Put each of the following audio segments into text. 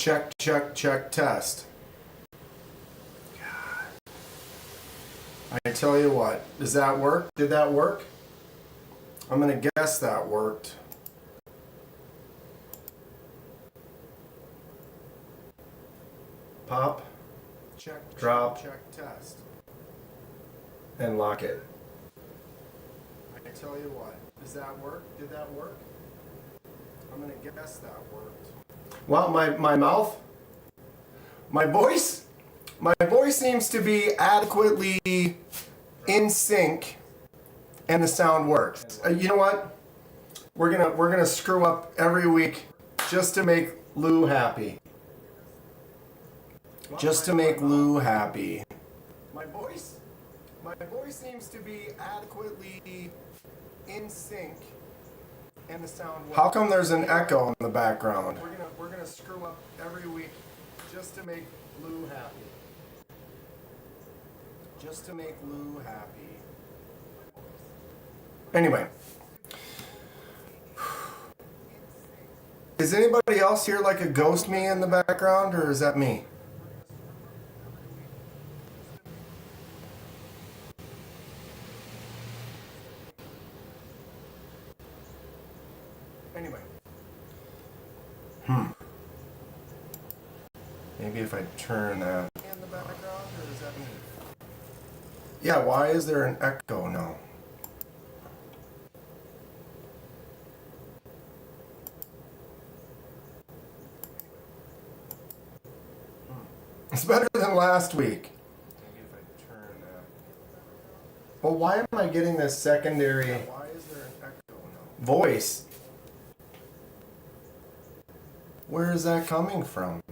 Check, check, check, test. God. I tell you what, does that work? Did that work? I'm going to guess that worked. Pop, check, drop, check, test, and lock it. I tell you what, does that work? Did that work? I'm going to guess that worked. Well, my mouth, my voice seems to be adequately in sync, and the sound works. You know what? We're gonna screw up every week just to make Lou happy. Just to make Lou happy. My voice seems to be adequately in sync, and the sound works. How come there's an echo in the background? We're gonna screw up every week just to make Lou happy. Just to make Lou happy. Anyway. Is anybody else here like a ghost me in the background, or is that me? Anyway. Maybe if I turn that in the background, or is that me? Yeah, why is there an echo now? It's better than last week. Maybe if I turn that. Well, why am I getting this secondary why is there an echo now? Voice? Where is that coming from?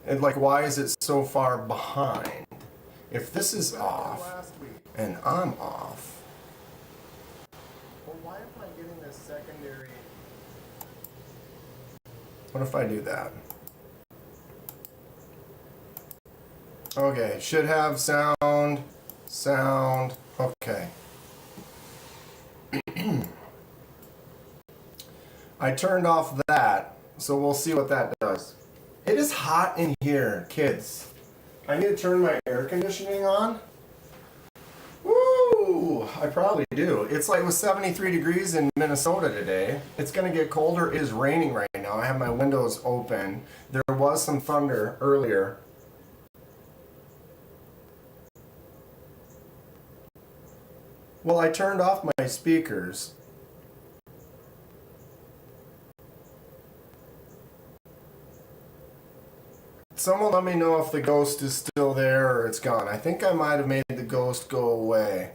And like, why is it so far behind? If this is off and I'm off, well, why am I getting this secondary? What if I do that? Okay, should have sound, okay. I turned off that, so we'll see what that does. It is hot in here, kids. I need to turn my air conditioning on. Woo! I probably do. It's like it was 73 degrees in Minnesota today. It's going to get colder. It is raining right now. I have my windows open. There was some thunder earlier. Well, I turned off my speakers. Someone let me know if the ghost is still there or it's gone. I think I might have made the ghost go away.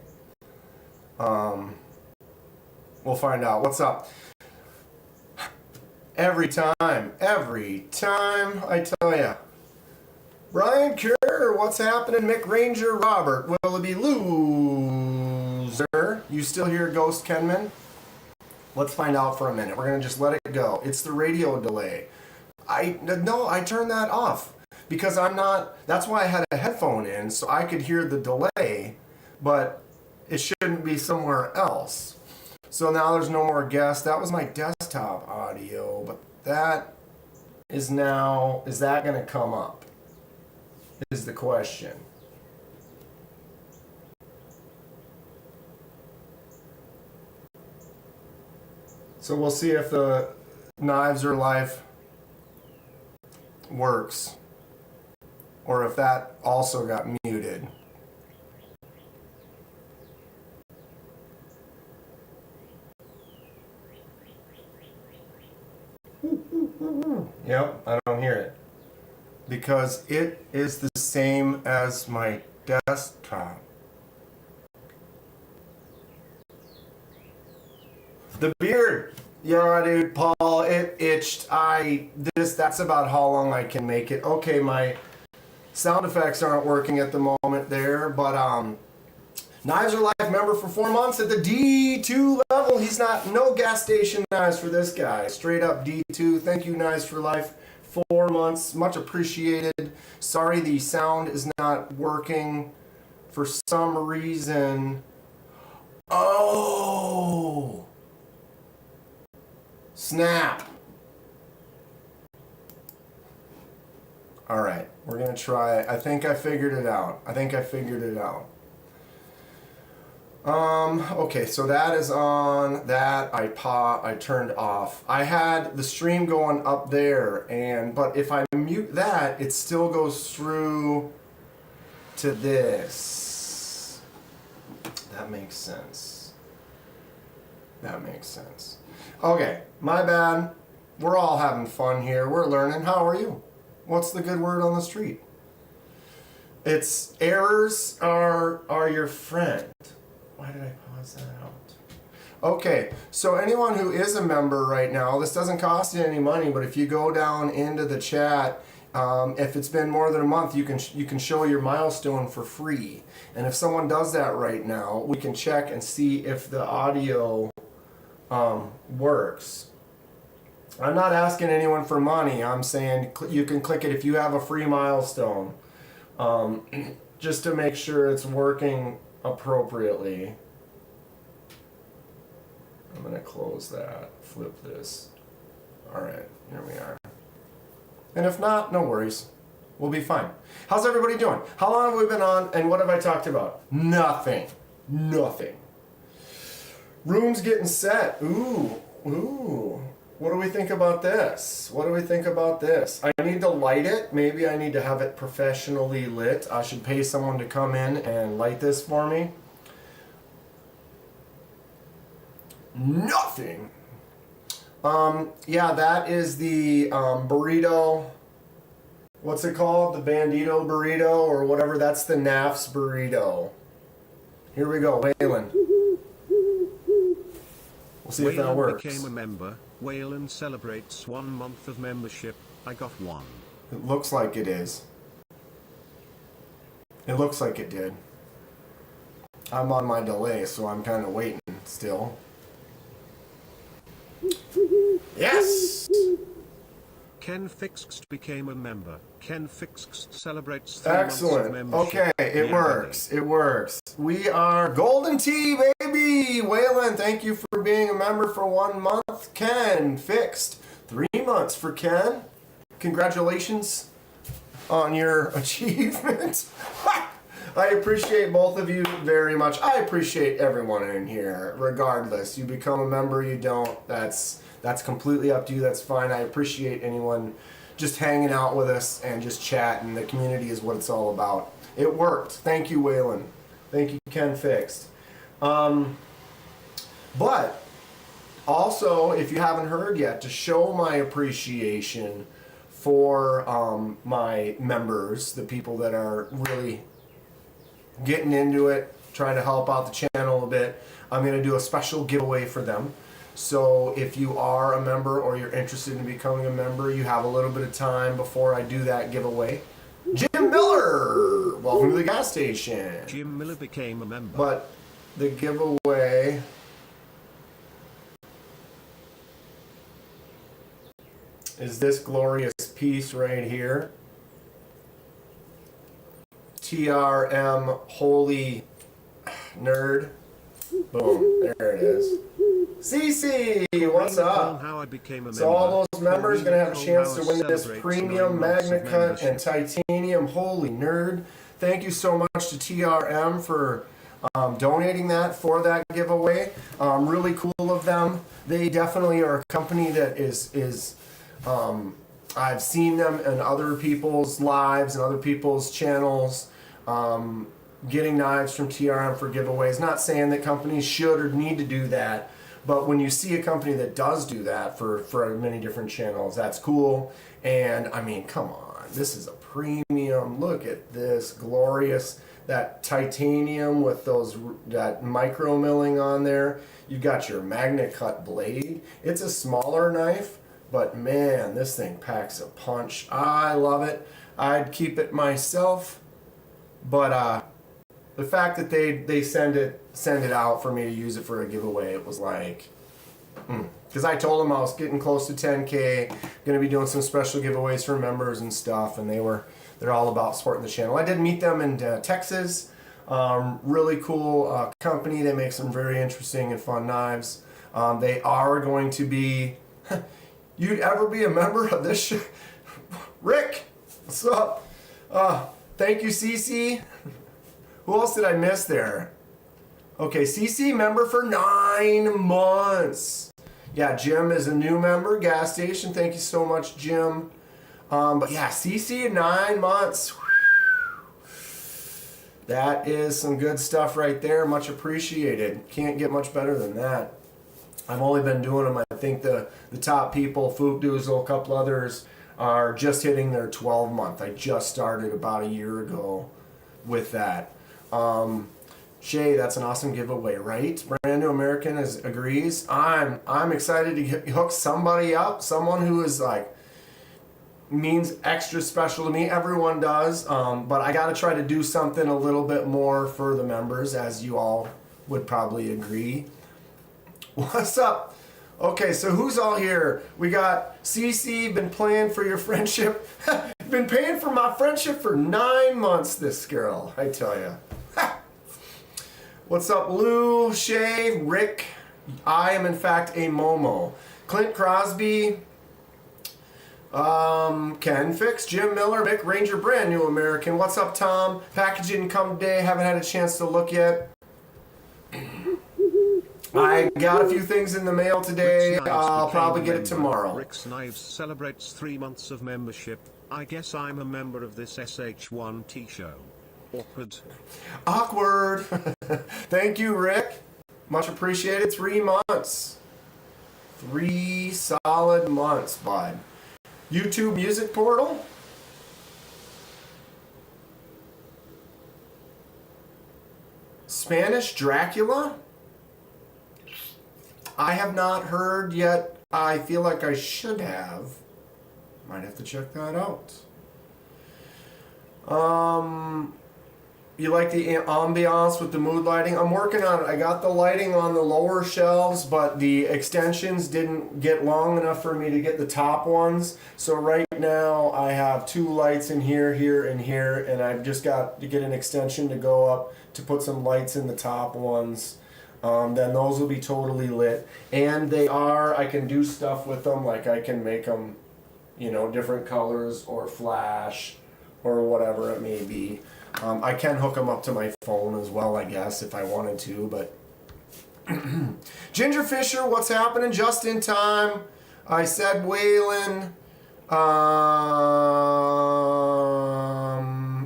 We'll find out. What's up? Every time, I tell ya. Brian Kerr, what's happening? Mick Ranger, Robert, Willoughby, Loser. You still here, Ghost Kenman? Let's find out for a minute. We're gonna just let it go. It's the radio delay. I turned that off because I'm not, that's why I had a headphone in so I could hear the delay, but it shouldn't be somewhere else. So now there's no more guests. That was my desktop audio, but that is now, is that going to come up? Is the question. So we'll see if the Knives Are Life works, or if that also got muted. Yep, I don't hear it because it is the same as my desktop. The beard. Yeah, dude, Paul, it itched. That's about how long I can make it. Okay, my sound effects aren't working at the moment there, but Knives Are Life member for 4 months at the D2 level. He's no gas station knives for this guy. Straight up D2. Thank you, Knives for Life. 4 months, much appreciated. Sorry the sound is not working for some reason. Oh! Snap. All right, we're gonna try. I think I figured it out. Okay, so that is on. That I turned off. I had the stream going up there, but if I mute that, it still goes through to this. That makes sense. Okay, my bad. We're all having fun here. We're learning. How are you? What's the good word on the street? It's errors are your friend. Why did I pause that out? Okay, so anyone who is a member right now, this doesn't cost you any money, but if you go down into the chat, if it's been more than a month, you can show your milestone for free. And if someone does that right now, we can check and see if the audio works. I'm not asking anyone for money. I'm saying you can click it if you have a free milestone, just to make sure it's working appropriately. I'm going to close that, flip this. All right, here we are. And if not, no worries. We'll be fine. How's everybody doing? How long have we been on, and what have I talked about? Nothing. Room's getting set. Ooh. What do we think about this? I need to light it. Maybe I need to have it professionally lit. I should pay someone to come in and light this for me. Nothing. Yeah, that is the burrito. What's it called? The Bandito burrito or whatever. That's the NAF's burrito. Here we go, Waylon. We'll see if that works. Became a member. Waylon celebrates 1 month of membership. I got one. It looks like it is. It looks like it did. I'm on my delay, so I'm kind of waiting still. Yes! Ken Fixed became a member. Ken Fixed celebrates 3 months of membership. Okay, it works. We are Golden Tea, baby! Waylon, thank you for being a member for 1 month. Ken Fixed, 3 months for Ken. Congratulations on your achievement. I appreciate both of you very much. I appreciate everyone in here, regardless. You become a member, you don't. That's completely up to you. That's fine. I appreciate anyone just hanging out with us and just chatting. The community is what it's all about. It worked. Thank you, Waylon. Thank you, Ken Fixed. But also, if you haven't heard yet, to show my appreciation for my members, the people that are really getting into it, trying to help out the channel a bit, I'm going to do a special giveaway for them. So if you are a member or you're interested in becoming a member, you have a little bit of time before I do that giveaway. Jim Miller! Welcome to the gas station. Jim Miller became a member. But the giveaway is this glorious piece right here. TRM Holy Nerd. Boom, there it is. CC, what's up? How I became a member. So all those members are going to have a chance to win this premium Magna Cut and titanium Holy Nerd. Thank you so much to TRM for donating that for that giveaway. Really cool of them. They definitely are a company that is I've seen them in other people's lives and other people's channels. Getting knives from TRM for giveaways. Not saying that companies should or need to do that, but when you see a company that does do that for many different channels, that's cool. And I mean, come on, this is a premium. Look at this glorious, that titanium with that micro milling on there. You've got your Magna Cut blade. It's a smaller knife, but man, this thing packs a punch. I love it. I'd keep it myself, but the fact that they send it out for me to use it for a giveaway, it was like, because I told them I was getting close to 10K, going to be doing some special giveaways for members and stuff, and they're all about supporting the channel. I did meet them in Texas. Really cool company. They make some very interesting and fun knives. They are going to be. You'd ever be a member of this? Rick, What's up? Thank you, Cece. Who else did I miss there? Okay, CC member for 9 months. Yeah, Jim is a new member. Gas station. Thank you so much, Jim. But yeah, CC 9 months. That is some good stuff right there. Much appreciated. Can't get much better than that. I've only been doing them. I think the top people, Fook Doozle, a couple others, are just hitting their 12 month. I just started about a year ago with that. Shay, that's an awesome giveaway, right? Brand New American agrees. I'm excited to hook somebody up, someone who is like means extra special to me. Everyone does, but I got to try to do something a little bit more for the members, as you all would probably agree. What's up? Okay, so who's all here? We got CC, been playing for your friendship. Been paying for my friendship for 9 months, this girl, I tell you. What's up, Lou, Shay, Rick? I am, in fact, a Momo. Clint Crosby, Ken Fix, Jim Miller, Mick Ranger, Brand New American. What's up, Tom? Package didn't come today. Haven't had a chance to look yet. I got a few things in the mail today. I'll probably get it tomorrow. Rick's Knives celebrates 3 months of membership. I guess I'm a member of this SH1T show. Awkward. Awkward. Thank you, Rick. Much appreciated. 3 months. 3 solid months, bud. YouTube Music Portal. Spanish Dracula. I have not heard yet. I feel like I should have. Might have to check that out. You like the ambiance with the mood lighting? I'm working on it. I got the lighting on the lower shelves, but the extensions didn't get long enough for me to get the top ones. So right now I have 2 lights in here, here, and here, and I've just got to get an extension to go up to put some lights in the top ones. Then those will be totally lit. And they are, I can do stuff with them, like I can make them, you know, different colors or flash or whatever it may be. I can hook them up to my phone as well, I guess, if I wanted to, but... Ginger Fisher, what's happening? Just in time. I said Waylon.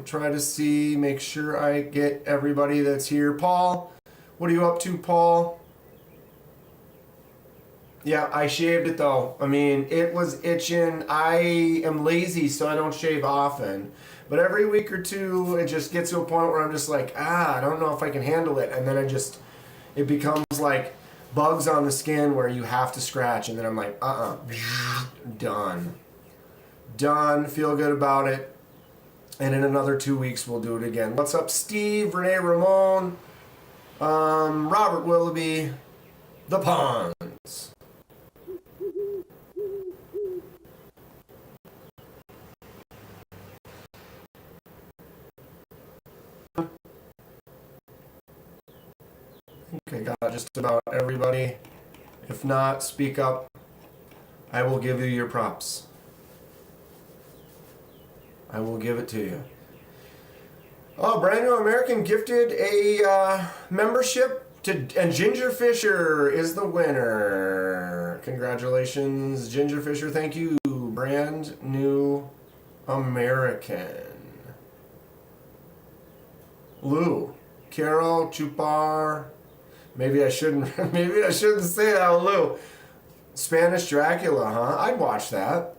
Try to see, make sure I get everybody that's here. Paul, what are you up to, Paul? Yeah, I shaved it though. I mean, it was itching. I am lazy, so I don't shave often. But every week or two, it just gets to a point where I'm just like, I don't know if I can handle it. And then it becomes like bugs on the skin where you have to scratch. And then I'm like, done. Done, feel good about it. And in another 2 weeks, we'll do it again. What's up, Steve, Renee Ramon, Robert Willoughby, The Ponds. Okay, got just about everybody. If not, speak up. I will give you your props. I will give it to you. Oh, Brand New American gifted a membership to, and Ginger Fisher is the winner. Congratulations, Ginger Fisher. Thank you, Brand New American. Lou, Carol, Chupar. Maybe I shouldn't. Maybe I shouldn't say that, Lou. Spanish Dracula, huh? I'd watch that.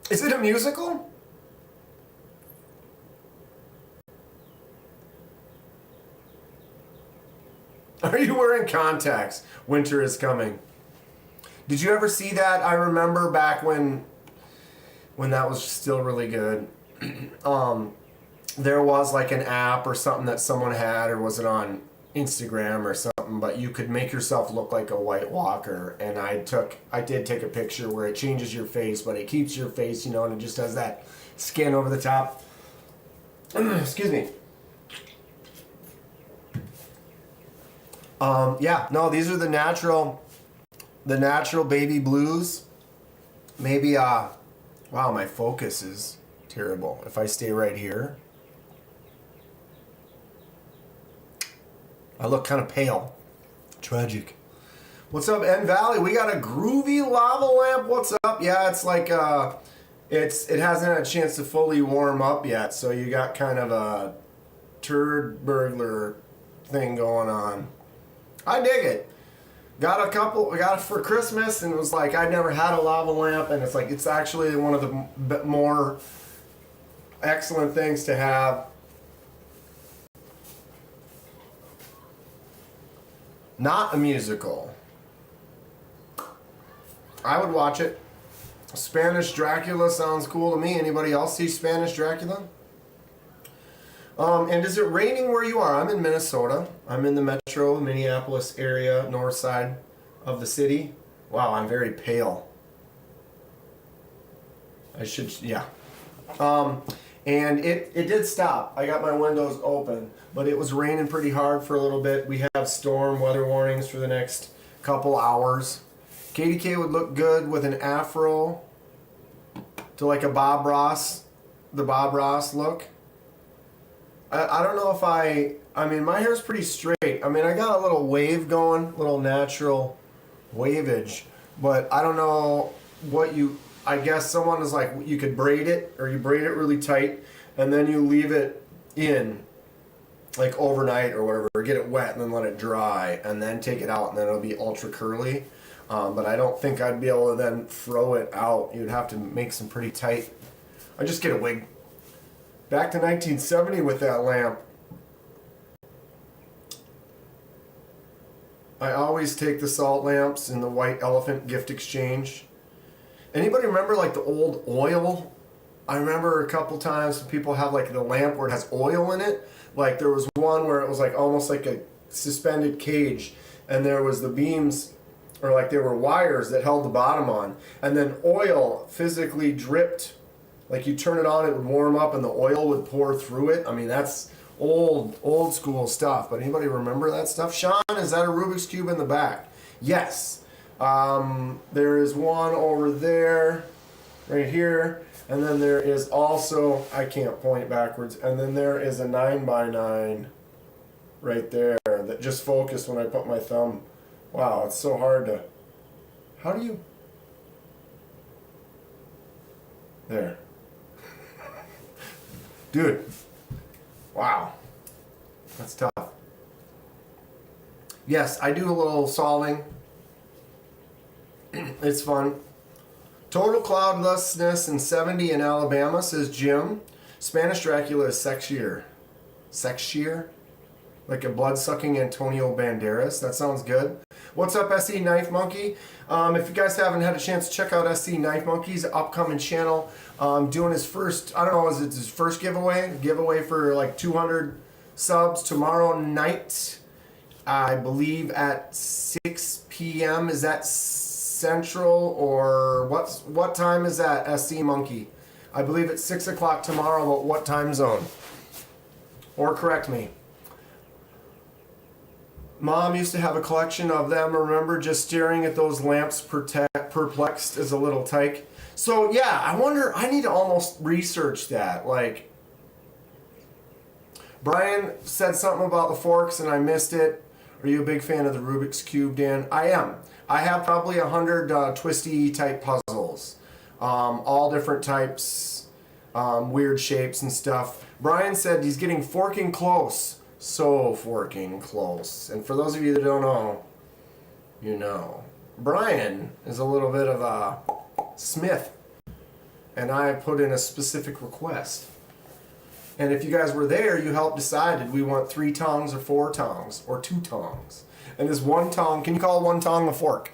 Is it a musical? Are you wearing contacts? Winter is coming. Did you ever see that? I remember back when that was still really good. There was like an app or something that someone had, or was it on Instagram or something, but you could make yourself look like a White Walker, and I did take a picture where it changes your face, but it keeps your face, you know, and it just has that skin over the top. Excuse me. Yeah, no, these are the natural baby blues. Maybe, wow, my focus is Terrible. If I stay right here, I look kind of pale. Tragic. What's up, N Valley? We got a groovy lava lamp. What's up? Yeah, it's like it hasn't had a chance to fully warm up yet, so you got kind of a turd burglar thing going on. I dig it. Got a couple. We got it for Christmas, and it was like I'd never had a lava lamp, and it's like it's actually one of the more excellent things to have. Not a musical. I would watch it. Spanish Dracula sounds cool to me. Anybody else see Spanish Dracula? And is it raining where you are? I'm in Minnesota. I'm in the metro Minneapolis area, north side of the city. Wow, I'm very pale. I should, yeah. And it did stop. I got my windows open, but it was raining pretty hard for a little bit. We have storm weather warnings for the next couple hours. KDK would look good with an afro to like a Bob Ross, the Bob Ross look. I don't know if I mean, my hair's pretty straight. I mean, I got a little wave going, little natural waveage, but I don't know what you, I guess someone is like, you could braid it, or you braid it really tight, and then you leave it in, like overnight or whatever, or get it wet and then let it dry, and then take it out, and then it'll be ultra curly. But I don't think I'd be able to then throw it out. You'd have to make some pretty tight. I just get a wig. Back to 1970 with that lamp. I always take the salt lamps in the White Elephant gift exchange. Anybody remember like the old oil? I remember a couple times people have like the lamp where it has oil in it. Like there was one where it was like almost like a suspended cage, and there was the beams, or like there were wires that held the bottom on, and then oil physically dripped. Like you turn it on, it would warm up, and the oil would pour through it. I mean, that's old school stuff. But anybody remember that stuff? Sean, is that a Rubik's Cube in the back? Yes. There is one over there, right here, and then there is also, I can't point backwards, and then there is a 9x9 right there that just focused when I put my thumb. Wow, it's so hard to, how do you, there. Dude, wow, that's tough. Yes, I do a little solving. It's fun. Total cloudlessness in 70 in Alabama, says Jim. Spanish Dracula is sexier. Sexier? Like a blood-sucking Antonio Banderas. That sounds good. What's up, SC Knife Monkey? If you guys haven't had a chance to check out SC Knife Monkey's upcoming channel, doing his first, I don't know, is it his first giveaway for like 200 subs tomorrow night, I believe at 6 p.m. Is that Central, or what time is that, SC Monkey? I believe it's 6 o'clock tomorrow, but what time zone? Or correct me. Mom used to have a collection of them. Remember just staring at those lamps perplexed as a little tyke? So yeah, I wonder, I need to almost research that. Like, Brian said something about the forks and I missed it. Are you a big fan of the Rubik's Cube, Dan? I am. I have probably 100 twisty type puzzles. All different types, weird shapes and stuff. Brian said he's getting forking close. So forking close. And for those of you that don't know, you know. Brian is a little bit of a smith, and I put in a specific request. And if you guys were there, you helped decide, did we want 3 tongs or 4 tongs or 2 tongs? And this one tong, can you call one tong a fork?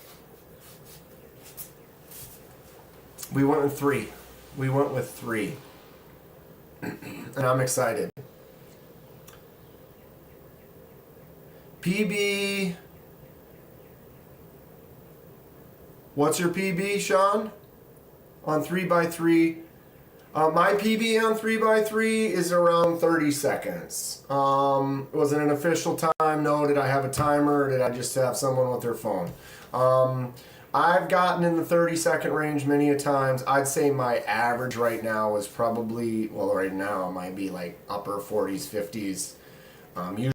We went with 3. We went with 3. And I'm excited. PB. What's your PB, Sean? On 3x3. My PB on 3x3 is around 30 seconds. Was it an official time? No. Did I have a timer? Or did I just have someone with their phone? I've gotten in the 30-second range many a times. I'd say my average right now is probably, well, right now it might be like upper 40s, 50s.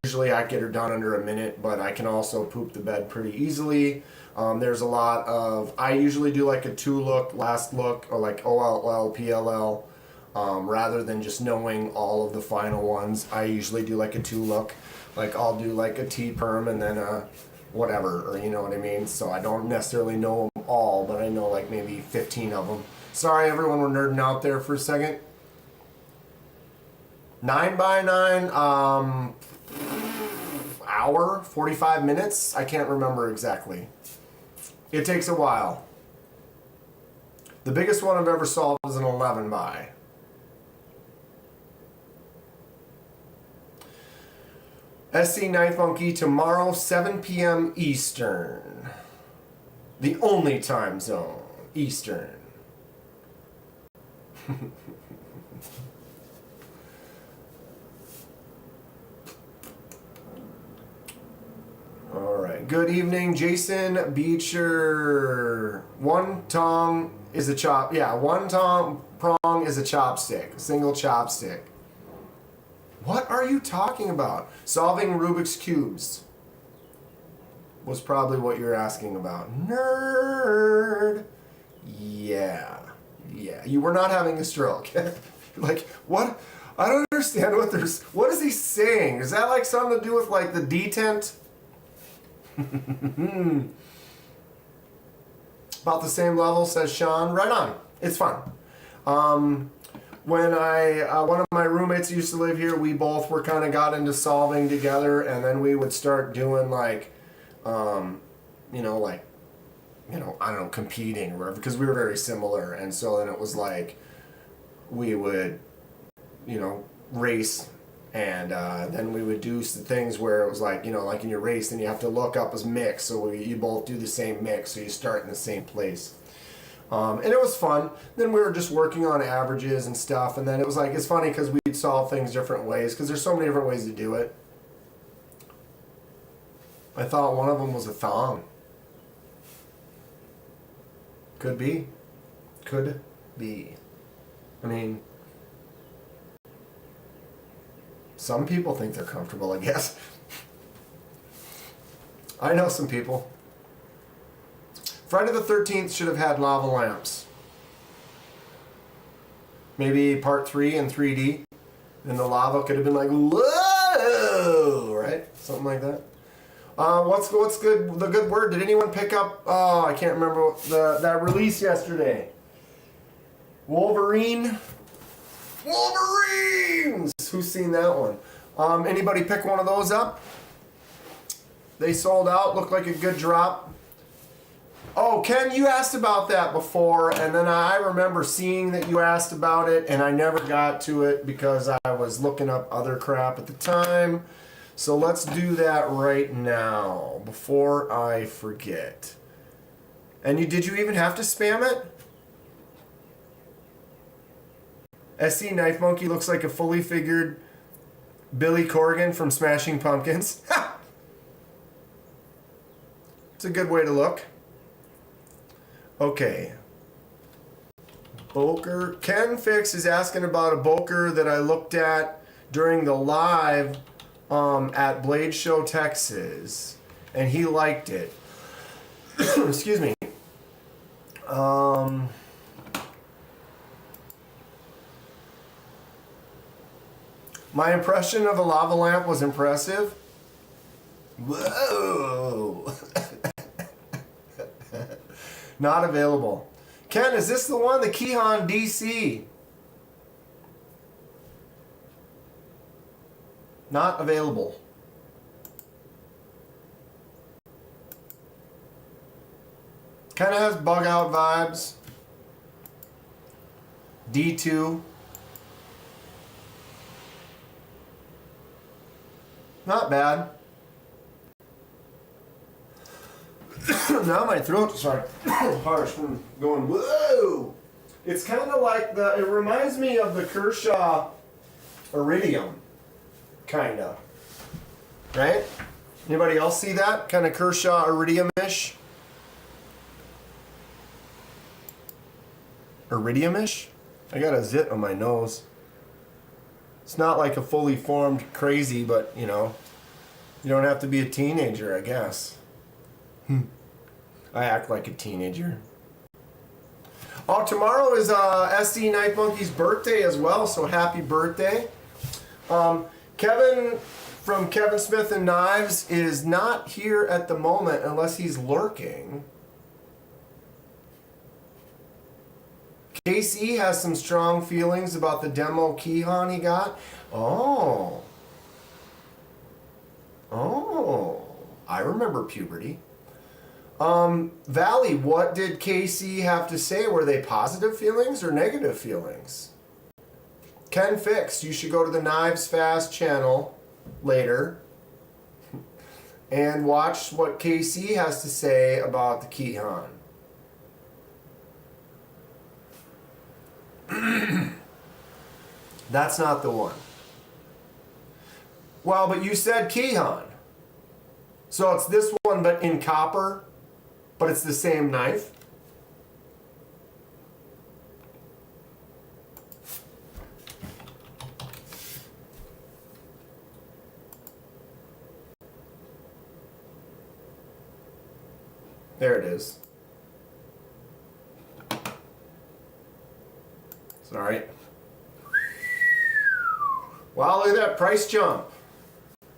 Usually I get her done under a minute, but I can also poop the bed pretty easily. There's a lot of, I usually do like a 2-look, last look, or like OLL, PLL, rather than just knowing all of the final ones. I usually do like a 2-look. Like I'll do like a T-perm and then a whatever, or you know what I mean? So I don't necessarily know them all, but I know like maybe 15 of them. Sorry everyone, we're nerding out there for a second. 9x9, hour, 45 minutes? I can't remember exactly. It takes a while. The biggest one I've ever solved is an 11 by. SC Knife Monkey tomorrow, 7 p.m. Eastern. The only time zone, Eastern. All right. Good evening, Jason Beecher. One tongue is a chop. Yeah, one tongue prong is a chopstick. A single chopstick. What are you talking about? Solving Rubik's Cubes was probably what you're asking about. Nerd. Yeah. Yeah. You were not having a stroke. Like, what? I don't understand what there's... What is he saying? Is that like something to do with like the detent? About the same level, says Sean. Right on. It's fun. When one of my roommates used to live here, we both were kind of got into solving together, and then we would start doing like, I don't know, competing or whatever, because we were very similar. And so then it was like, we would, race, and then we would do things where it was like, like in your race, then you have to look up as mix, so you both do the same mix, so you start in the same place. And it was fun. Then we were just working on averages and stuff, and then it was like, it's funny because we'd solve things different ways, because there's so many different ways to do it. I thought one of them was a thong. Could be. Could be. I mean, some people think they're comfortable, I guess. I know some people. Friday the 13th should have had lava lamps. Maybe part 3 in 3D. And the lava could have been like, whoa! Right? Something like that. What's good? The good word? Did anyone pick up? Oh, I can't remember that release yesterday. Wolverines. Who's seen that one? Anybody pick one of those up? They sold out. Looked like a good drop. Oh, Ken, you asked about that before, and then I remember seeing that you asked about it, and I never got to it because I was looking up other crap at the time. So let's do that right now before I forget. And did you even have to spam it? SC Knife Monkey looks like a fully figured Billy Corgan from Smashing Pumpkins. Ha! It's a good way to look. Okay. Boker. Ken Fix is asking about a Boker that I looked at during the live at Blade Show, Texas. And he liked it. Excuse me. My impression of a lava lamp was impressive. Whoa! Not available. Ken, is this the one? The Keyhon DC. Not available. Kind of has bug out vibes. D2. Not bad. Now my throat's harsh from going, whoa! It's kind of like it reminds me of the Kershaw Iridium. Kind of. Right? Anybody else see that? Kind of Kershaw Iridium-ish? iridiumish. I got a zit on my nose. It's not like a fully formed crazy, but you know, you don't have to be a teenager, I guess. I act like a teenager. Oh, tomorrow is SD Night Monkey's birthday as well, so happy birthday. Kevin from Kevin Smith and Knives is not here at the moment unless he's lurking. KC has some strong feelings about the demo Keyhon he got. Oh. Oh. I remember puberty. Valley, what did KC have to say? Were they positive feelings or negative feelings? Ken Fix, you should go to the Knives Fast channel later and watch what KC has to say about the Keyhon. That's not the one. Well, but you said Keyhon. So it's this one, but in copper, but it's the same knife. There it is. Sorry. Wow, look at that price jump.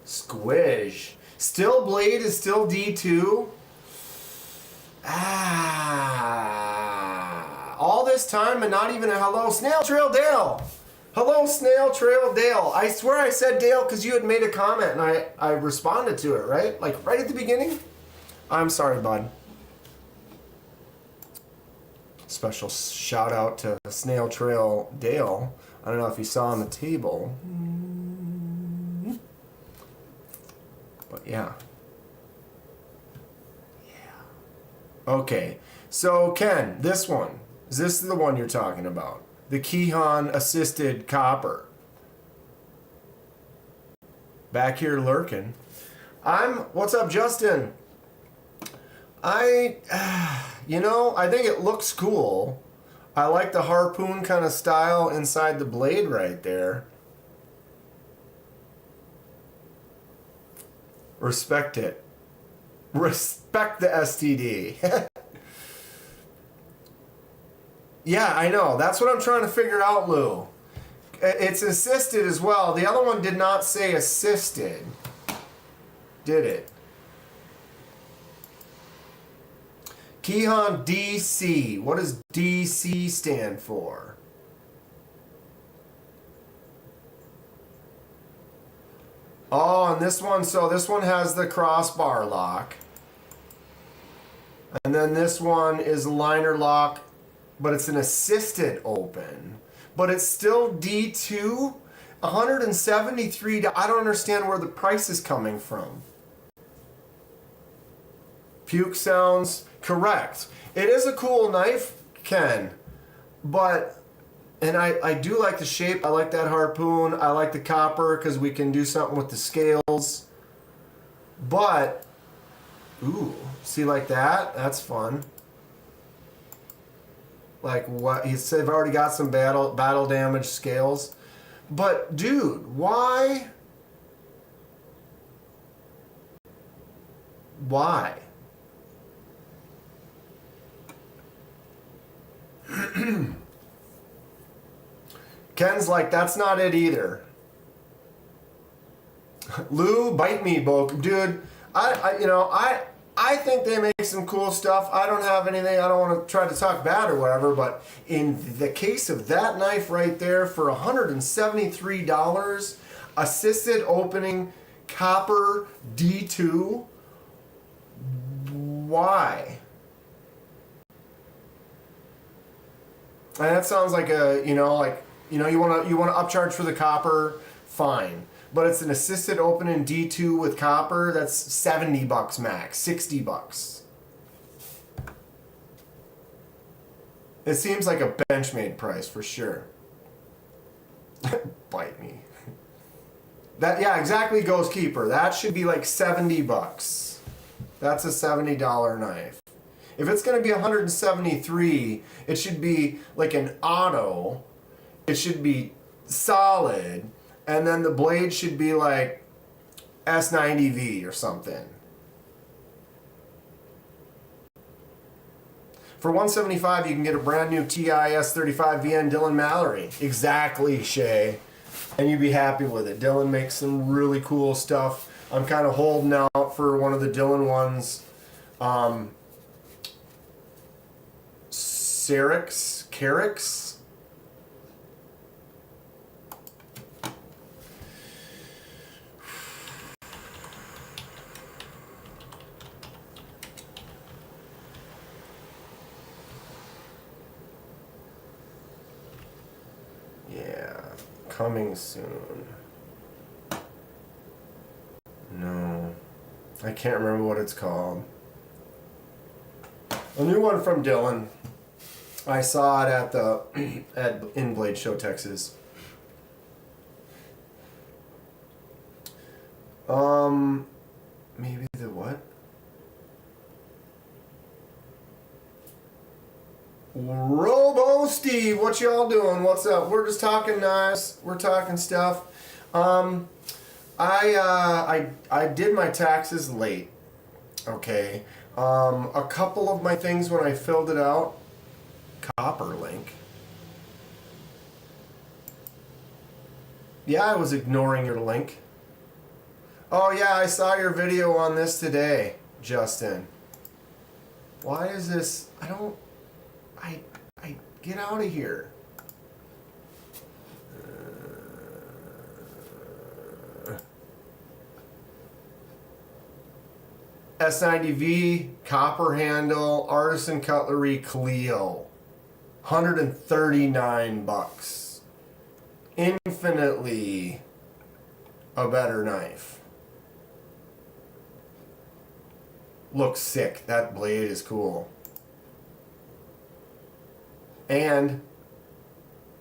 Squish. Still blade is still D2. All this time and not even a hello. Snail Trail Dale. Hello, Snail Trail Dale. I swear I said Dale because you had made a comment and I responded to it, right? Like right at the beginning? I'm sorry, bud. Special shout out to Snail Trail Dale. I don't know if you saw on the table. But yeah. Okay. So Ken, this one. Is this the one you're talking about? The Keyhon assisted copper. Back here lurking. What's up, Justin? You know, I think it looks cool. I like the harpoon kind of style inside the blade right there. Respect it. Respect the STD. Yeah, I know. That's what I'm trying to figure out, Lou. It's assisted as well. The other one did not say assisted. Did it? Keyhon DC. What does DC stand for? Oh, and this one, so this one has the crossbar lock. And then this one is a liner lock, but it's an assisted open. But it's still D2, $173. I don't understand where the price is coming from. Puke sounds correct. It is a cool knife, Ken, but, and I do like the shape. I like that harpoon. I like the copper because we can do something with the scales. But, ooh, see like that? That's fun. Like what he said, I've already got some battle damage scales. But dude, why? Why? Ken's like, that's not it either. Lou, bite me, Bo. Dude, I think they make some cool stuff. I don't have anything. I don't want to try to talk bad or whatever, but in the case of that knife right there for $173, assisted opening, copper, D2, why? And that sounds like you want to upcharge for the copper, fine. But it's an assisted open in D2 with copper, that's $70 max, $60. It seems like a Benchmade price for sure. Bite me. That, yeah, exactly, Ghost Keeper. That should be like $70. That's a $70 knife. If it's going to be 173, it should be like an auto. It should be solid. And then the blade should be like S90V or something. For 175, you can get a brand new TI S35 VN Dylan Mallory. Exactly, Shay. And you'd be happy with it. Dylan makes some really cool stuff. I'm kind of holding out for one of the Dylan ones. Carix. Yeah, coming soon. No, I can't remember what it's called. A new one from Dylan. I saw it at the in Blade Show, Texas. Maybe the what? Robo Steve, what y'all doing? What's up? We're just talking knives. We're talking stuff. I did my taxes late. Okay. A couple of my things when I filled it out. Copper link. Yeah, I was ignoring your link. Oh yeah, I saw your video on this today, Justin. Why is this? I get out of here. S90V, copper handle, artisan cutlery, Clio. 139 bucks. Infinitely a better knife. Looks sick. That blade is cool. And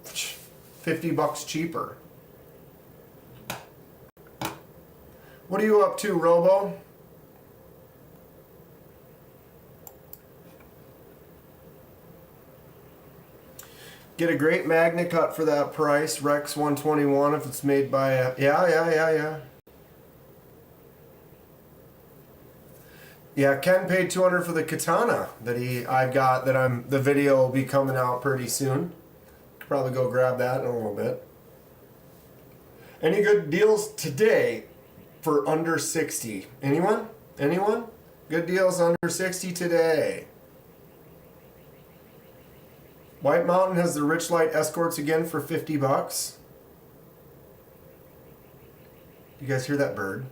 50 bucks cheaper. What are you up to, Robo? Get a great magnet cut for that price. Rex 121 if it's made by a... Yeah. Yeah, Ken paid 200 for the katana that the video will be coming out pretty soon. Could probably go grab that in a little bit. Any good deals today for under 60? Anyone? Anyone? Good deals under 60 today. White Mountain has the Rich Light Escorts again for 50 bucks. You guys hear that bird?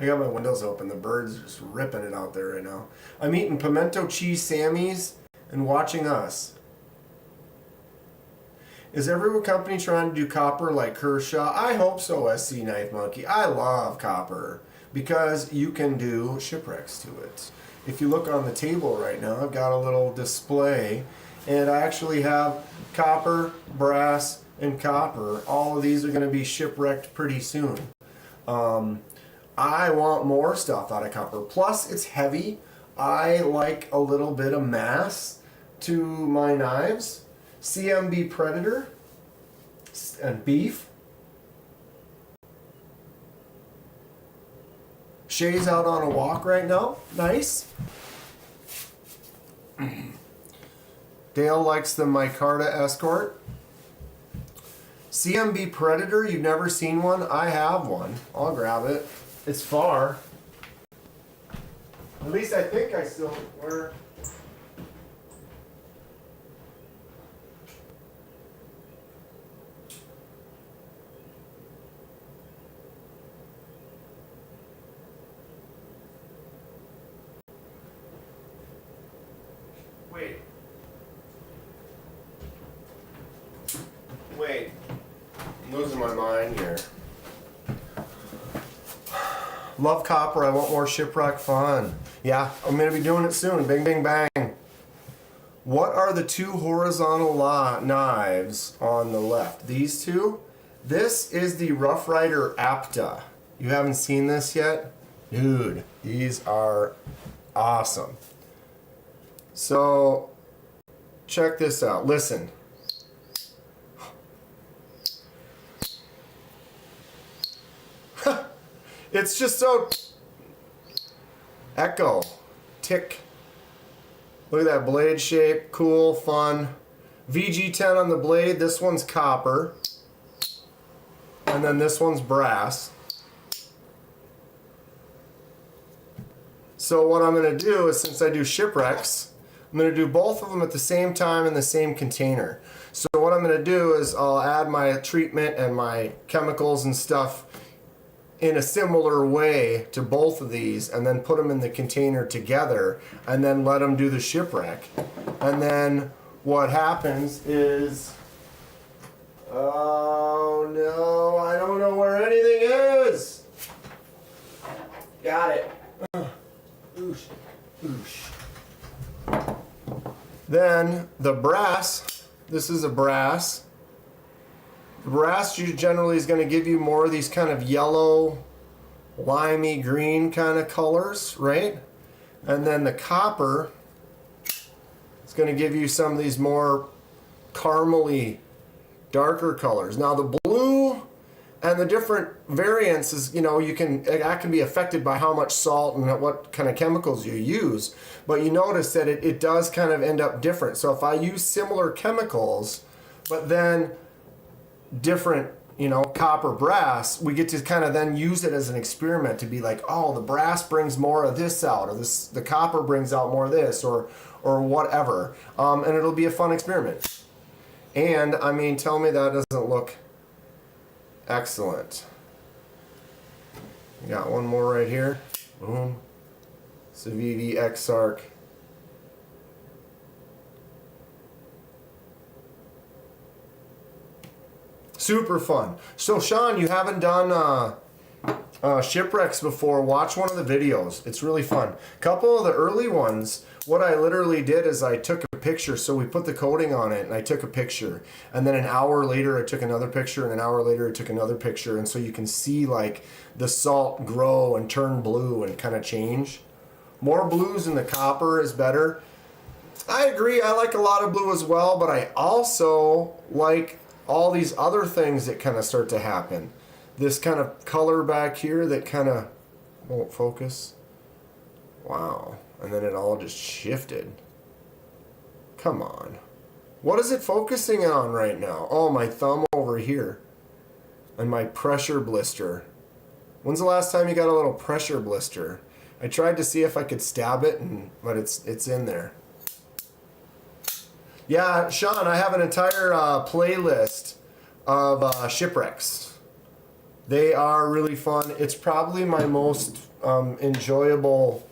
I got my windows open. The bird's just ripping it out there right now. I'm eating pimento cheese Sammys and watching us. Is every company trying to do copper like Kershaw? I hope so, SC Knife Monkey. I love copper because you can do shipwrecks to it. If you look on the table right now, I've got a little display and I actually have copper, brass, and copper. All of these are going to be shipwrecked pretty soon. I want more stuff out of copper. Plus, it's heavy. I like a little bit of mass to my knives. CMB Predator and beef. Shay's out on a walk right now. Nice. Dale likes the Micarta Escort. CMB Predator, you've never seen one? I have one. I'll grab it. It's far. At least I think I still... Where... Wait. I'm losing my mind here. Love copper. I want more shipwreck fun. Yeah, I'm going to be doing it soon. Bing, bing, bang. What are the two horizontal knives on the left? These two? This is the Rough Rider Apta. You haven't seen this yet? Dude, these are awesome. So check this out. Listen. It's just so echo, tick. Look at that blade shape, cool, fun. VG10 on the blade. This one's copper, and then this one's brass. So what I'm going to do is, since I do shipwrecks, I'm going to do both of them at the same time in the same container. So what I'm going to do is I'll add my treatment and my chemicals and stuff in a similar way to both of these, and then put them in the container together, and then let them do the shipwreck. And then what happens is, oh no, I don't know where anything is. Got it. Oosh, oosh. Then the brass, this is a brass. The brass generally is going to give you more of these kind of yellow, limey green kind of colors, right? And then the copper is going to give you some of these more caramely, darker colors. Now the blue and the different variants is, you know, that can be affected by how much salt and what kind of chemicals you use. But you notice that it does kind of end up different. So if I use similar chemicals, but then different, you know, copper brass, we get to kind of then use it as an experiment to be like, oh, the brass brings more of this out, or the copper brings out more of this, or whatever. And it'll be a fun experiment. And I mean, tell me that doesn't look excellent. We got one more right here. Boom. Civivi X-Arc. Super fun. So Sean, you haven't done shipwrecks before. Watch one of the videos. It's really fun. A couple of the early ones, what I literally did is I took a picture. So we put the coating on it and I took a picture. And then an hour later I took another picture, and an hour later I took another picture. And so you can see like the salt grow and turn blue and kind of change. More blues in the copper is better. I agree. I like a lot of blue as well, but I also like all these other things that kind of start to happen. This kind of color back here that kind of won't focus. Wow. And then it all just shifted. Come on. What is it focusing on right now? Oh, my thumb over here. And my pressure blister. When's the last time you got a little pressure blister? I tried to see if I could stab it, but it's in there. Yeah, Sean, I have an entire playlist of shipwrecks. They are really fun. It's probably my most enjoyable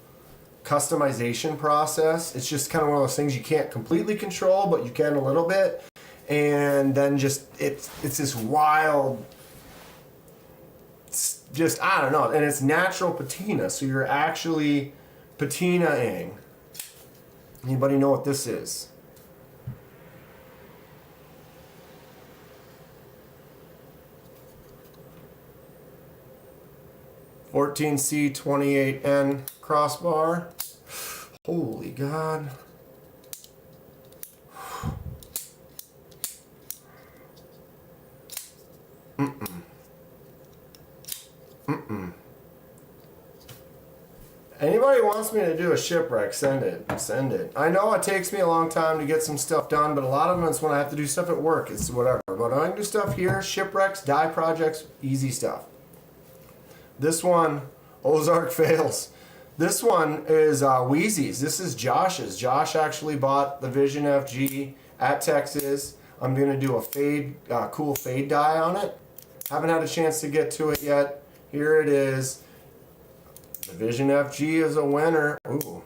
customization process. It's just kind of one of those things you can't completely control, but you can a little bit. And then just, it's this wild, just, I don't know. And it's natural patina, so you're actually patinaing. Anybody know what this is? (14C28N) crossbar. Holy God. Anybody wants me to do a shipwreck, send it. Send it. I know it takes me a long time to get some stuff done, but a lot of them it's when I have to do stuff at work. It's whatever. But I can do stuff here, shipwrecks, dye projects, easy stuff. This one, Ozark Fails. This one is Wheezy's. This is Josh's. Josh actually bought the Vision FG at Texas. I'm going to do a fade, cool fade dye on it. Haven't had a chance to get to it yet. Here it is. The Vision FG is a winner. Ooh.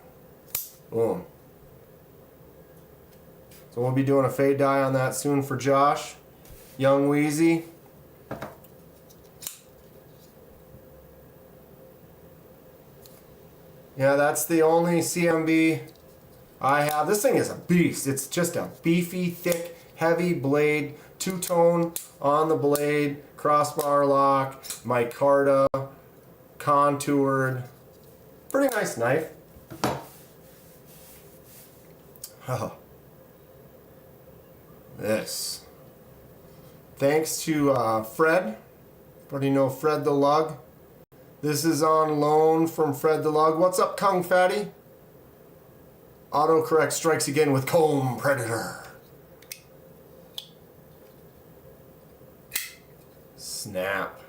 Boom. So we'll be doing a fade dye on that soon for Josh. Young Wheezy. Yeah, that's the only CMB I have. This thing is a beast. It's just a beefy, thick, heavy blade. Two-tone on the blade. Crossbar lock. Micarta. Contoured. Pretty nice knife. Oh. This. Thanks to Fred. Everybody know Fred the Lug? This is on loan from Fred the Lug. What's up, Kung Fatty? Autocorrect strikes again with Comb Predator. Snap.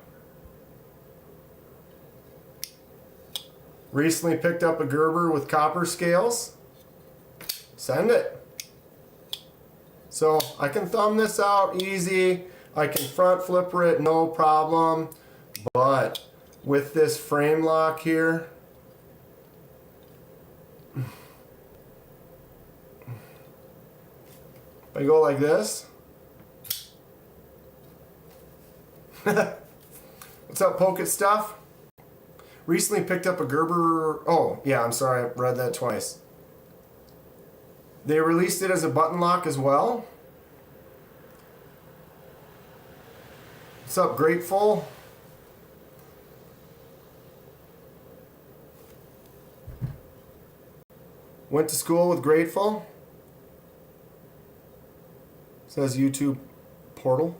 Recently picked up a Gerber with copper scales. Send it. So I can thumb this out easy. I can front flipper it, no problem. But with this frame lock here, if I go like this. What's up, Poke It Stuff? Recently picked up a Gerber. Oh, yeah, I'm sorry, I read that twice. They released it as a button lock as well. What's up, Grateful? Went to school with Grateful. Says YouTube portal.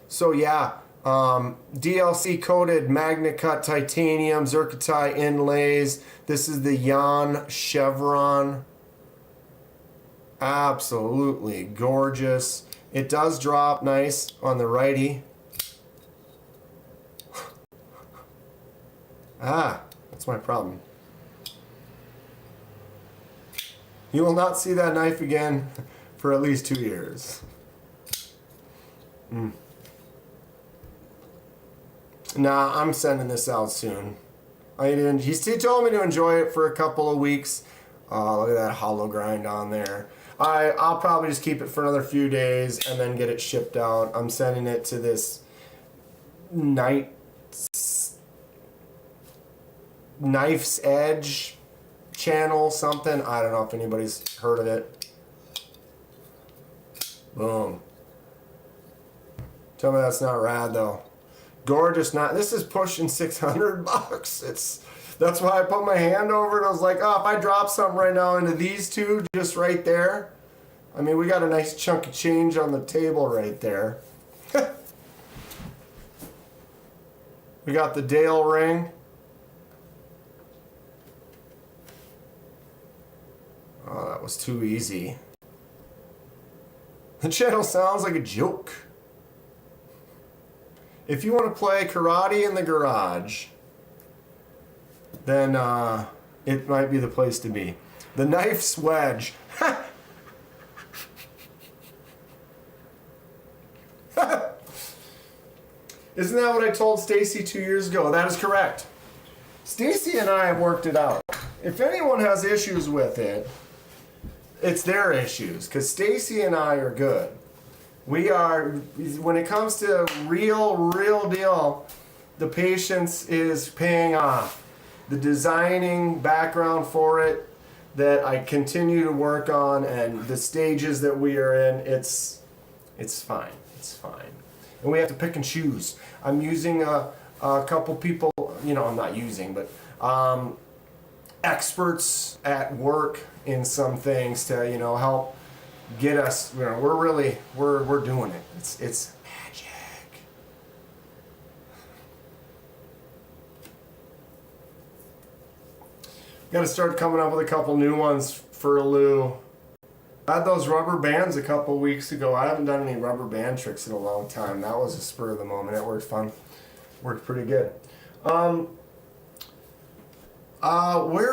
So yeah, DLC coated magnet cut titanium zircotite inlays. This is the Jan Chevron. Absolutely gorgeous. It does drop nice on the righty. That's my problem. You will not see that knife again for at least 2 years. Nah, I'm sending this out soon. He told me to enjoy it for a couple of weeks. Look at that hollow grind on there. I'll probably just keep it for another few days and then get it shipped out. I'm sending it to this Knife's Edge channel, something. I don't know if anybody's heard of it. Boom. Tell me that's not rad though. Gorgeous. This is pushing $600. That's why I put my hand over it. I was like, oh, if I drop something right now into these two, just right there. I mean, we got a nice chunk of change on the table right there. We got the Dale ring. Oh, that was too easy. The channel sounds like a joke. If you want to play karate in the garage, then it might be the place to be. The Knife's Wedge. Isn't that what I told Stacy 2 years ago? That is correct. Stacy and I have worked it out. If anyone has issues with it, it's their issues, because Stacy and I are good. We are, when it comes to real deal, the patience is paying off. The designing background for it that I continue to work on, and the stages that we are in, it's fine. It's fine. And we have to pick and choose. I'm using a couple people, I'm not using, but experts at work in some things to, help get us, we're doing it. It's magic. Got to start coming up with a couple new ones for Lou. I had those rubber bands a couple weeks ago. I haven't done any rubber band tricks in a long time. That was a spur of the moment. It worked fun. Worked pretty good. Where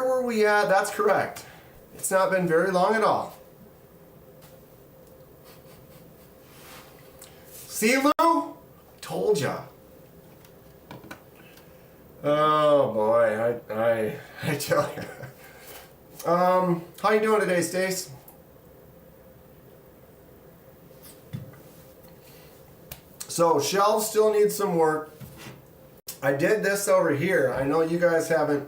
were we at? That's correct. It's not been very long at all. See, Lou? Told ya. Oh boy, I tell you. How you doing today, Stace? So shelves still need some work. I did this over here. I know you guys haven't,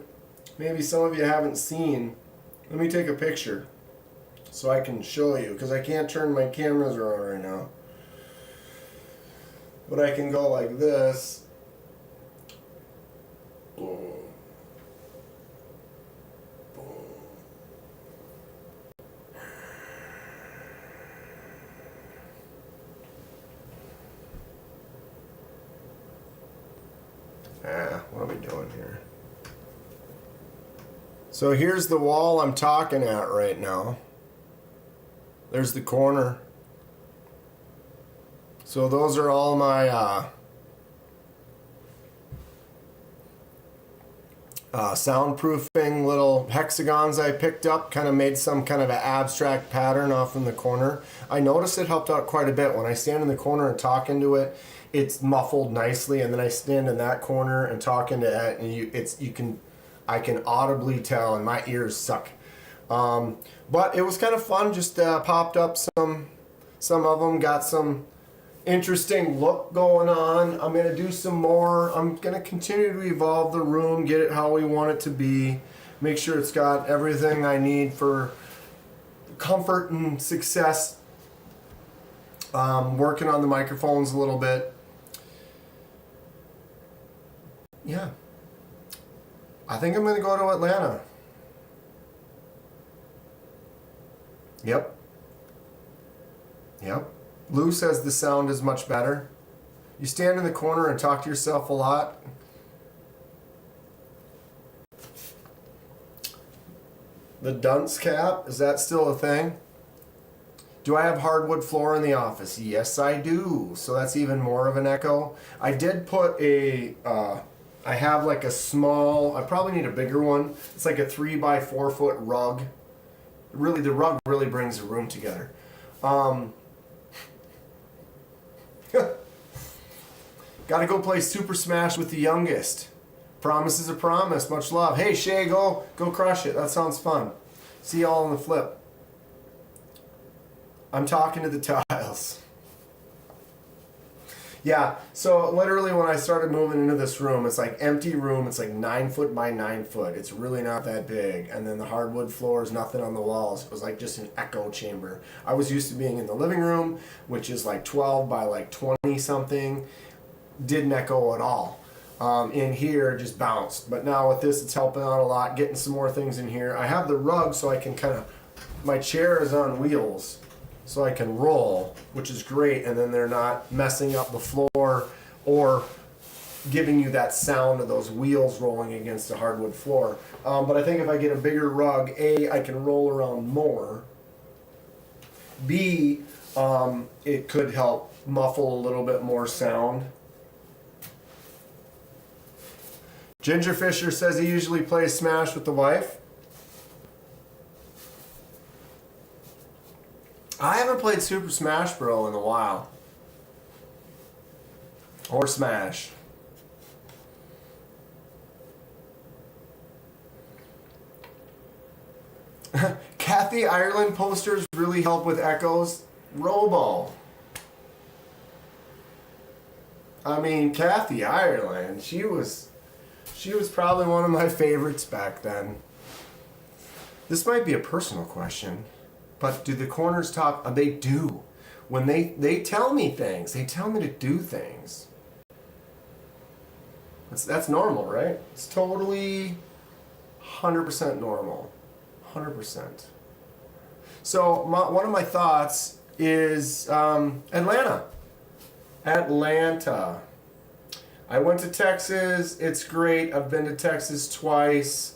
maybe some of you haven't seen. Let me take a picture so I can show you, because I can't turn my cameras around right now. But I can go like this. Boom. Boom. What are we doing here? So here's the wall I'm talking at right now. There's the corner. So those are all my soundproofing little hexagons I picked up. Kind of made some kind of an abstract pattern off in the corner. I noticed it helped out quite a bit. When I stand in the corner and talk into it, it's muffled nicely, and then I stand in that corner and talk into it, and I can audibly tell, and my ears suck. But it was kind of fun. Just popped up some of them, got some interesting look going on. I'm going to do some more. I'm going to continue to evolve the room, get it how we want it to be, make sure it's got everything I need for comfort and success. Working on the microphones a little bit. Yeah. I think I'm going to go to Atlanta. Yep. Lou says the sound is much better. You stand in the corner and talk to yourself a lot. The dunce cap, is that still a thing? Do I have hardwood floor in the office? Yes, I do. So that's even more of an echo. I did put I have like a small, I probably need a bigger one. It's like a 3 by 4 foot rug. Really, the rug really brings the room together. Gotta go play Super Smash with the youngest. Promise is a promise. Much love. Hey Shay, go crush it. That sounds fun. See y'all on the flip. I'm talking to the tiles. Yeah, so literally when I started moving into this room, it's like empty room. It's like 9 foot by 9 foot. It's really not that big. And then the hardwood floors, nothing on the walls. It was like just an echo chamber. I was used to being in the living room, which is like 12 by like 20 something. Didn't echo at all. In here, just bounced. But now with this, it's helping out a lot. Getting some more things in here. I have the rug so I can kind of, my chair is on wheels. So I can roll, which is great, and then they're not messing up the floor or giving you that sound of those wheels rolling against a hardwood floor. But I think if I get a bigger rug, A, I can roll around more. B, it could help muffle a little bit more sound. Ginger Fisher says he usually plays Smash with the wife. I haven't played Super Smash Bros. In a while. Or Smash. Kathy Ireland posters really help with echoes. Robo. I mean, Kathy Ireland, she was probably one of my favorites back then. This might be a personal question. But do the corners talk? They do. When they tell me things. They tell me to do things. That's normal, right? It's totally 100% normal. 100%. So one of my thoughts is Atlanta. Atlanta. I went to Texas. It's great. I've been to Texas twice.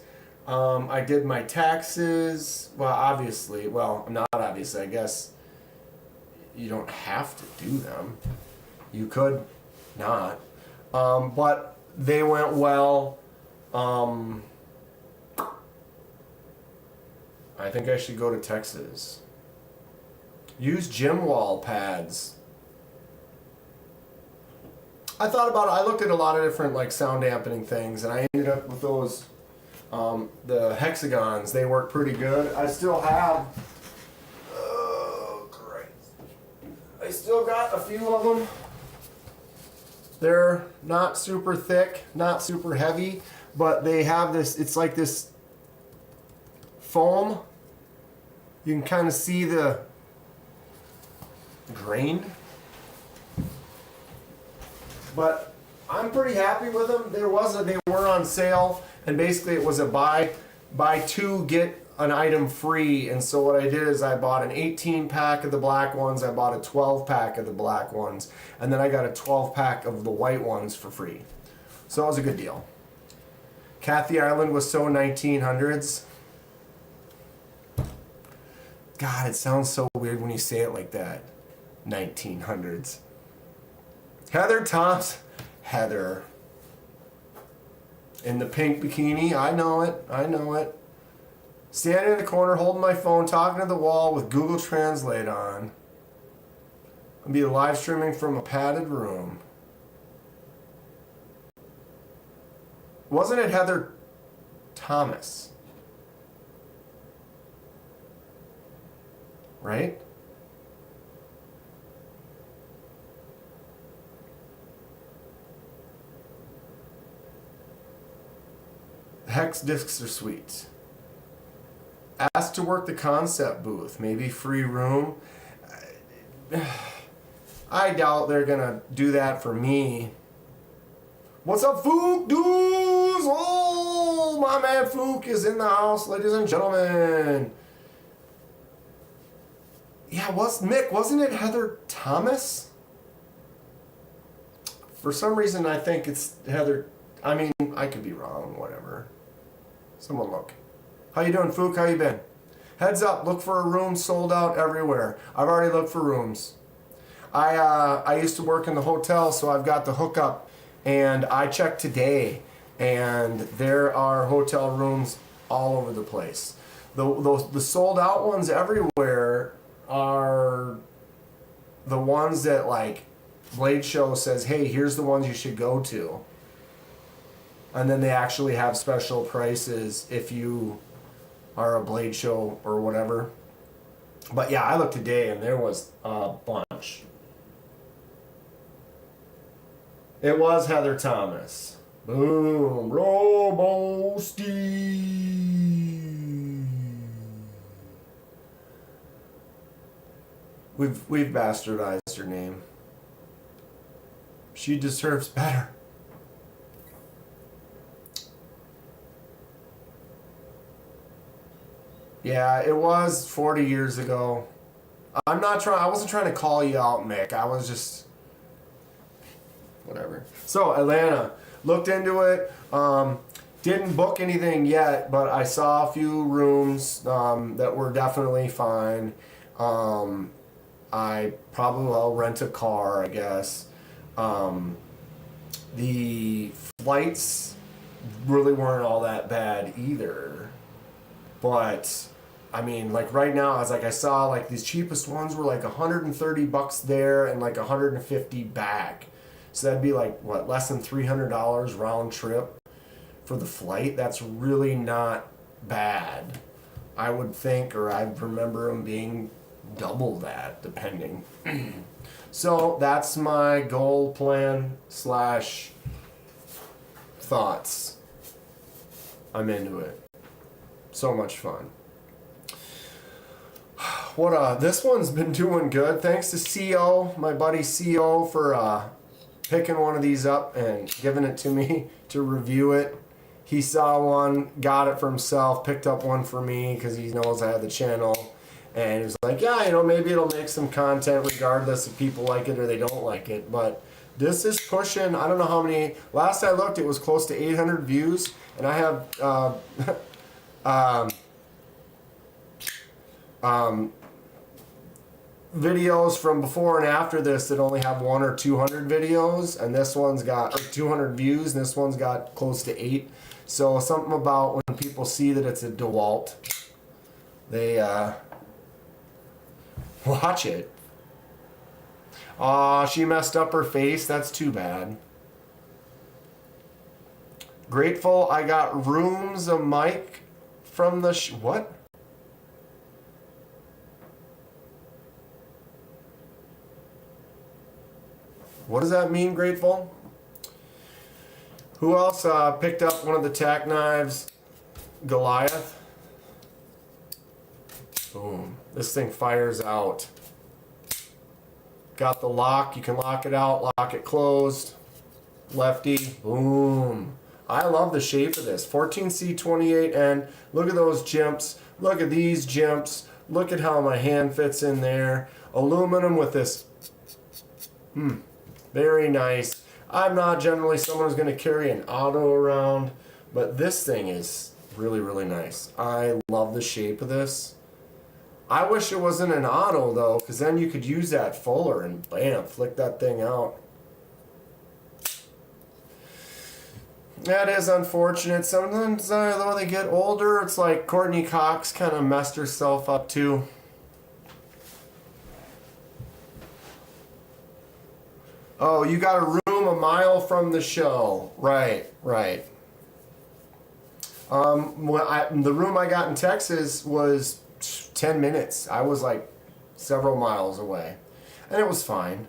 I did my taxes. Well, obviously. Well, not obviously. I guess you don't have to do them. You could not. But they went well. I think I should go to Texas. Use gym wall pads. I thought about it. I looked at a lot of different like sound dampening things, and I ended up with those. The hexagons, they work pretty good. I still have, oh Christ, I still got a few of them. They're not super thick, not super heavy, but they have this, it's like this foam. You can kind of see the grain. But I'm pretty happy with them. They were on sale. And basically it was a buy two, get an item free. And so what I did is I bought an 18 pack of the black ones. I bought a 12 pack of the black ones. And then I got a 12 pack of the white ones for free. So it was a good deal. Kathy Ireland was so 1900s. God, it sounds so weird when you say it like that. 1900s. Heather Thompson. Heather. In the pink bikini. I know it. I know it. Standing in the corner, holding my phone, talking to the wall with Google Translate on. I'll be live streaming from a padded room. Wasn't it Heather Thomas? Right? Hex discs are sweet. Asked to work the concept booth. Maybe free room. I doubt they're gonna do that for me. What's up, Fook dudes? Oh, my man Fook is in the house, ladies and gentlemen. Yeah, Mick, wasn't it Heather Thomas? For some reason, I think it's Heather. I mean, I could be wrong, whatever. Someone look. How you doing, Fook? How you been? Heads up, look for a room sold out everywhere. I've already looked for rooms. I used to work in the hotel, so I've got the hookup, and I checked today, and there are hotel rooms all over the place. The sold out ones everywhere are the ones that, like, Blade Show says, hey, here's the ones you should go to. And then they actually have special prices if you are a Blade Show or whatever. But yeah, I looked today and there was a bunch. It was Heather Thomas. Boom. Robo Steve. We've bastardized her name. She deserves better. Yeah, it was 40 years ago. I wasn't trying to call you out, Mick. I was just whatever. So, Atlanta, looked into it. Didn't book anything yet, but I saw a few rooms that were definitely fine. I probably will rent a car, I guess. The flights really weren't all that bad either. But I mean, like right now, I saw like these cheapest ones were like $130 there and like $150 back. So that'd be like what, less than $300 round trip for the flight. That's really not bad. I would think, or I remember them being double that, depending. So that's my goal plan / thoughts. I'm into it. So much fun. This one's been doing good. Thanks to CO, my buddy CO, for picking one of these up and giving it to me to review it. He saw one, got it for himself, picked up one for me because he knows I have the channel. And he was like, yeah, maybe it'll make some content regardless if people like it or they don't like it. But this is pushing, I don't know how many. Last I looked, it was close to 800 views. And I have videos from before and after this that only have 100 or 200 videos, and this one's got 200 views, and this one's got close to 8. So something about when people see that it's a DeWalt, they watch it. Aw, she messed up her face. That's too bad. Grateful I got rooms a mic from the what? What does that mean, grateful? Who else picked up one of the tack knives? Goliath. Boom. This thing fires out. Got the lock. You can lock it out, lock it closed. Lefty. Boom. I love the shape of this. 14C28N. Look at those jimps. Look at these jimps. Look at how my hand fits in there. Aluminum with this. Very nice. I'm not generally someone who's going to carry an auto around, But this thing is really, really nice. I love the shape of this. I wish it wasn't an auto though, because then you could use that fuller and bam, flick that thing out. That is unfortunate. Sometimes though they get older, it's like Courtney Cox kind of messed herself up too. Oh, you got a room a mile from the show. Right, right. The room I got in Texas was 10 minutes. I was like several miles away. And it was fine.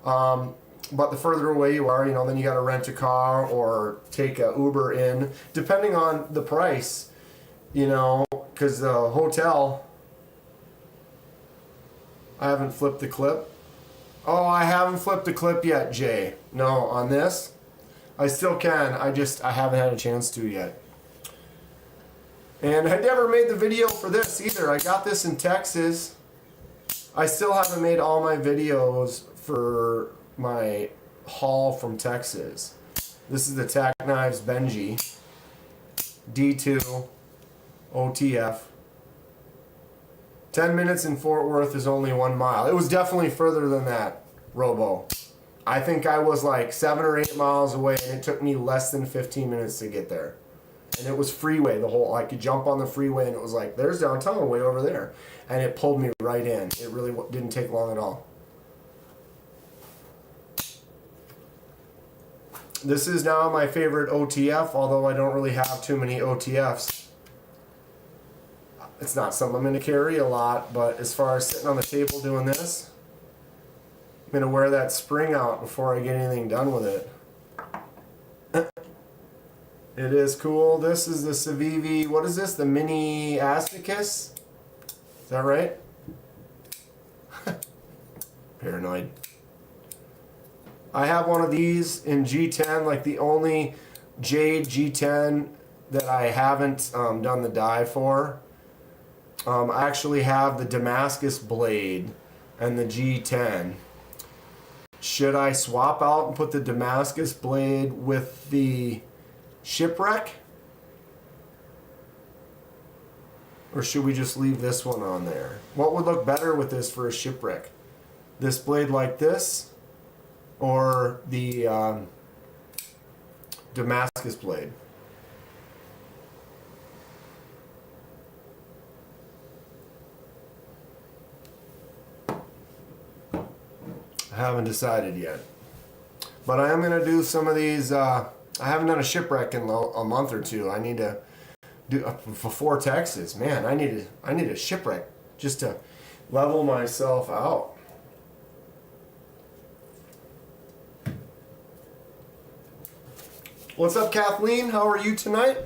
But the further away you are, you know, then you got to rent a car or take a Uber in, depending on the price, you know, because the hotel, I haven't flipped the clip. Oh, I haven't flipped the clip yet, Jay. No, on this, I still can. I haven't had a chance to yet. And I never made the video for this either. I got this in Texas. I still haven't made all my videos for my haul from Texas. This is the Tack Knives Benji D2 OTF. 10 minutes in Fort Worth is only 1 mile. It was definitely further than that, Robo. I think I was like 7 or 8 miles away and it took me less than 15 minutes to get there. And it was freeway, I could jump on the freeway and it was like, there's downtown way over there. And it pulled me right in. It really didn't take long at all. This is now my favorite OTF, although I don't really have too many OTFs. It's not something I'm going to carry a lot, but as far as sitting on the table doing this, I'm going to wear that spring out before I get anything done with it. It is cool. This is the Civivi, what is this? The Mini Aztecus? Is that right? Paranoid. I have one of these in G10, like the only Jade G10 that I haven't done the dye for. I actually have the Damascus blade and the G10. Should I swap out and put the Damascus blade with the Shipwreck? Or should we just leave this one on there? What would look better with this for a Shipwreck? This blade like this? Or the Damascus blade? I haven't decided yet. But I am going to do some of these. I haven't done a Shipwreck in a month or two. I need to do before Texas. Man, I need a Shipwreck just to level myself out. What's up, Kathleen? How are you tonight?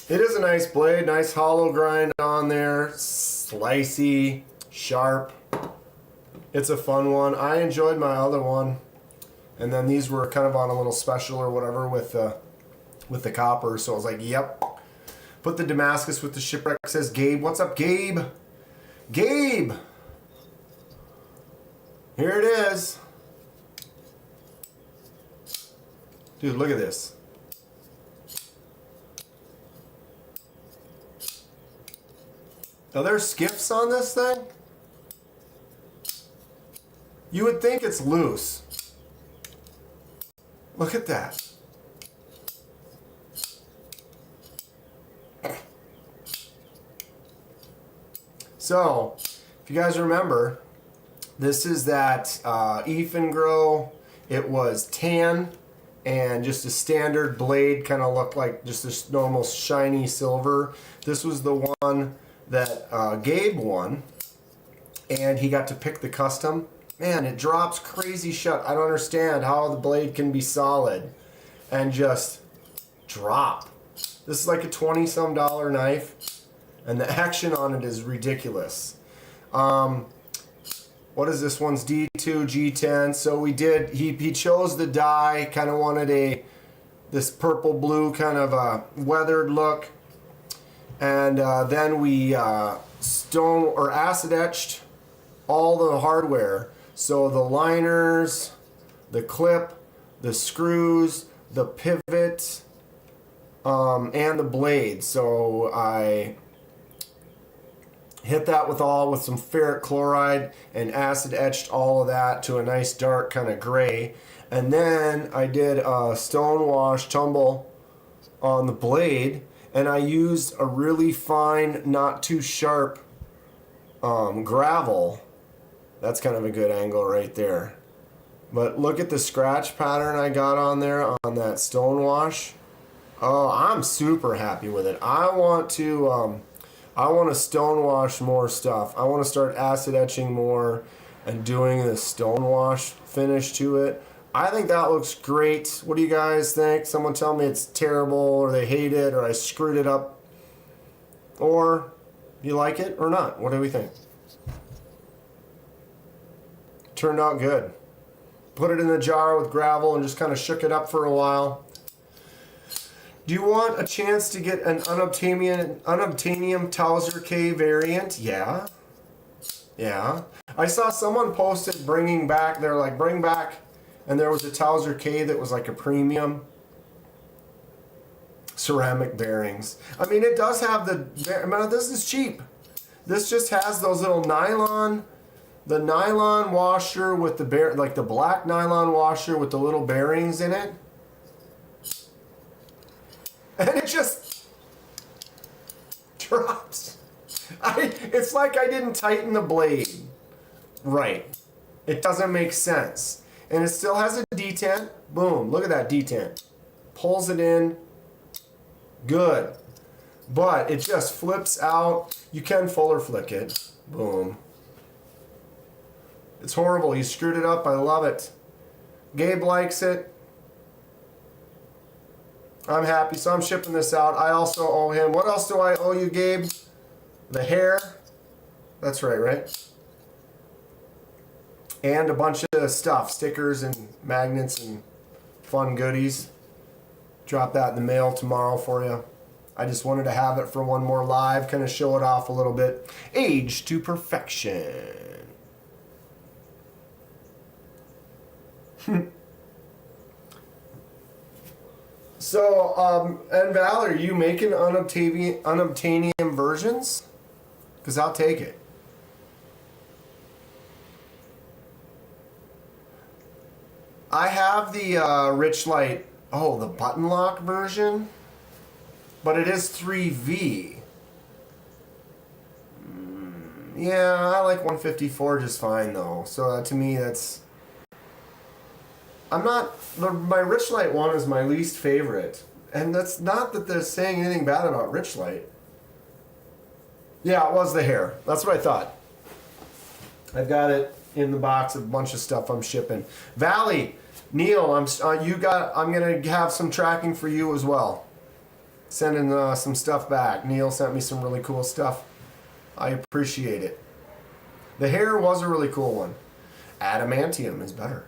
It is a nice blade, nice hollow grind on there, slicey, sharp. It's a fun one. I enjoyed my other one, and then these were kind of on a little special or whatever with the copper. So I was like, yep. Put the Damascus with the Shipwreck. Says Gabe. What's up, Gabe? Gabe. Here it is. Dude, look at this. Are there skips on this thing? You would think it's loose. Look at that. So, if you guys remember, this is that Grow. It was tan and just a standard blade, kind of looked like just this normal shiny silver. This was the one that Gabe won, and he got to pick the custom. Man, it drops crazy shut. I don't understand how the blade can be solid and just drop. This is like a $20-some knife, and the action on it is ridiculous. What is this one's D2 G10? So we did. He chose the dye. Kind of wanted this purple blue kind of a weathered look, and then we stone or acid etched all the hardware. So the liners, the clip, the screws, the pivot and the blade. So I hit that with some ferric chloride and acid etched all of that to a nice dark kind of gray. And then I did a stone wash tumble on the blade, and I used a really fine, not too sharp gravel. That's kind of a good angle right there. But look at the scratch pattern I got on there on that stone wash. Oh, I'm super happy with it. I want to stone wash more stuff. I want to start acid etching more and doing the stone wash finish to it. I think that looks great. What do you guys think? Someone tell me it's terrible, or they hate it, or I screwed it up. Or you like it or not? What do we think? Turned out good. Put it in the jar with gravel and just kind of shook it up for a while. Do you want a chance to get an unobtainium Towser K variant? Yeah. Yeah. I saw someone posted bringing back, they're like, bring back, and there was a Towser K that was like a premium ceramic bearings. I mean, it does have this is cheap. This just has those little nylon, the nylon washer with the the black nylon washer with the little bearings in it. And it just drops. It's like I didn't tighten the blade right. It doesn't make sense. And it still has a detent. Boom, look at that detent. Pulls it in. Good. But it just flips out. You can fuller flick it. Boom. It's horrible. He screwed it up. I love it. Gabe likes it. I'm happy, so I'm shipping this out. I also owe him. What else do I owe you, Gabe? The hair. That's right? And a bunch of stuff, stickers and magnets and fun goodies. Drop that in the mail tomorrow for you. I just wanted to have it for one more live, kind of show it off a little bit. Age to perfection. So, and Val, are you making unobtainium versions? Because I'll take it. I have the Richlight, the button lock version, but it is 3V. Yeah, I like 154 just fine though. So to me, that's... my Richlight one is my least favorite. And that's not that they're saying anything bad about Richlight. Yeah, it was the hair. That's what I thought. I've got it in the box, a bunch of stuff I'm shipping. Valley, Neil, I'm gonna have some tracking for you as well. Sending some stuff back. Neil sent me some really cool stuff. I appreciate it. The hair was a really cool one. Adamantium is better.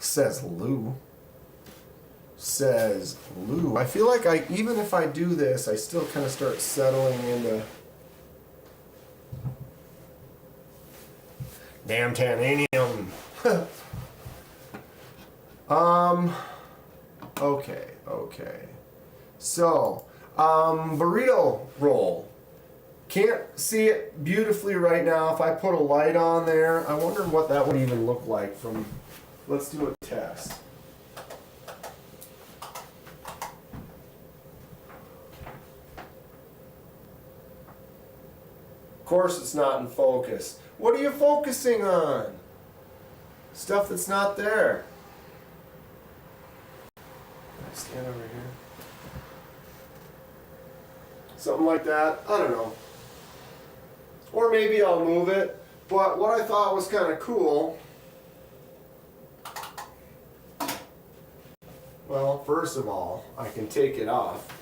Says Lou. I feel like even if I do this, I still kind of start settling into... Damn titanium. Okay. So, burrito roll. Can't see it beautifully right now. If I put a light on there, I wonder what that would even look like from... Let's do a test. Of course it's not in focus. What are you focusing on? Stuff that's not there. Can I stand over here? Something like that. I don't know. Or maybe I'll move it. But what I thought was kind of cool... Well, first of all, I can take it off.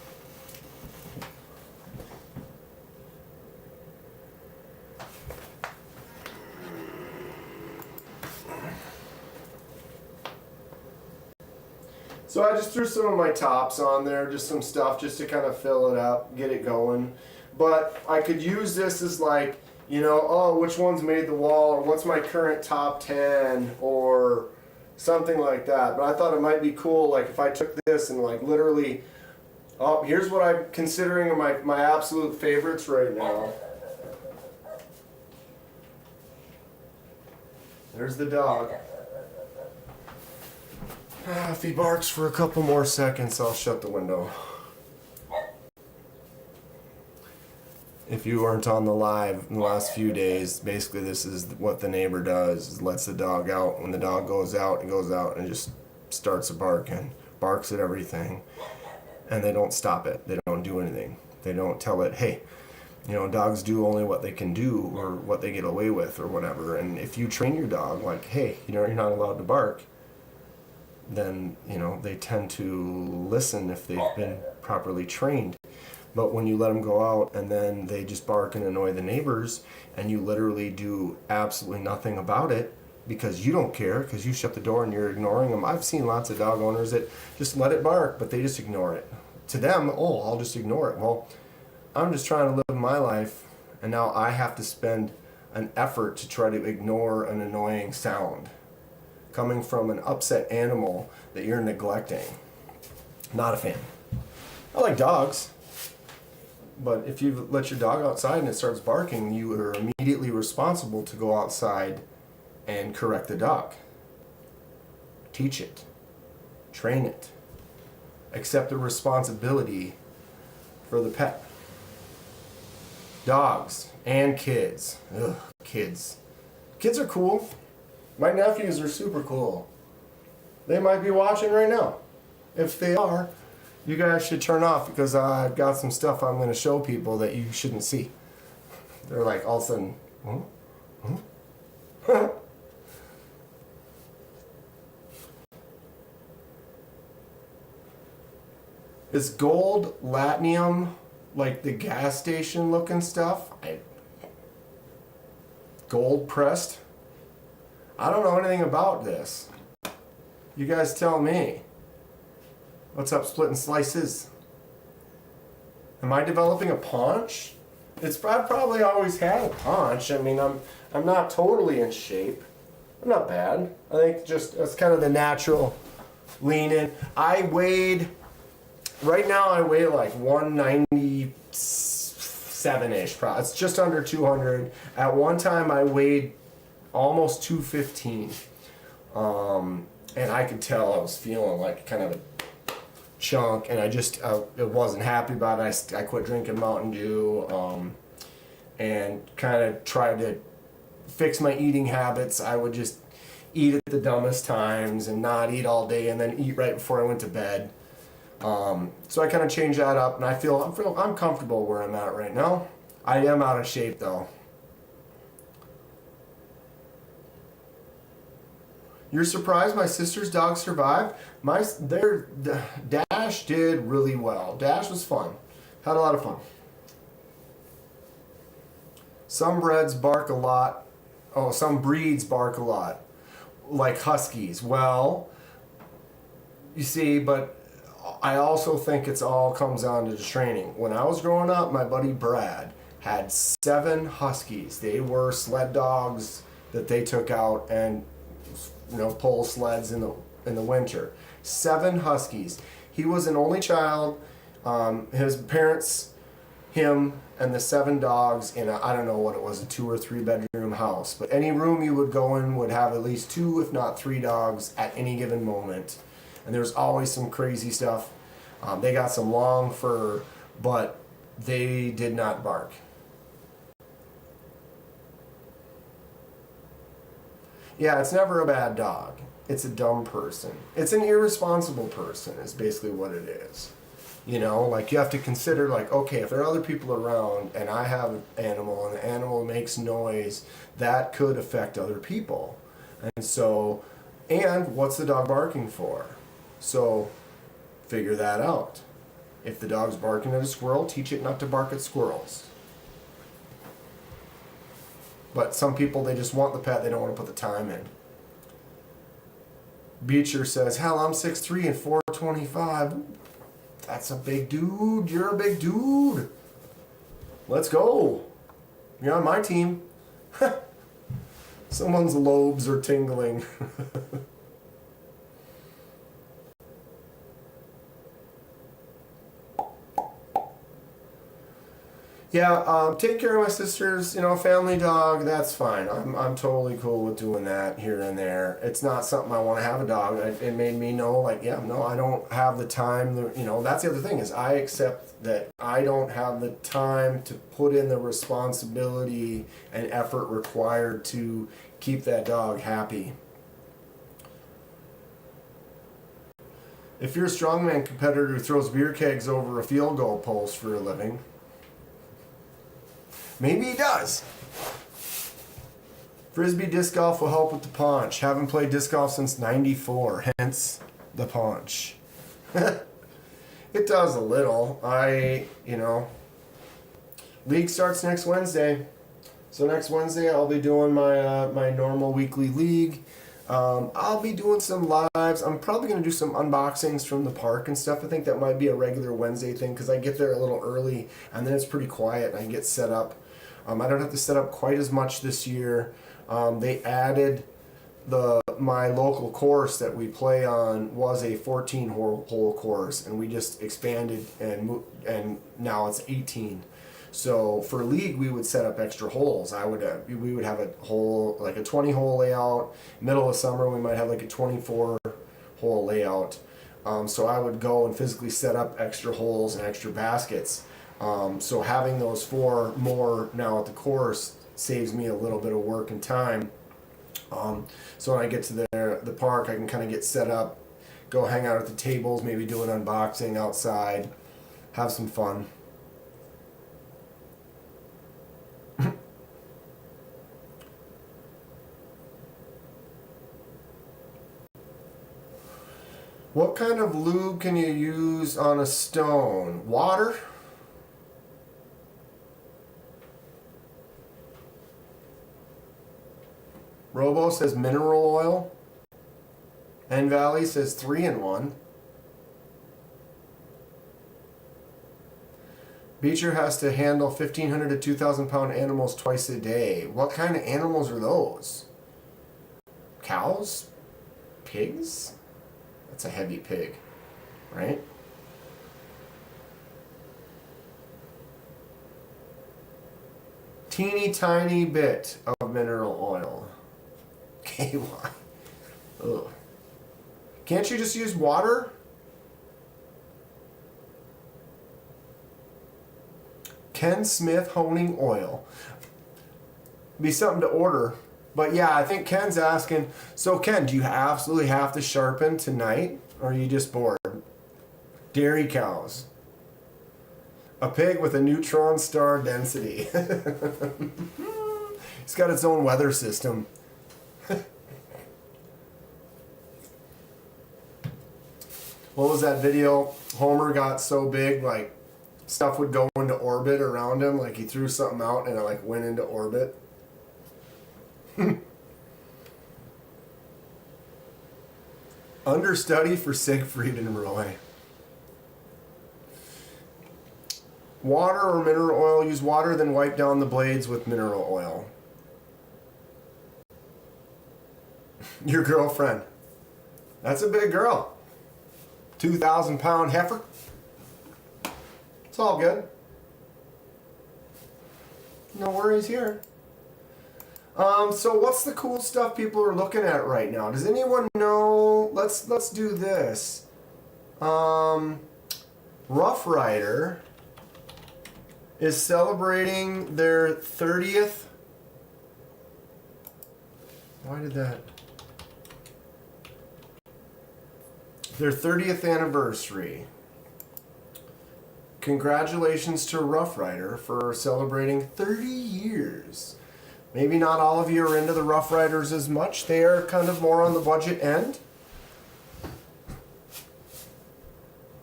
So I just threw some of my tops on there, just some stuff just to kind of fill it up, get it going. But I could use this as like, which one's made the wall, or what's my current top 10, or, Something like that. But I thought it might be cool, like if I took this and like literally, oh, here's what I'm considering my absolute favorites right now. There's the dog. If he barks for a couple more seconds, I'll shut the window. If you weren't on the live in the last few days, basically this is what the neighbor does, is lets the dog out. When the dog goes out, it goes out and just starts barking, barks at everything, and they don't stop it. They don't do anything. They don't tell it, hey, you know, dogs do only what they can do or what they get away with or whatever. And if you train your dog like, hey, you know, you're not allowed to bark, then, you know, they tend to listen if they've been properly trained. But when you let them go out and then they just bark and annoy the neighbors and you literally do absolutely nothing about it because you don't care, because you shut the door and you're ignoring them. I've seen lots of dog owners that just let it bark, but they just ignore it. To them, oh, I'll just ignore it. Well, I'm just trying to live my life, and now I have to spend an effort to try to ignore an annoying sound coming from an upset animal that you're neglecting. Not a fan. I like dogs. But if you let your dog outside and it starts barking, you are immediately responsible to go outside and correct the dog. Teach it. Train it. Accept the responsibility for the pet. Dogs and kids. Ugh, kids. Kids are cool. My nephews are super cool. They might be watching right now. If they are, you guys should turn off because I've got some stuff I'm going to show people that you shouldn't see. They're like all of a sudden, huh? Is gold latinium like the gas station looking stuff? Gold pressed? I don't know anything about this. You guys tell me. What's up, splitting slices? Am I developing a paunch? I've probably always had a paunch. I mean, I'm not totally in shape. I'm not bad. I think just that's kind of the natural lean in. Right now I weigh like 197-ish. It's just under 200. At one time I weighed almost 215. And I could tell I was feeling like kind of a chunk, and I wasn't happy about it. I quit drinking Mountain Dew, and kind of tried to fix my eating habits. I would just eat at the dumbest times and not eat all day, and then eat right before I went to bed. So I kind of changed that up, and I'm comfortable where I'm at right now. I am out of shape though. You're surprised my sister's dog survived? Dash did really well. Dash was fun. Had a lot of fun. Some breeds bark a lot. Oh, some breeds bark a lot. Like huskies. Well, you see, but I also think it's all comes down to the training. When I was growing up, my buddy Brad had 7 huskies. They were sled dogs that they took out and, you know, pull sleds in the winter. 7 huskies. He was an only child. His parents, him, and the 7 dogs in I don't know what it was, a 2 or 3 bedroom house. But any room you would go in would have at least 2, if not 3 dogs at any given moment. And there's always some crazy stuff. They got some long fur, but they did not bark. Yeah, it's never a bad dog. It's a dumb person. It's an irresponsible person is basically what it is. You know, like you have to consider like, okay, if there are other people around and I have an animal and the animal makes noise, that could affect other people. And so, and what's the dog barking for? So figure that out. If the dog's barking at a squirrel, teach it not to bark at squirrels. But some people, they just want the pet, they don't want to put the time in. Beecher says, hell, I'm 6'3" and 425. That's a big dude. You're a big dude. Let's go. You're on my team. Someone's lobes are tingling. Yeah, take care of my sister's, family dog. That's fine. I'm totally cool with doing that here and there. It's not something I want to have a dog. It made me know, like, yeah, no, I don't have the time. That's the other thing is I accept that I don't have the time to put in the responsibility and effort required to keep that dog happy. If you're a strongman competitor who throws beer kegs over a field goal post for a living, maybe he does. Frisbee disc golf will help with the paunch. Haven't played disc golf since '94, hence the paunch. It does a little. League starts next Wednesday. So next Wednesday I'll be doing my normal weekly league. I'll be doing some lives. I'm probably going to do some unboxings from the park and stuff. I think that might be a regular Wednesday thing because I get there a little early and then it's pretty quiet and I get set up. I don't have to set up quite as much this year. They added my local course that we play on was a 14-hole course, and we just expanded and now it's 18. So for league, we would set up extra holes. We would have a hole, like a 20-hole layout. Middle of summer, we might have like a 24-hole layout. So I would go and physically set up extra holes and extra baskets. So having those 4 more now at the course saves me a little bit of work and time. So when I get to the park, I can kind of get set up, go hang out at the tables, maybe do an unboxing outside, have some fun. What kind of lube can you use on a stone? Water? Robo says mineral oil. N Valley says 3-in-1. Beecher has to handle 1,500 to 2,000 pound animals twice a day. What kind of animals are those? Cows? Pigs? That's a heavy pig, right? Teeny tiny bit of mineral oil. KY. Ugh. Can't you just use water? Ken Smith honing oil. Be something to order. But yeah, I think Ken's asking, so Ken, do you absolutely have to sharpen tonight? Or are you just bored? Dairy cows. A pig with a neutron star density. It's got its own weather system. What was that video? Homer got so big, like, stuff would go into orbit around him. Like, he threw something out and it, like, went into orbit. Understudy for Siegfried and Roy. Water or mineral oil. Use water, then wipe down the blades with mineral oil. Your girlfriend. That's a big girl. 2,000 pound heifer. It's all good. No worries here. So what's the cool stuff people are looking at right now? Does anyone know? Let's do this. Rough Rider is celebrating their 30th. Why did that? Their 30th anniversary. Congratulations to Rough Rider for celebrating 30 years. Maybe not all of you are into the Rough Riders as much. They are kind of more on the budget end.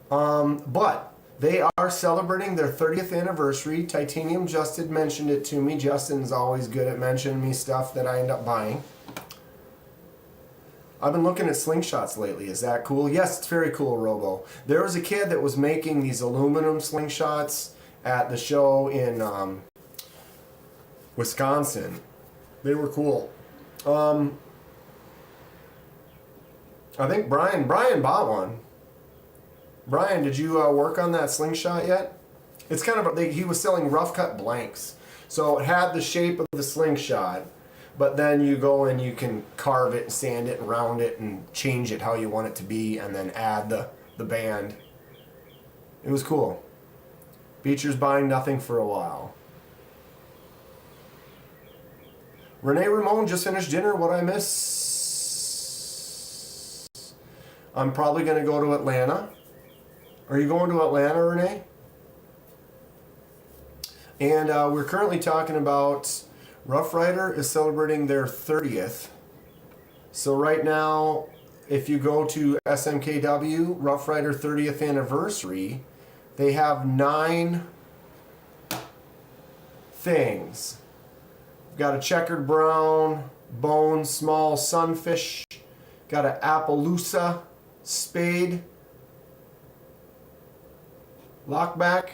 But they are celebrating their 30th anniversary. Titanium Justin mentioned it to me. Justin's always good at mentioning me stuff that I end up buying. I've been looking at slingshots lately. Is that cool? Yes, it's very cool, Robo. There was a kid that was making these aluminum slingshots at the show in Wisconsin. They were cool. I think Brian bought one. Brian, did you work on that slingshot yet? It's kind of, he was selling rough cut blanks. So it had the shape of the slingshot, but then you go and you can carve it and sand it and round it and change it how you want it to be and then add the band. It was cool. Beecher's buying nothing for a while. Renee Ramon just finished dinner. What I miss? I'm probably going to go to Atlanta. Are you going to Atlanta, Renee? And we're currently talking about Rough Rider is celebrating their 30th. So right now, if you go to SMKW, Rough Rider 30th anniversary, they have 9 things. We've got a checkered brown, bone, small sunfish, got an Appaloosa spade, lockback.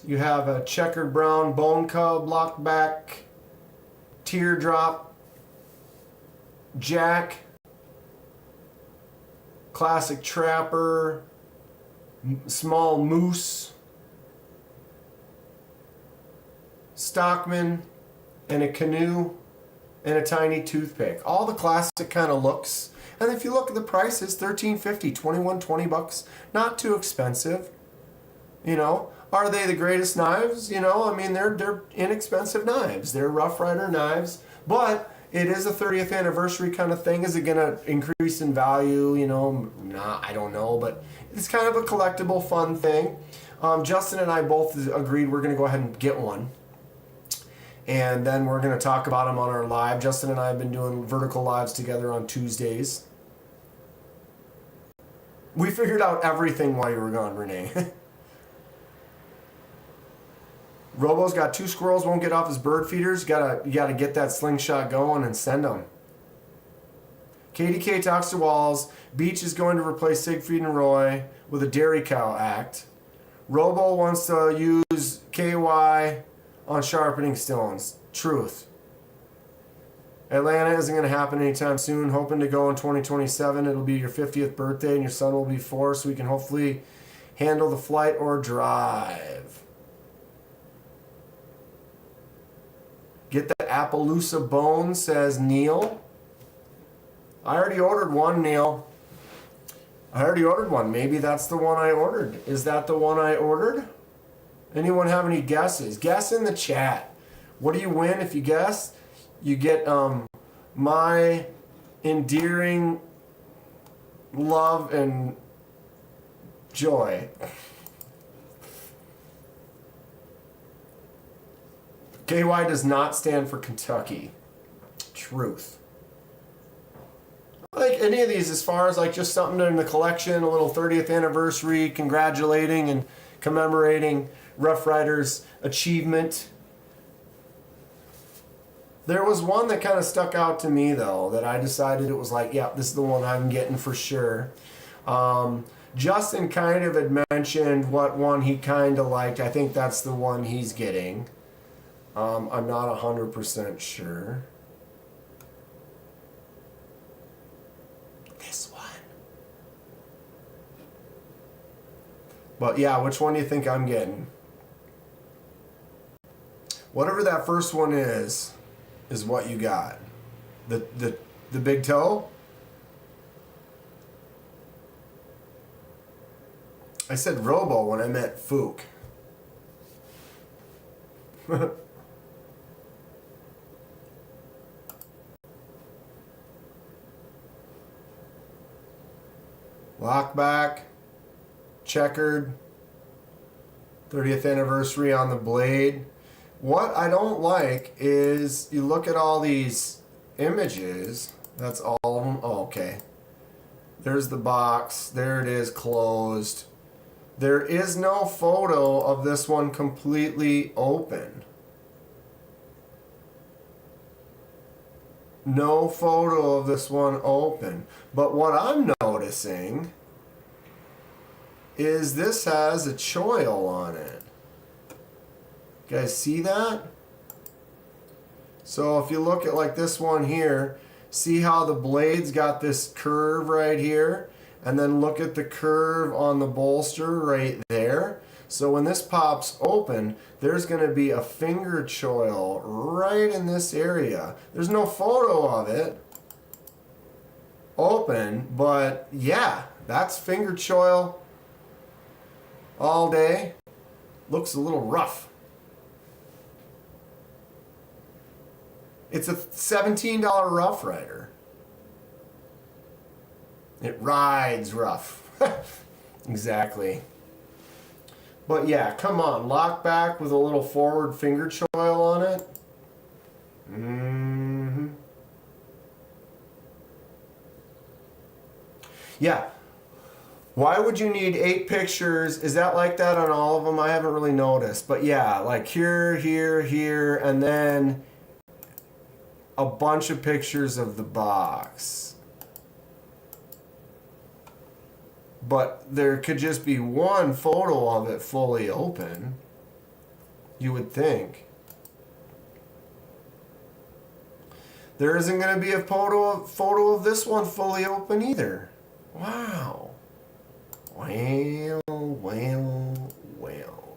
You have a checkered brown bone cub, lockback, teardrop, jack, classic trapper, small moose, stockman, and a canoe, and a tiny toothpick. All the classic kind of looks. And if you look at the prices, $13.50, $21.20, not too expensive. You know, are they the greatest knives? You know, I mean, they're inexpensive knives. They're Rough Rider knives, but it is a 30th anniversary kind of thing. Is it going to increase in value? You know, I don't know, but it's kind of a collectible, fun thing. Justin and I both agreed we're going to go ahead and get one. And then we're going to talk about them on our live. Justin and I have been doing vertical lives together on Tuesdays. We figured out everything while you were gone, Renee. Robo's got 2 squirrels, won't get off his bird feeders. You gotta get that slingshot going and send them. KDK talks to Walls. Beach is going to replace Siegfried and Roy with a Dairy Cow act. Robo wants to use KY on sharpening stones. Truth. Atlanta isn't going to happen anytime soon. Hoping to go in 2027. It'll be your 50th birthday and your son will be 4, so we can hopefully handle the flight or drive. Get the Appaloosa bone, says Neil. I already ordered one, Neil. I already ordered one. Maybe that's the one I ordered. Is that the one I ordered? Anyone have any guesses? Guess in the chat. What do you win if you guess? You get my endearing love and joy. KY does not stand for Kentucky. Truth. Like any of these, as far as like just something in the collection, a little 30th anniversary, congratulating and commemorating Rough Rider's achievement. There was one that kind of stuck out to me though, that I decided it was like, yeah, this is the one I'm getting for sure. Justin kind of had mentioned what one he kind of liked. I think that's the one he's getting. I'm not 100% sure. This one. But yeah, which one do you think I'm getting? Whatever that first one is what you got. The big toe? I said Robo when I meant Fook. Lockback, checkered, 30th anniversary on the blade. What I don't like is you look at all these images. That's all of them. Oh, okay. There's the box. There it is, closed. There is no photo of this one completely open. No photo of this one open. But what I'm noticing is this has a choil on it. You guys see that? So if you look at like this one here, see how the blade's got this curve right here? And then look at the curve on the bolster right there. So when this pops open, there's going to be a finger choil right in this area. There's no photo of it open, but yeah, that's finger choil all day. Looks a little rough. It's a $17 Rough Rider. It rides rough. Exactly. But yeah, come on, lock back with a little forward finger choil on it. Mm-hmm. Yeah. Why would you need 8 pictures? Is that like that on all of them? I haven't really noticed. But yeah, like here, here, here, and then a bunch of pictures of the box. But there could just be one photo of it fully open, you would think. There isn't going to be a photo of this one fully open either. Wow. Well, well, well.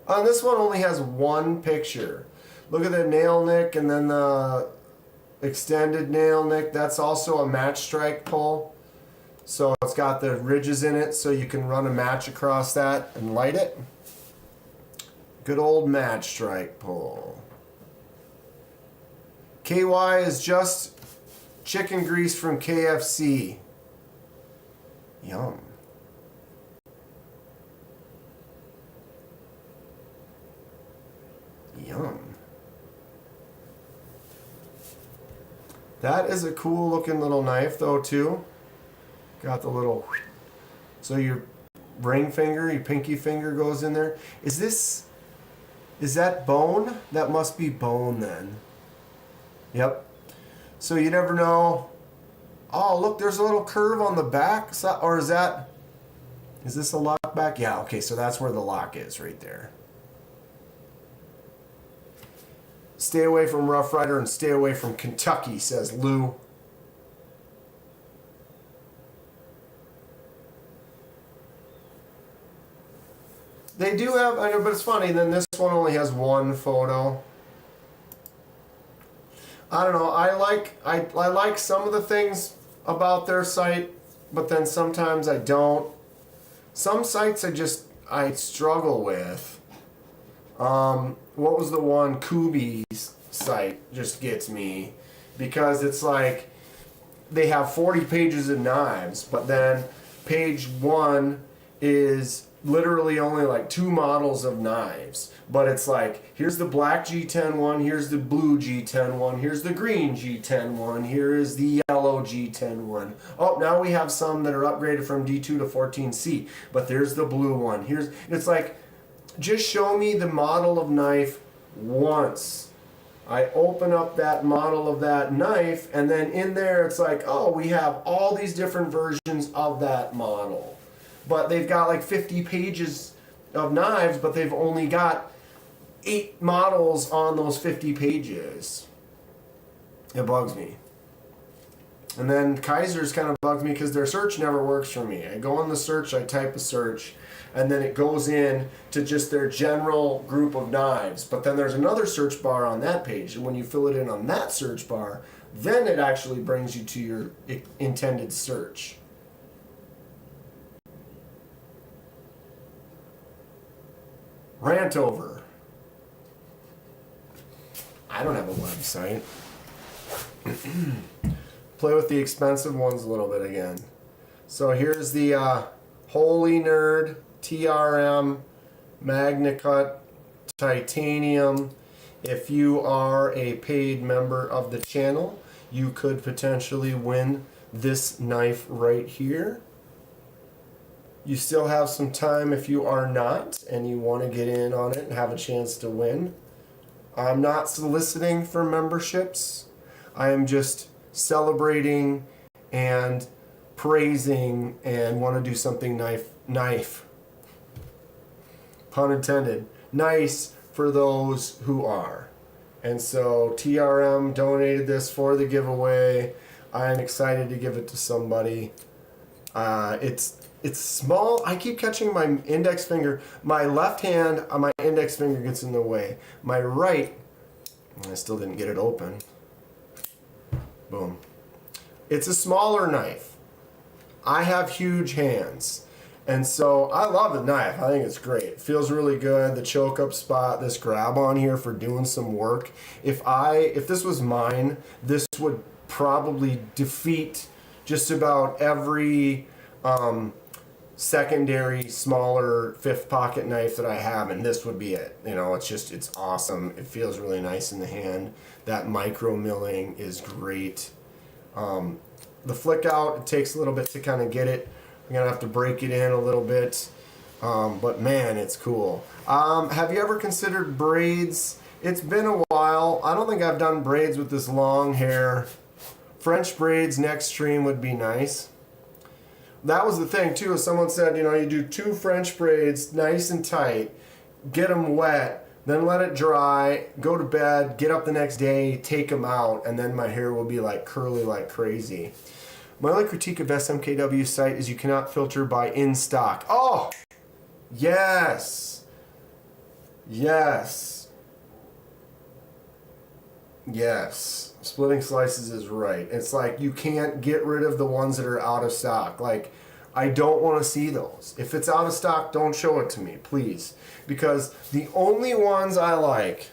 And this one only has one picture. Look at the nail nick and then the extended nail nick. That's also a match strike pull. So it's got the ridges in it so you can run a match across that and light it. Good old match strike pull. KY is just chicken grease from KFC. Yum. Yum. That is a cool looking little knife though too. Got the little, so your ring finger, your pinky finger goes in there. Is that bone? That must be bone then. Yep. So you never know. Oh, look, there's a little curve on the back. Or is this a lock back? Yeah, okay, so that's where the lock is right there. Stay away from Rough Rider and stay away from Kentucky, says Lou. They do have, I know, but it's funny, then this one only has one photo. I don't know, I like some of the things about their site, but then sometimes I don't. Some sites I struggle with. What was the one, Kubi's site just gets me, because it's like they have 40 pages of knives, but then page 1 is literally only like 2 models of knives, but it's like, here's the black G10 one, here's the blue G10 one, here's the green G10 one, here is the yellow G10 one. Oh, now we have some that are upgraded from D2 to 14C, but there's the blue one. It's like, just show me the model of knife once. I open up that model of that knife, and then in there it's like, oh, we have all these different versions of that model. But they've got like 50 pages of knives, but they've only got 8 models on those 50 pages. It bugs me. And then Kaiser's kind of bugs me because their search never works for me. I go on the search, I type a search, and then it goes in to just their general group of knives. But then there's another search bar on that page, and when you fill it in on that search bar, then it actually brings you to your intended search. Rant over. I don't have a website. Play with the expensive ones a little bit again. So here's the Holy Nerd TRM MagnaCut Titanium. If you are a paid member of the channel, you could potentially win this knife right here. You still have some time if you are not and you want to get in on it and have a chance to win. I'm not soliciting for memberships. I am just celebrating and praising and want to do something knife. Pun intended. Nice for those who are. And so TRM donated this for the giveaway. I'm excited to give it to somebody. it's small. I keep catching my index finger. My left hand on my index finger gets in the way. My right, I still didn't get it open. Boom. It's a smaller knife. I have huge hands. And so I love the knife. I think it's great. It feels really good. The choke up spot, this grab on here for doing some work. If this was mine, this would probably defeat just about every secondary smaller fifth pocket knife that I have, and this would be it. You know, it's awesome. It feels really nice in the hand. That micro milling is great. The flick out, it takes a little bit to kind of get it. I'm gonna have to break it in a little bit, but man, it's cool. Have you ever considered braids? It's been a while. I don't think I've done braids with this long hair. French braids next stream would be nice. That was the thing too. Someone said, you know, you do 2 French braids nice and tight, get them wet, then let it dry, go to bed, get up the next day, take them out, and then my hair will be like curly like crazy. My only critique of SMKW's site is you cannot filter by in stock. Oh, yes, yes, yes. Splitting slices is right. It's like you can't get rid of the ones that are out of stock. Like, I don't want to see those. If it's out of stock, don't show it to me, please. Because the only ones I like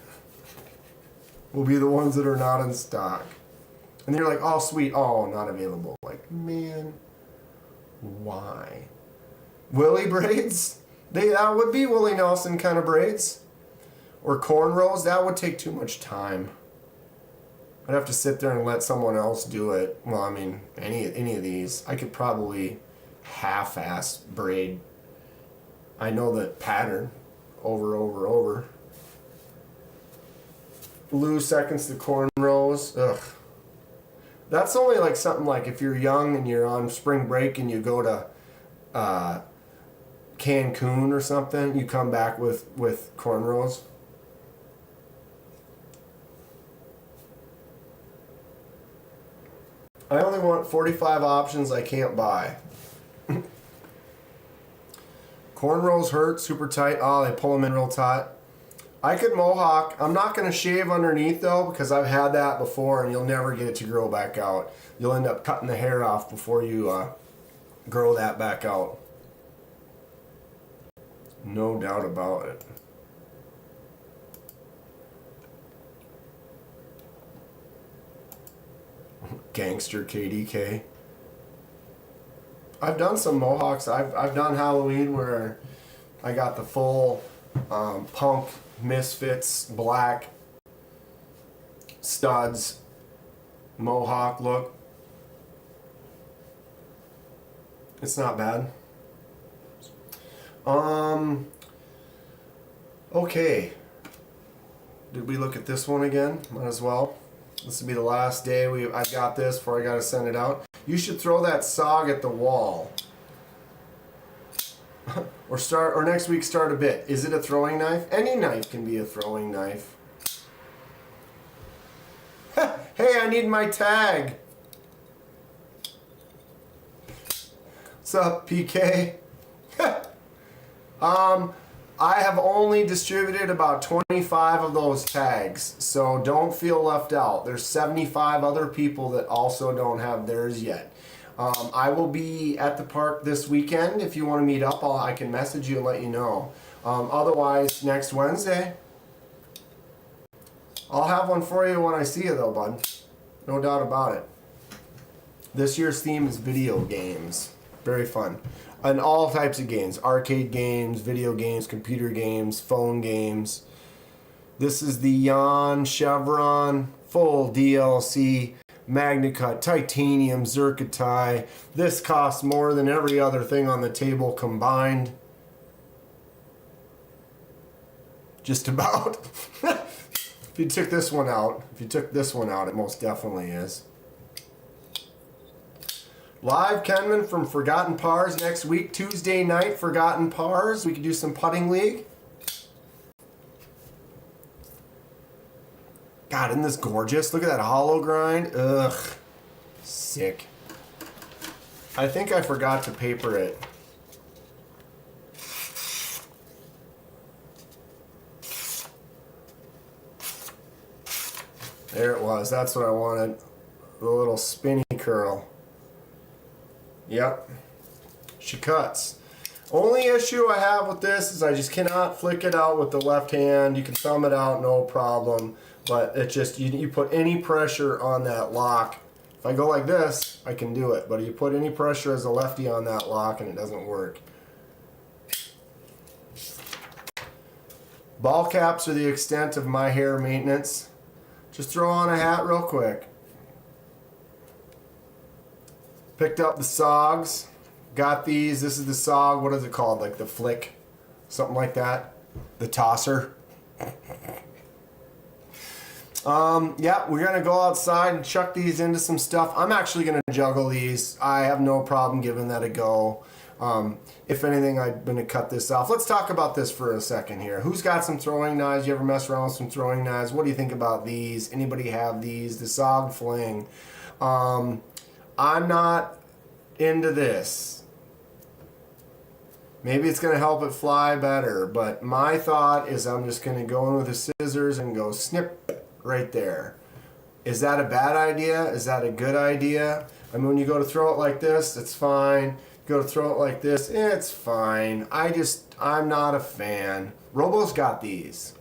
will be the ones that are not in stock. And you're like, oh, sweet, oh, not available. Like, man, why? Willie braids? That would be Willie Nelson kind of braids. Or cornrows, that would take too much time. I'd have to sit there and let someone else do it. Well, I mean, any of these. I could probably half-ass braid. I know the pattern over. Lou seconds the cornrows. Ugh. That's only like something like if you're young and you're on spring break and you go to Cancun or something, you come back with cornrows. I only want 45 options I can't buy. Cornrows hurt super tight. Oh, they pull them in real tight. I could mohawk. I'm not going to shave underneath though because I've had that before and you'll never get it to grow back out. You'll end up cutting the hair off before you grow that back out. No doubt about it. Gangster KDK. I've done some mohawks. I've done Halloween where I got the full punk Misfits black studs mohawk look. It's not bad. Okay. Did we look at this one again? Might as well. This will be the last day I got this before I got to send it out. You should throw that SOG at the wall. or next week start a bit. Is it a throwing knife? Any knife can be a throwing knife. Hey, I need my tag. What's up, PK? I have only distributed about 25 of those tags, so don't feel left out. There's 75 other people that also don't have theirs yet. I will be at the park this weekend. If you want to meet up, I can message you and let you know. Otherwise, next Wednesday, I'll have one for you when I see you though, bud. No doubt about it. This year's theme is video games. Very fun. And all types of games. Arcade games, video games, computer games, phone games. This is the Jan Chevron full DLC MagnaCut titanium zircotai. This costs more than every other thing on the table combined. Just about. If you took this one out, it most definitely is. Live Kenman from Forgotten Pars next week, Tuesday night, Forgotten Pars. We could do some putting league. God, isn't this gorgeous? Look at that hollow grind. Ugh. Sick. I think I forgot to paper it. There it was. That's what I wanted. The little spinny curl. Yep. She cuts. Only issue I have with this is I just cannot flick it out with the left hand. You can thumb it out, no problem. But it just, you put any pressure on that lock. If I go like this, I can do it. But you put any pressure as a lefty on that lock and it doesn't work. Ball caps are the extent of my hair maintenance. Just throw on a hat real quick. Picked up the SOGs. Got these. This is the SOG. What is it called? Like the flick? Something like that. The tosser. Yeah, we're going to go outside and chuck these into some stuff. I'm actually going to juggle these. I have no problem giving that a go. If anything, I'm going to cut this off. Let's talk about this for a second here. Who's got some throwing knives? You ever mess around with some throwing knives? What do you think about these? Anybody have these? The SOG Fling. I'm not into this. Maybe it's going to help it fly better, but my thought is I'm just going to go in with the scissors and go snip right there. Is that a bad idea? Is that a good idea? I mean, when you go to throw it like this, it's fine. Go to throw it like this, it's fine. I'm not a fan. Robo's got these.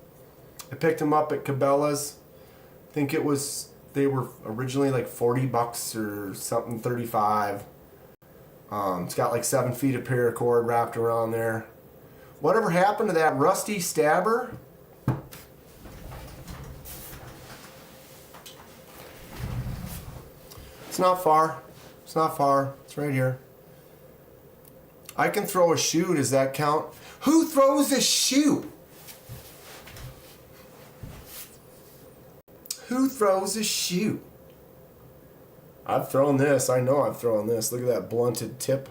I picked them up at Cabela's. I think they were originally like 40 bucks or something, 35. It's got like 7 feet of paracord wrapped around there. Whatever happened to that rusty stabber? It's not far. It's not far. It's right here. I can throw a shoe. Does that count? Who throws a shoe? Who throws a shoe? I've thrown this. I know I've thrown this. Look at that blunted tip.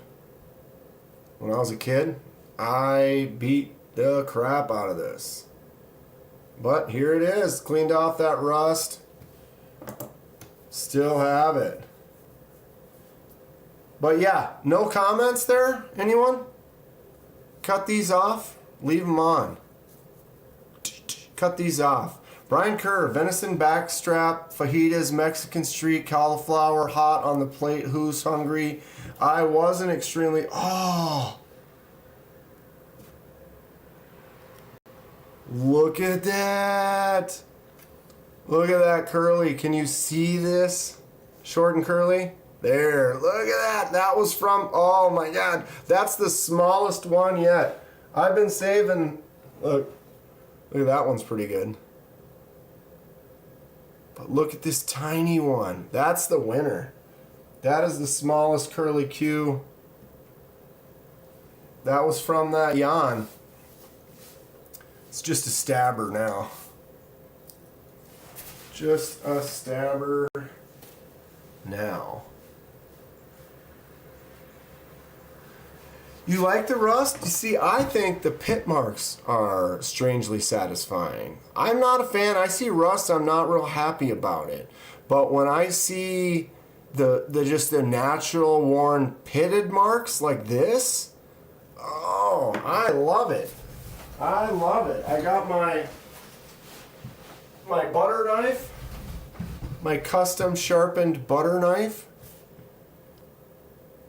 When I was a kid, I beat the crap out of this. But here it is. Cleaned off that rust. Still have it. But yeah, no comments there? Anyone? Cut these off? Leave them on. Cut these off. Brian Kerr, venison backstrap, fajitas, Mexican street, cauliflower, hot on the plate, who's hungry? I wasn't extremely... Oh! Look at that! Look at that curly. Can you see this? Short and curly? There, look at that. That was from, oh my God. That's the smallest one yet. I've been saving, look at that one's pretty good. But look at this tiny one. That's the winner. That is the smallest curly Q. That was from that Jan. It's just a stabber now. Just a stabber now. You like the rust? You see, I think the pit marks are strangely satisfying. I'm not a fan. I see rust, I'm not real happy about it. But when I see the natural worn pitted marks like this, oh, I love it. I love it. I got my butter knife, my custom sharpened butter knife.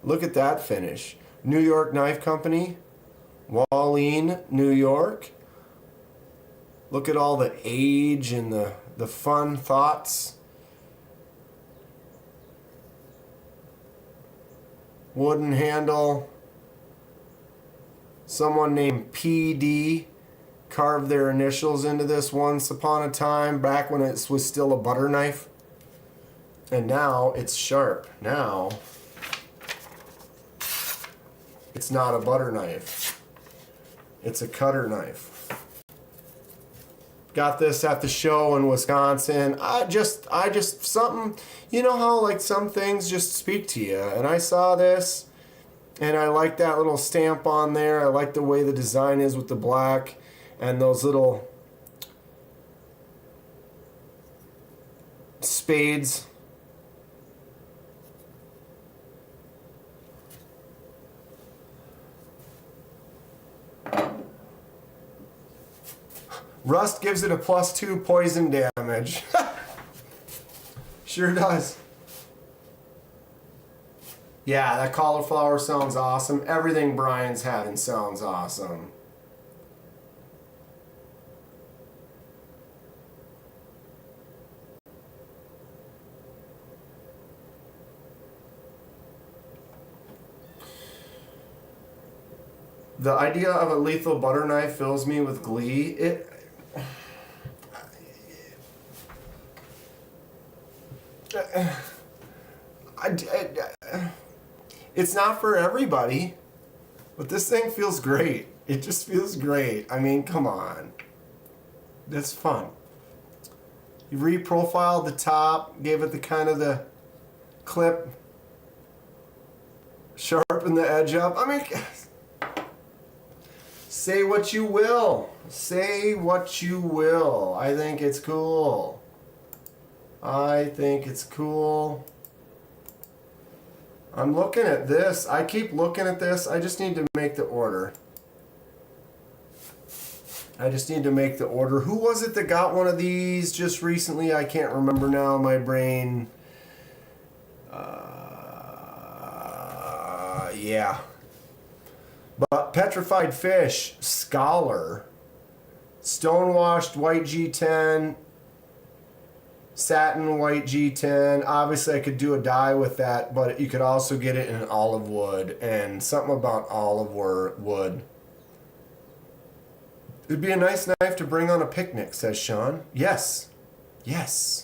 Look at that finish. New York Knife Company, Wallene, New York. Look at all the age and the fun thoughts. Wooden handle. Someone named PD carved their initials into this once upon a time, back when it was still a butter knife. And now it's sharp. Now it's not a butter knife. It's a cutter knife. Got this at the show in Wisconsin. I just something, you know how like some things just speak to you. And I saw this and I like that little stamp on there. I like the way the design is with the black and those little spades. Rust gives it a +2 poison damage. Sure does. Yeah, that cauliflower sounds awesome. Everything Brian's having sounds awesome. The idea of a lethal butter knife fills me with glee. It's not for everybody, but this thing feels great. It just feels great. I mean, come on. That's fun. You reprofiled the top, gave it the kind of the clip, sharpened the edge up. I mean, say what you will. Say what you will. I think it's cool. I think it's cool. I'm looking at this. I keep looking at this. I just need to make the order. I just need to make the order. Who was it that got one of these just recently? I can't remember now. My brain. Yeah. But Petrified Fish, Scholar, Stonewashed White G10, Satin White G10. Obviously, I could do a dye with that, but you could also get it in olive wood, and something about olive wood. It'd be a nice knife to bring on a picnic, says Sean. Yes. Yes.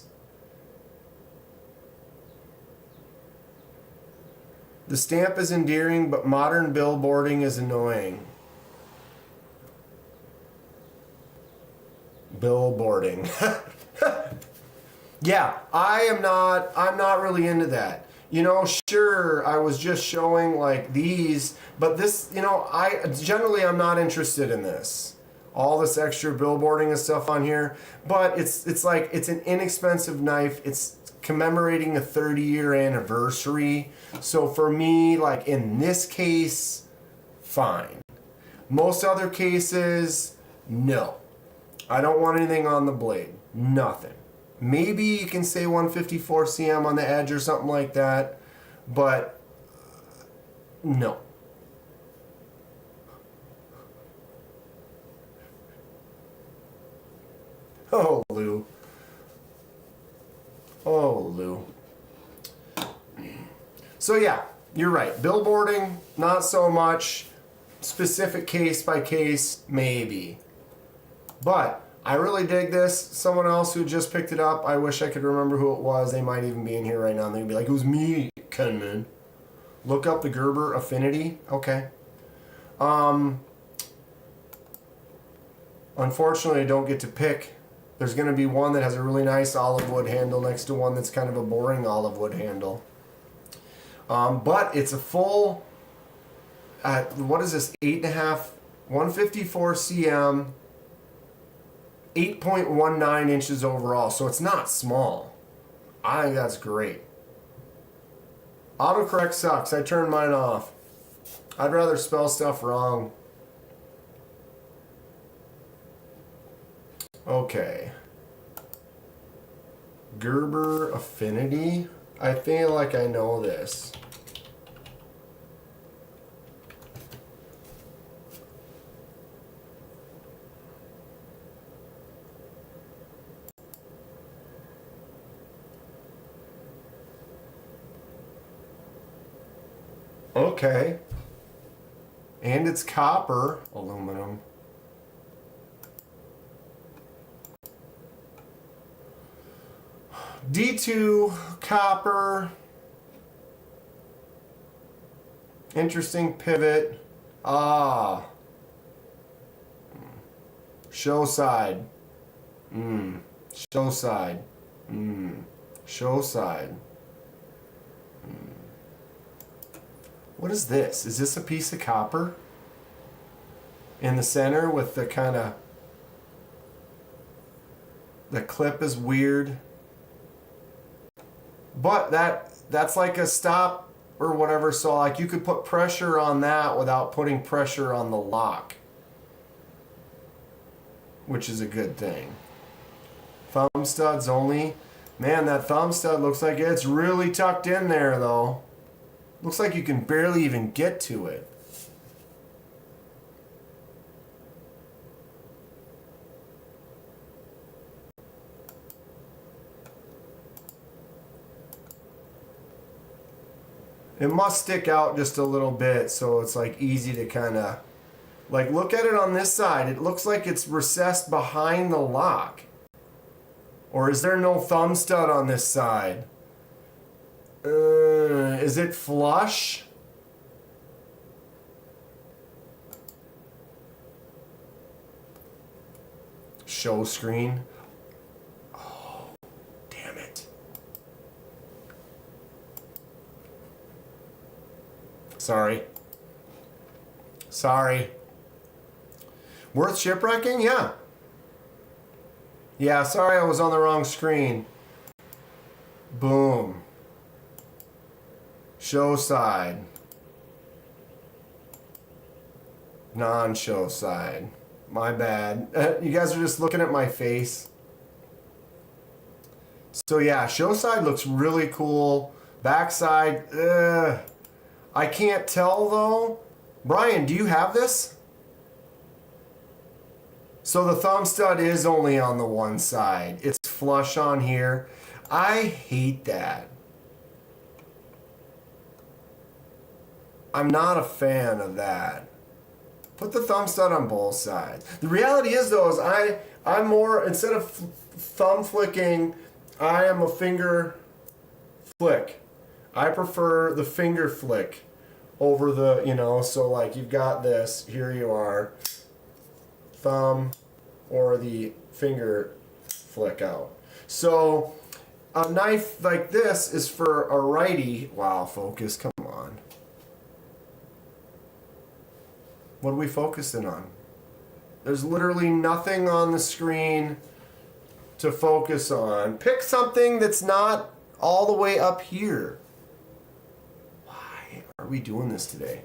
The stamp is endearing, but modern billboarding is annoying. Billboarding. Yeah, I'm not really into that. You know, sure, I was just showing like these, but this, you know, I'm not interested in this. All this extra billboarding and stuff on here, but it's like, it's an inexpensive knife. It's commemorating a 30-year anniversary. So for me, like in this case, fine. Most other cases, no. I don't want anything on the blade. Nothing. Maybe you can say 154 cm on the edge or something like that, but no. Oh, Lou. Oh, Lou. So yeah, you're right. Billboarding, not so much. Specific case by case, maybe. But I really dig this. Someone else who just picked it up, I wish I could remember who it was. They might even be in here right now. They'd be like, it was me, Kenman. Look up the Gerber Affinity. Okay. Unfortunately, I don't get to pick. There's going to be one that has a really nice olive wood handle next to one that's kind of a boring olive wood handle. But it's a full, what is this, 8.5, 154 cm, 8.19 inches overall, so it's not small. I think that's great. Autocorrect sucks. I turned mine off. I'd rather spell stuff wrong. Okay. Gerber Affinity. I feel like I know this. Okay. And it's copper, aluminum. D2 copper. Interesting pivot. Ah. Show side. Show side. Show side. What is this? Is this a piece of copper? In the center with the kind of... The clip is weird. But that's like a stop or whatever, so like you could put pressure on that without putting pressure on the lock, which is a good thing. Thumb studs only. Man, that thumb stud looks like it's really tucked in there, though. Looks like you can barely even get to it. It must stick out just a little bit, so it's like easy to kind of, like, look at it on this side. It looks like it's recessed behind the lock. Or is there no thumb stud on this side? Is it flush? Show screen. Oh, damn it. Sorry. Sorry. Worth shipwrecking? Yeah. Yeah, sorry I was on the wrong screen. Boom. Show side. Non-show side. My bad. You guys are just looking at my face. So yeah, show side looks really cool. Backside, I can't tell though. Brian, do you have this? So the thumb stud is only on the one side. It's flush on here. I hate that. I'm not a fan of that. Put the thumb stud on both sides. The reality is though, is I'm more, instead of thumb flicking, I am a finger flick. I prefer the finger flick over the, you know, so like you've got this, here you are, thumb or the finger flick out. So a knife like this is for a righty. Wow, focus, come on. What are we focusing on? There's literally nothing on the screen to focus on. Pick something that's not all the way up here. Why are we doing this today?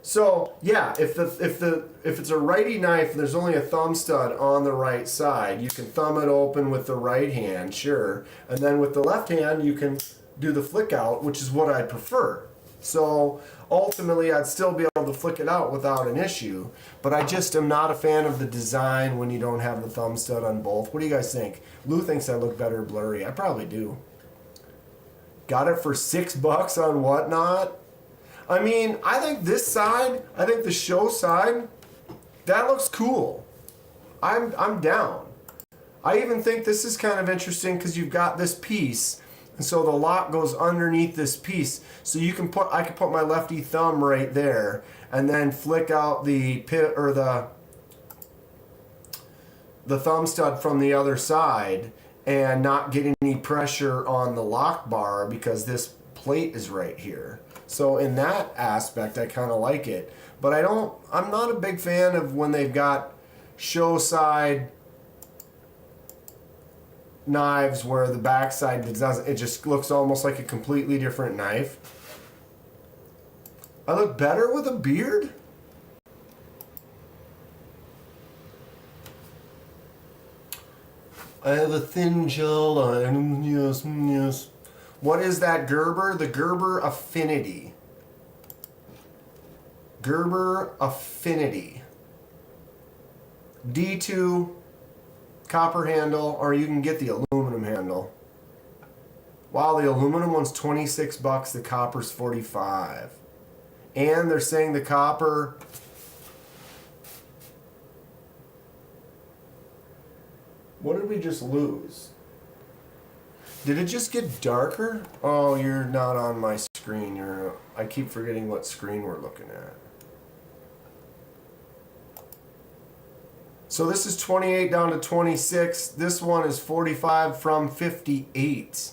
So yeah, if it's a righty knife and there's only a thumb stud on the right side, you can thumb it open with the right hand, sure, and then with the left hand you can do the flick out, which is what I prefer. So ultimately I'd still be able to flick it out without an issue, but I just am not a fan of the design when you don't have the thumb stud on both. What do you guys think? Lou thinks I look better blurry. I probably do. Got it for $6 on Whatnot. I mean, I think this side, I think the show side, that looks cool. I'm down. I even think this is kind of interesting because you've got this piece, and so the lock goes underneath this piece. So you can put, I could put my lefty thumb right there and then flick out the pit or the thumb stud from the other side and not get any pressure on the lock bar because this plate is right here. So in that aspect, I kind of like it. But I'm not a big fan of when they've got show side knives where the backside it just looks almost like a completely different knife. I look better with a beard? I have a thin jawline. Yes, yes. What is that Gerber? The Gerber Affinity. Gerber Affinity. D2 copper handle, or you can get the aluminum handle. Wow, the aluminum one's $26, the copper's $45. And they're saying the copper... What did we just lose? Did it just get darker? Oh, you're not on my screen. I keep forgetting what screen we're looking at. So this is 28 down to 26. This one is 45 from 58.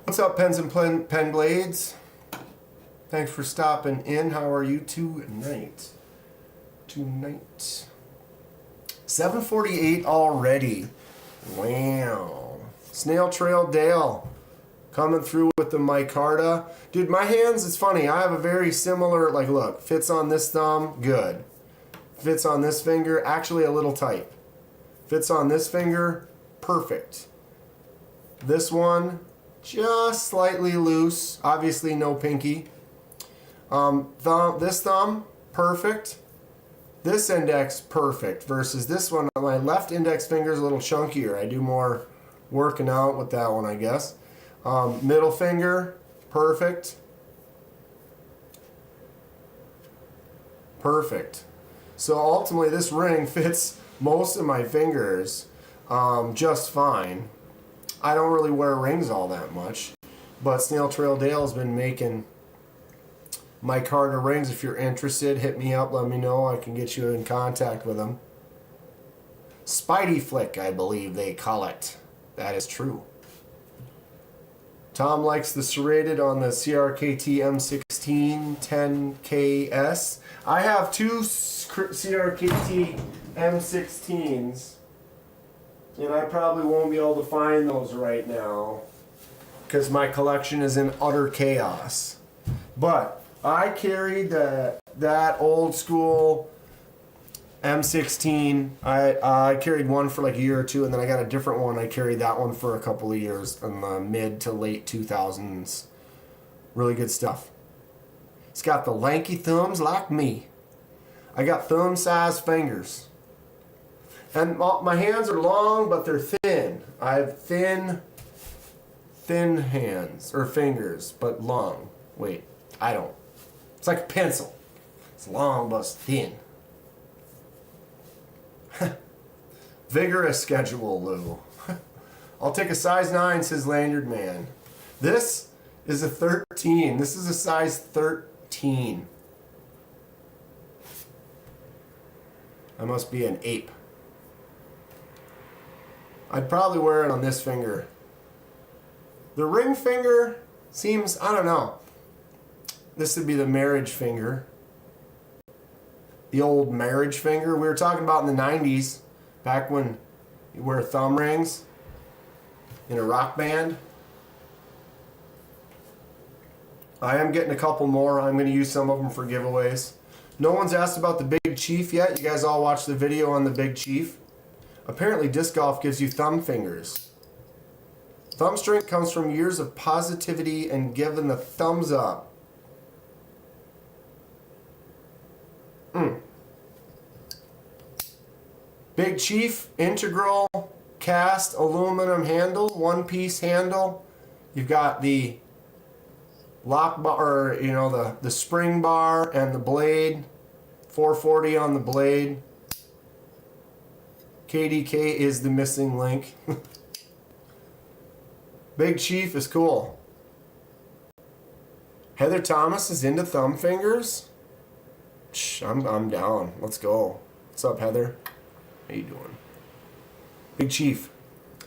What's up, pens and pen blades? Thanks for stopping in. How are you tonight? 7:48 already. Wow. Snail Trail Dale. Coming through with the micarta. Dude, my hands, it's funny. I have a very similar, like, look, fits on this thumb, good. Fits on this finger, actually a little tight. Fits on this finger, perfect. This one, just slightly loose. Obviously no pinky. This thumb, perfect. This index, perfect. Versus this one, my left index finger is a little chunkier. I do more working out with that one, I guess. Middle finger, perfect. Perfect. So ultimately this ring fits most of my fingers just fine. I don't really wear rings all that much, but Snail Trail Dale's been making micarta rings. If you're interested, hit me up, let me know. I can get you in contact with them. Spidey Flick, I believe they call it. That is true. Tom likes the serrated on the CRKT M16 10KS. I have two CRKT M16s, and I probably won't be able to find those right now because my collection is in utter chaos. But I carried that old school M16. I carried one for like a year or two, and then I got a different one. I carried that one for a couple of years in the mid to late 2000s. Really good stuff. It's got the lanky thumbs like me. I got thumb-sized fingers. And my hands are long, but they're thin. I have thin hands, or fingers, but long. Wait, I don't. It's like a pencil. It's long, but it's thin. Vigorous schedule, Lou. I'll take a size 9, says Lanyard Man. This is a 13. This is a size 13. I must be an ape. I'd probably wear it on this finger. The ring finger seems, I don't know. This would be the marriage finger. The old marriage finger. We were talking about in the 90s, back when you wear thumb rings in a rock band. I am getting a couple more. I'm going to use some of them for giveaways. No one's asked about the Big Chief yet. You guys all watched the video on the Big Chief. Apparently disc golf gives you thumb fingers. Thumb strength comes from years of positivity and giving the thumbs up. Big Chief integral cast aluminum handle, one-piece handle. You've got the lock bar, or the spring bar and the blade. 440 on the blade. KDK is the missing link. Big Chief is cool. Heather Thomas is into thumb fingers. I'm down. Let's go. What's up, Heather? How you doing? Big Chief.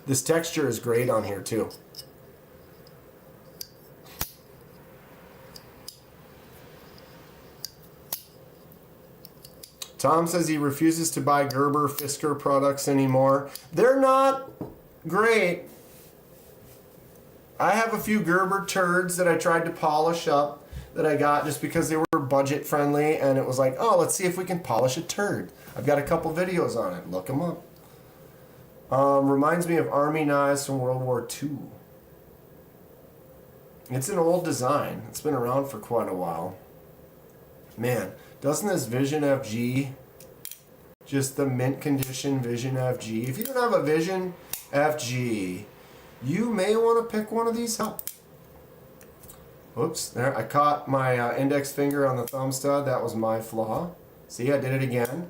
This texture is great on here too. Tom says he refuses to buy Gerber Fisker products anymore. They're not great. I have a few Gerber turds that I tried to polish up that I got just because they were budget friendly, and it was like, oh, let's see if we can polish a turd. I've got a couple videos on it. Look them up. Reminds me of Army knives from World War II. It's an old design. It's been around for quite a while. Man, doesn't this Vision FG, just the mint condition Vision FG. If you don't have a Vision FG, you may want to pick one of these up. Oops, there, I caught my index finger on the thumb stud. That was my flaw. See, I did it again.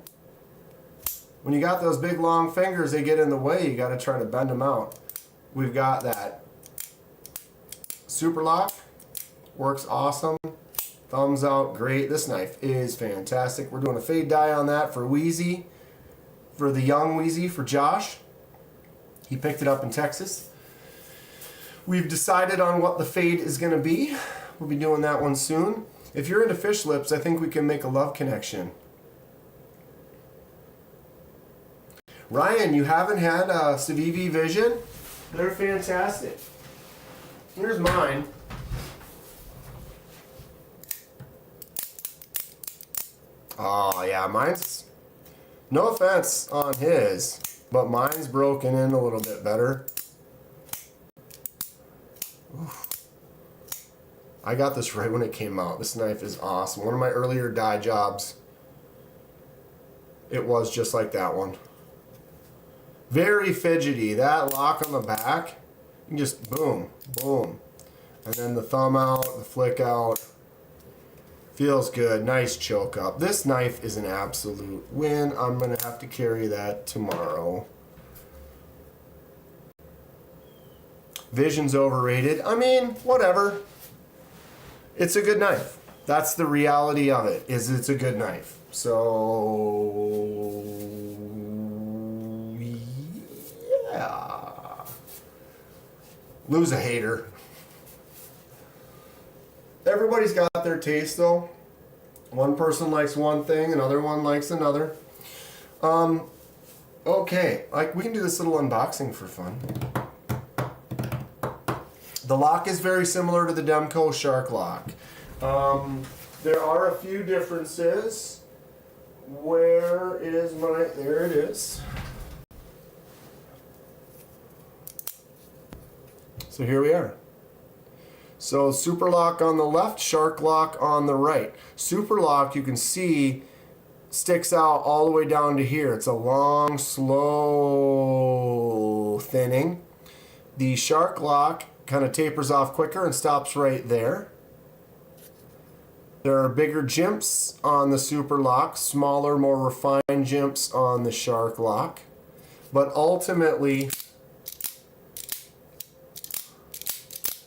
When you got those big long fingers, they get in the way. You got to try to bend them out. We've got that super lock. Works awesome. Thumbs out, great. This knife is fantastic. We're doing a fade dye on that for Wheezy, for the young Wheezy, for Josh. He picked it up in Texas. We've decided on what the fade is going to be. We'll be doing that one soon. If you're into fish lips, I think we can make a love connection. Ryan, you haven't had Civivi Vision? They're fantastic. Here's mine. Oh yeah, mine's, no offense on his, but mine's broken in a little bit better. Oof. I got this right when it came out. This knife is awesome. One of my earlier dye jobs, it was just like that one. Very fidgety. That lock on the back, you can just boom, boom. And then the thumb out, the flick out. Feels good. Nice choke up. This knife is an absolute win. I'm going to have to carry that tomorrow. Vision's overrated. I mean, whatever. It's a good knife. That's the reality of it, is it's a good knife. So, yeah. Lose a hater. Everybody's got their taste, though. One person likes one thing, another one likes another. Okay, like we can do this little unboxing for fun. The lock is very similar to the Demco Shark lock. There are a few differences. Where is my... There it is. So here we are. So super lock on the left, shark lock on the right. Super lock, you can see, sticks out all the way down to here. It's a long, slow thinning. The shark lock kind of tapers off quicker and stops right there. There are bigger jimps on the super lock, smaller, more refined jimps on the shark lock. But ultimately,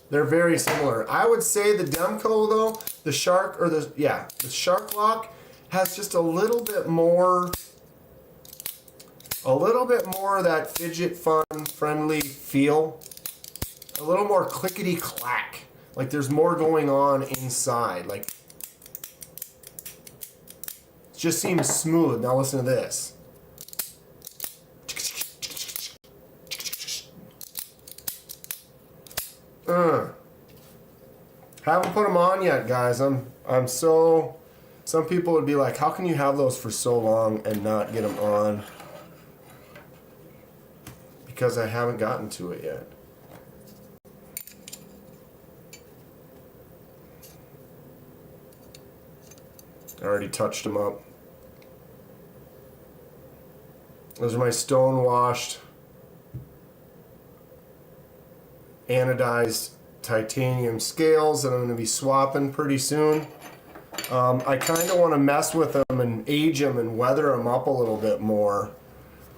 they're very similar. I would say the Demco though, the shark lock has just a little bit more of that fidget fun friendly feel. A little more clickety clack. Like there's more going on inside. Like it just seems smooth. Now listen to this. Haven't put them on yet, guys. I'm so... Some people would be like, how can you have those for so long and not get them on? Because I haven't gotten to it yet. I already touched them up. Those are my stone washed anodized titanium scales that I'm going to be swapping pretty soon. I kind of want to mess with them and age them and weather them up a little bit more.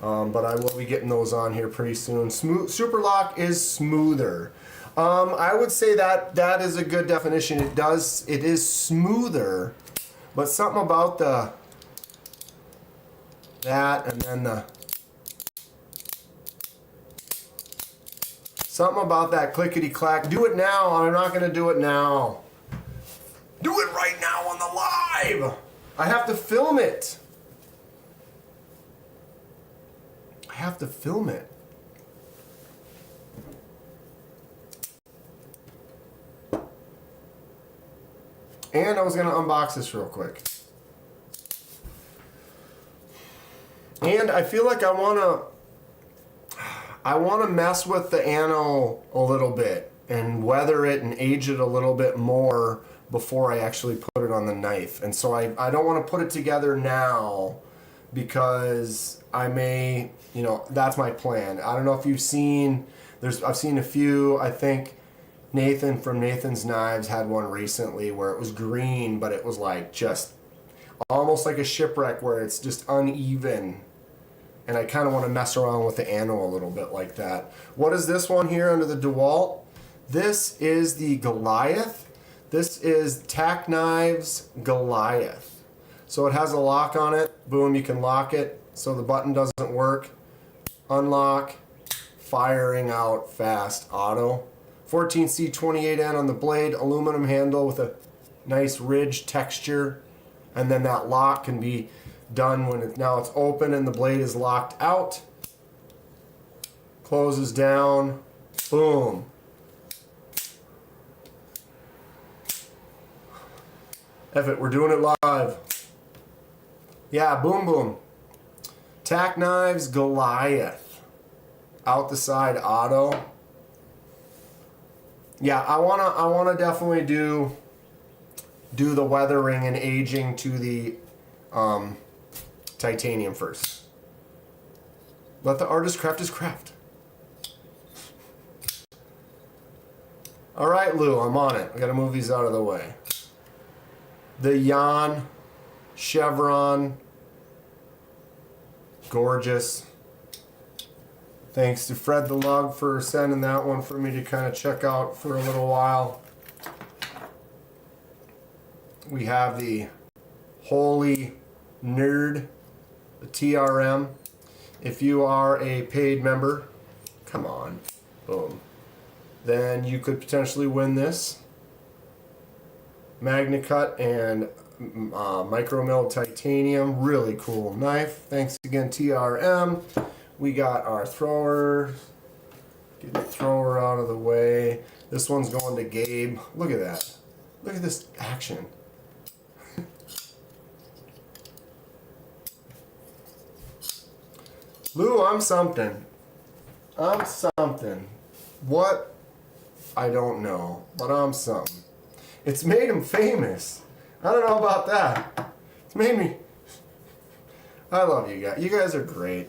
But I will be getting those on here pretty soon. Super lock is smoother. I would say that is a good definition. It is smoother, but something about that and then something about that clickety clack. Do it now. I'm not going to do it now. Do it right now on the live. I have to film it. I have to film it. And I was going to unbox this real quick. And I feel like I want to mess with the ano a little bit and weather it and age it a little bit more before I actually put it on the knife. And so I don't want to put it together now because I may, that's my plan. I don't know if you've seen, I've seen a few. I think Nathan from Nathan's Knives had one recently where it was green, but it was like just almost like a Shipwreck where it's just uneven. And I kind of want to mess around with the ano a little bit like that. What is this one here under the DeWalt? This is the Goliath. This is Tack Knives Goliath. So it has a lock on it. Boom, you can lock it so the button doesn't work. Unlock, firing out fast auto. 14C28N on the blade, aluminum handle with a nice ridge texture. And then that lock can be done when now it's open and the blade is locked out. Closes down. Boom. F it, we're doing it live. Yeah, boom boom. Tack knives, Goliath. Out the side, auto. Yeah, I wanna definitely do the weathering and aging to the titanium first. Let the artist craft his craft. All right, Lou, I'm on it. I gotta move these out of the way. The Jan Chevron, gorgeous. Thanks to Fred the Lug for sending that one for me to kind of check out for a little while. We have the Holy Nerd, the TRM. If you are a paid member, come on, boom, then you could potentially win this. Magna Cut and micro milled titanium, really cool knife. Thanks again, TRM. We got our thrower. Get the thrower out of the way. This one's going to Gabe. Look at that. Look at this action. Lou, I'm something. I'm something. What? I don't know, but I'm something. It's made him famous. I don't know about that. It's made me... I love you guys. You guys are great.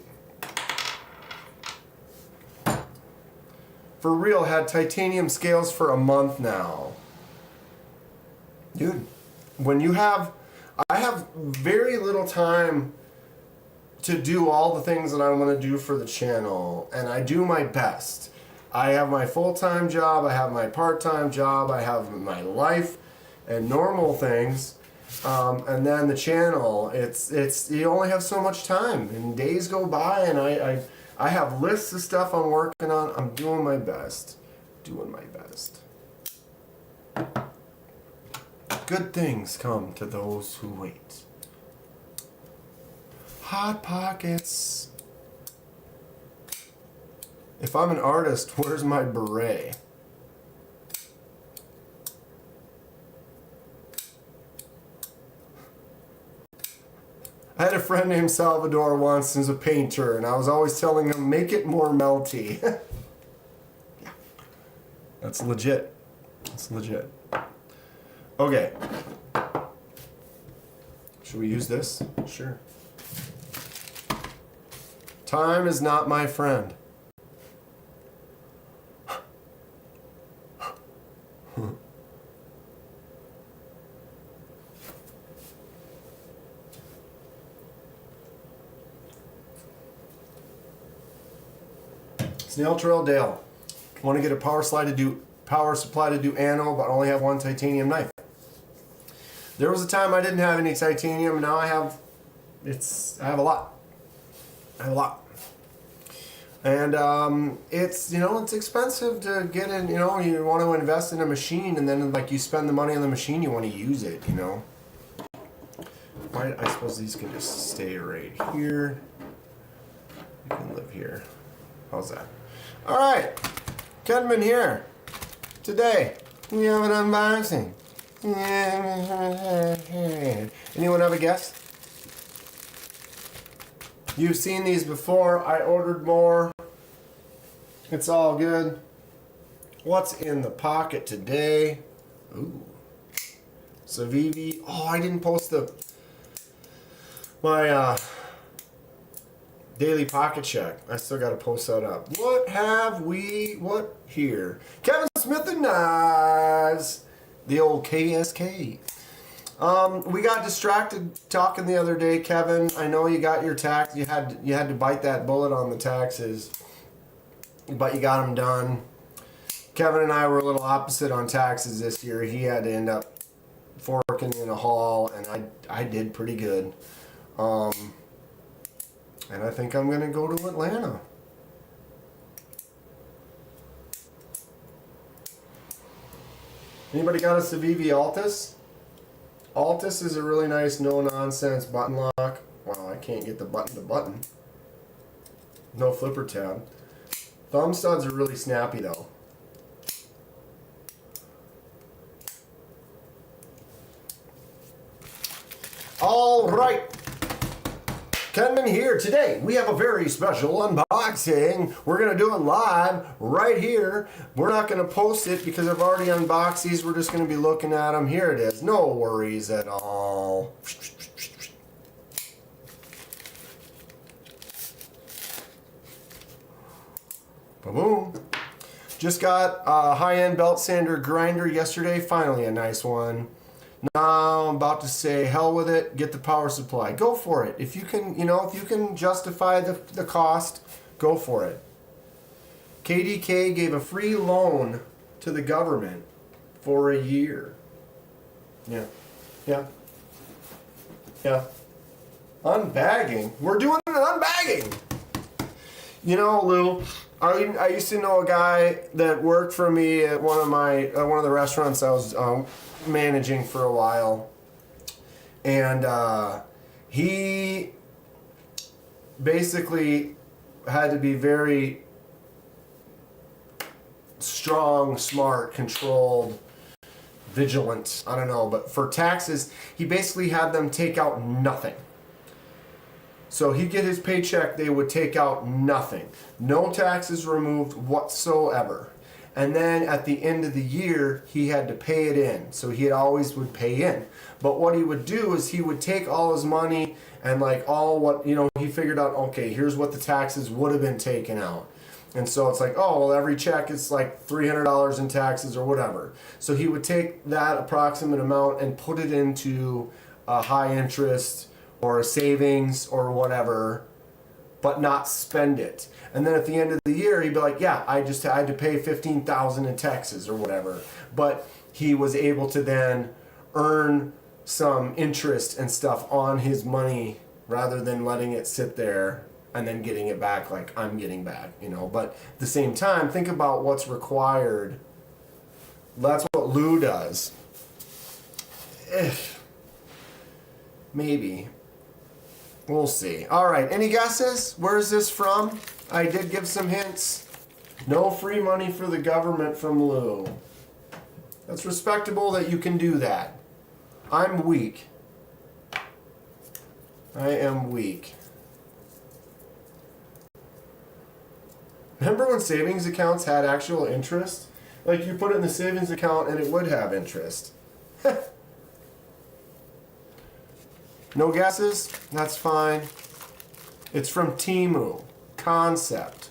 For real, had titanium scales for a month now. Dude, when you have... I have very little time to do all the things that I want to do for the channel, and I do my best. I have my full-time job, I have my part-time job, I have my life and normal things, and then the channel. It's you only have so much time, and days go by, and I have lists of stuff I'm working on. I'm doing my best, doing my best. Good things come to those who wait. Hot Pockets. If I'm an artist, where's my beret? I had a friend named Salvador once who's a painter, and I was always telling him, make it more melty. Yeah. That's legit. That's legit. Okay. Should we use this? Sure. Time is not my friend. Snail Trail Dale. Want to get a power supply to do anno, but only have one titanium knife. There was a time I didn't have any titanium. Now I have. I have a lot. I have a lot. And it's it's expensive to get in. You want to invest in a machine, and then like you spend the money on the machine, you want to use it. Why? I suppose these can just stay right here. You can live here. How's that? All right, Kenman here. Today we have an unboxing. Anyone have a guess? You've seen these before. I ordered more. It's all good. What's in the pocket today? Ooh, Savivi. Oh, I didn't post my daily pocket check. I still got to post that up. What here? Kevin Smith and Knives. The old KSK. We got distracted talking the other day, Kevin. I know you got your tax. You had to bite that bullet on the taxes, but you got them done. Kevin and I were a little opposite on taxes this year. He had to end up forking in a haul, and I did pretty good. And I think I'm gonna go to Atlanta. Anybody got a Civivi Altus? Altus is a really nice no-nonsense button lock. Wow, I can't get the button to button. No flipper tab. Thumb studs are really snappy though. All right. Kenman here. Today we have a very special unboxing. We're going to do it live right here. We're not going to post it because I've already unboxed these. We're just going to be looking at them. Here it is. No worries at all. Boom. Just got a high-end belt sander grinder yesterday. Finally a nice one. Now I'm about to say, hell with it, get the power supply. Go for it. If you can, if you can justify the cost, go for it. KDK gave a free loan to the government for a year. Yeah. Unbagging. We're doing an unbagging. You know, Lou, I used to know a guy that worked for me at one of the restaurants I was managing for a while, and he basically had to be very strong, smart, controlled, vigilant, I don't know, but for taxes he basically had them take out nothing. So he'd get his paycheck, they would take out nothing, no taxes removed whatsoever. And then at the end of the year, he had to pay it in. So he always would pay in. But what he would do is he would take all his money and like all what, he figured out, okay, here's what the taxes would have been taken out. And so it's like, oh, well, every check is like $300 in taxes or whatever. So he would take that approximate amount and put it into a high interest or a savings or whatever, but not spend it. And then at the end of the year, he'd be like, yeah, I had to pay $15,000 in taxes or whatever. But he was able to then earn some interest and stuff on his money rather than letting it sit there and then getting it back like I'm getting back, But at the same time, think about what's required. That's what Lou does. Maybe. We'll see. All right, any guesses? Where is this from? I did give some hints. No free money for the government from Lou. That's respectable that you can do that. I'm weak. I am weak. Remember when savings accounts had actual interest? Like you put it in the savings account and it would have interest. No guesses? That's fine. It's from Temu. Concept.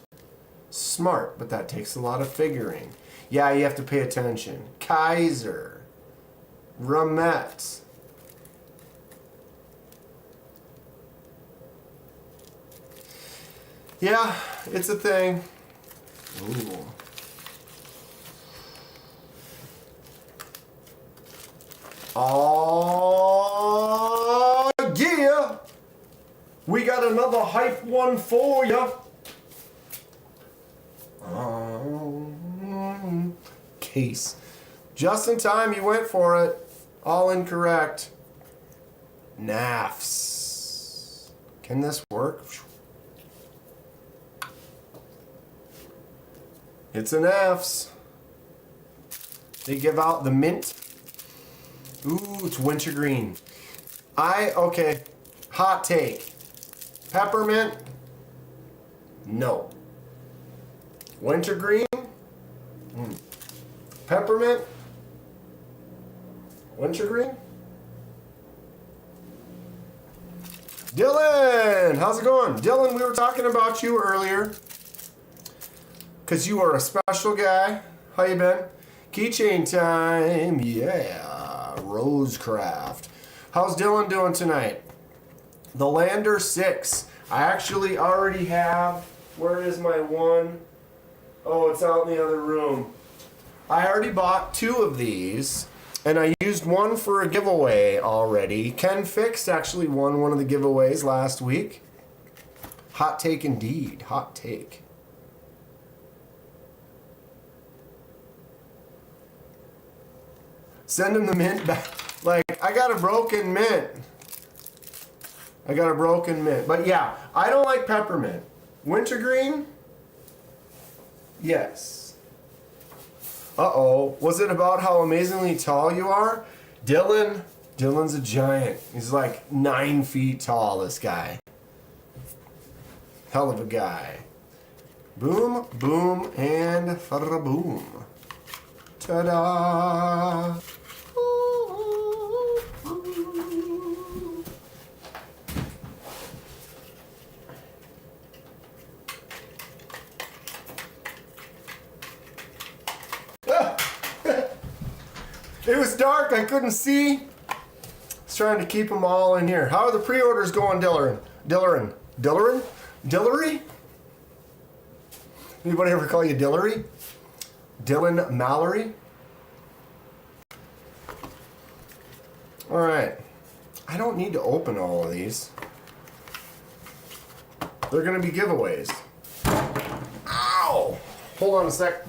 Smart, but that takes a lot of figuring. Yeah, you have to pay attention. Kaiser. Ramet. Yeah, it's a thing. Ooh. Oh, yeah. We got another hype one for ya. Case. Just in time, you went for it. All incorrect. NAFs. Can this work? It's an NAFs. They give out the mint. Ooh, it's wintergreen. Okay. Hot take. Peppermint? No. Wintergreen? Peppermint? Wintergreen? Dylan! How's it going? Dylan, we were talking about you earlier. Because you are a special guy. How you been? Keychain time. Yeah. Rosecraft. How's Dylan doing tonight? The Lander 6. I actually already have. Where is my one? Oh, it's out in the other room. I already bought 2 of these, and I used one for a giveaway already. Ken Fixed actually won one of the giveaways last week. Hot take indeed. Hot take. Send him the mint back. Like, I got a broken mint. But yeah, I don't like peppermint. Wintergreen? Yes. Uh-oh. Was it about how amazingly tall you are? Dylan, Dylan's a giant. He's like 9 feet tall, this guy. Hell of a guy. Boom, boom, and fada-boom. Ta-da! It was dark, I couldn't see. I was trying to keep them all in here. How are the pre-orders going, Dillery? Anybody ever call you Dillery? Dylan Mallory? Alright. I don't need to open all of these. They're going to be giveaways. Ow! Hold on a sec.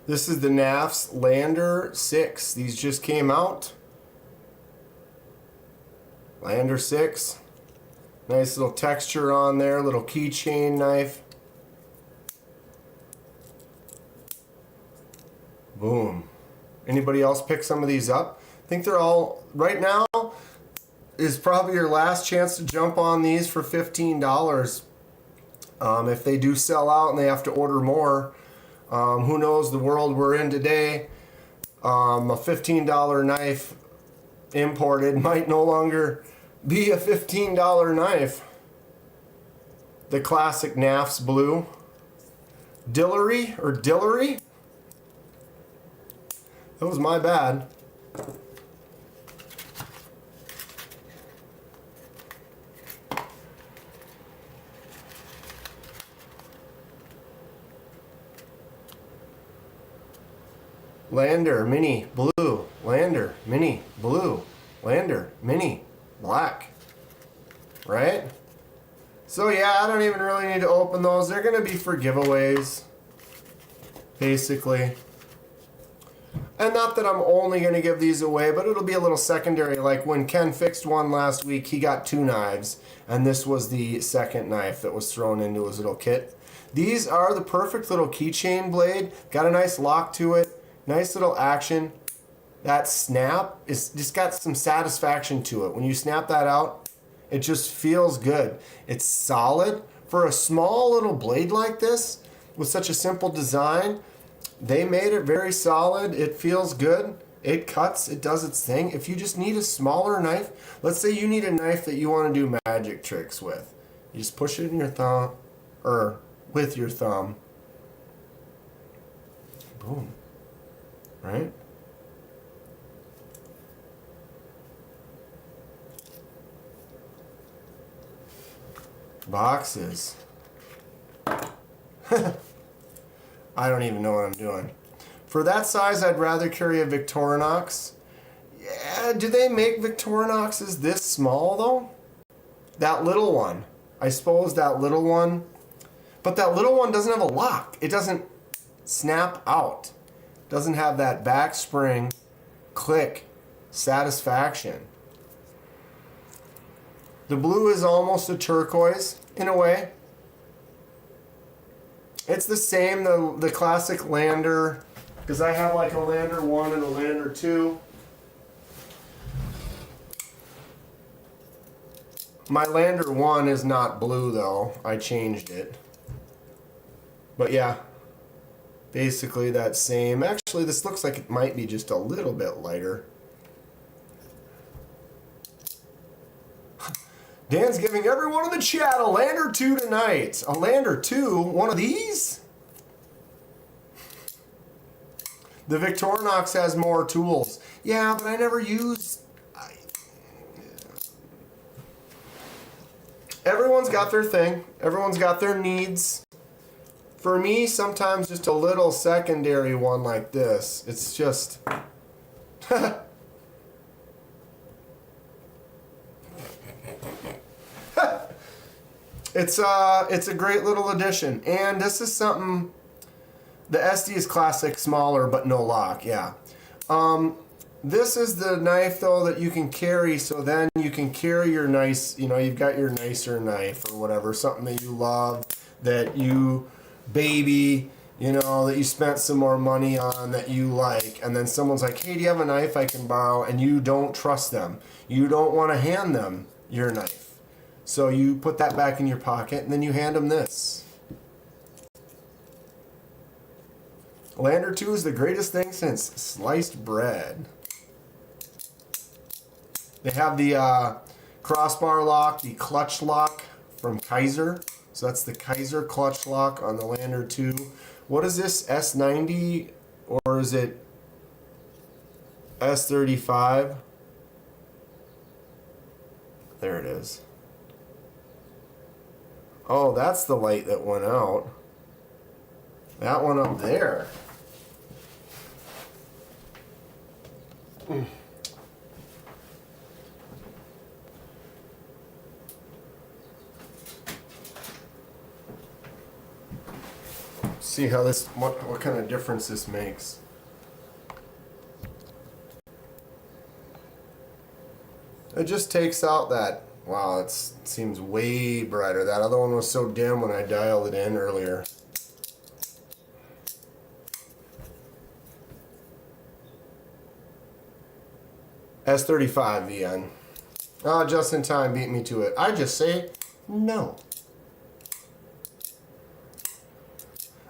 This is the NAF's Lander 6. These just came out. Lander 6. Nice little texture on there. Little keychain knife. Boom. Anybody else pick some of these up? I think they're all, right now, is probably your last chance to jump on these for $15. If they do sell out and they have to order more, who knows the world we're in today. A $15 knife imported might no longer be a $15 knife. The classic NAF's blue. Dillery or Dillery? That was my bad. Lander, mini, blue. Lander, mini, blue. Lander, mini, black. Right? So yeah, I don't even really need to open those. They're going to be for giveaways. Basically. And not that I'm only going to give these away, but it'll be a little secondary. Like when Ken fixed one last week, he got 2 knives. And this was the second knife that was thrown into his little kit. These are the perfect little keychain blade. Got a nice lock to it. Nice little action. That snap is just got some satisfaction to it. When you snap that out, it just feels good. It's solid. For a small little blade like this, with such a simple design, they made it very solid. It feels good. It cuts. It does its thing. If you just need a smaller knife, let's say you need a knife that you want to do magic tricks with. You just push it in your thumb, or with your thumb. Boom. Right? Boxes. I don't even know what I'm doing. For that size, I'd rather carry a Victorinox. Yeah, do they make Victorinoxes this small though? That little one. I suppose that little one. But that little one doesn't have a lock. It doesn't snap out. Doesn't have that back spring, click, satisfaction. The blue is almost a turquoise in a way. It's the same, the classic Lander, because I have like a Lander 1 and a Lander 2. My Lander 1 is not blue though, I changed it. But yeah. Basically that same. Actually, this looks like it might be just a little bit lighter. Dan's giving everyone in the chat a Lander 2 tonight. A Lander 2? One of these? The Victorinox has more tools. Yeah, but I never use... Everyone's got their thing. Everyone's got their needs. For me, sometimes just a little secondary one like this. It's just... it's a great little addition. And this is something The SD is classic, smaller, but no lock, yeah. This is the knife, though, that you can carry, so then you can carry your nice, you've got your nicer knife or whatever, something that you love, that you baby, that you spent some more money on, that you like, and then someone's like, hey, do you have a knife I can borrow? And you don't trust them. You don't want to hand them your knife. So you put that back in your pocket, and then you hand them this. Lander 2 is the greatest thing since sliced bread. They have the crossbar lock, the clutch lock from Kaiser. So that's the Kaiser clutch lock on the Lander 2. What is this, S90 or is it S35? There it is. Oh, that's the light that went out. That one up there. See how this, what kind of difference this makes. It just takes out that, wow, it seems way brighter. That other one was so dim when I dialed it in earlier. S35 VN. Oh, just in time beat me to it. I just say no.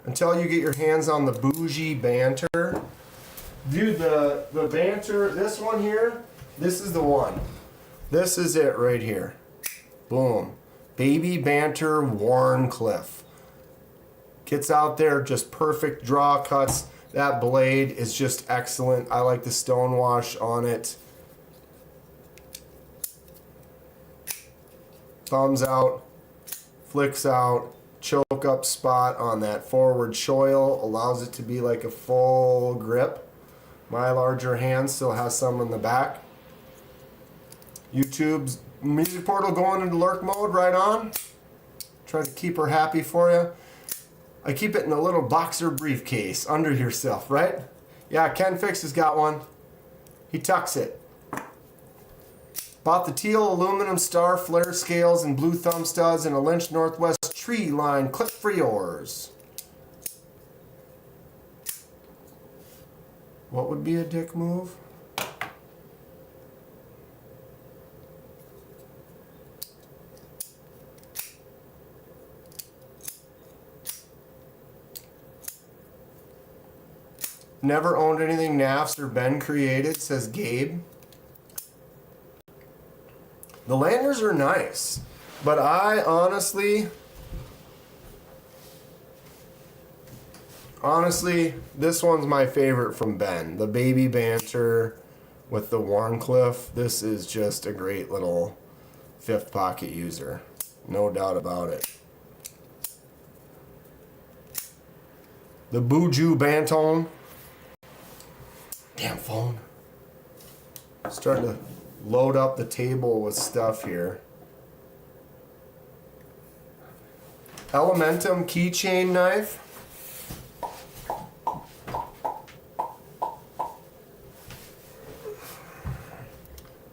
Until you get your hands on the bougie banter. Dude, the banter, this one here, this is the one. This is it right here. Boom. Baby banter Warncliffe. Gets out there, just perfect draw cuts. That blade is just excellent. I like the stonewash on it. Thumbs out, flicks out, choke up spot on that forward choil allows it to be like a full grip. My larger hand still has some in the back. YouTube's music portal going into lurk mode right on. Try to keep her happy for you. I keep it in a little boxer briefcase under yourself, right? Yeah, Ken Fix has got one. He tucks it. Bought the teal aluminum star flare scales and blue thumb studs and a Lynch Northwest tree line clip for yours. What would be a dick move? Never owned anything NAFs or Ben created, says Gabe. The Landers are nice, but I honestly, this one's my favorite from Ben. The Baby Banter with the Warncliffe. This is just a great little fifth pocket user. No doubt about it. The Buju Banton. Damn phone. Starting to load up the table with stuff here. Elementum keychain knife.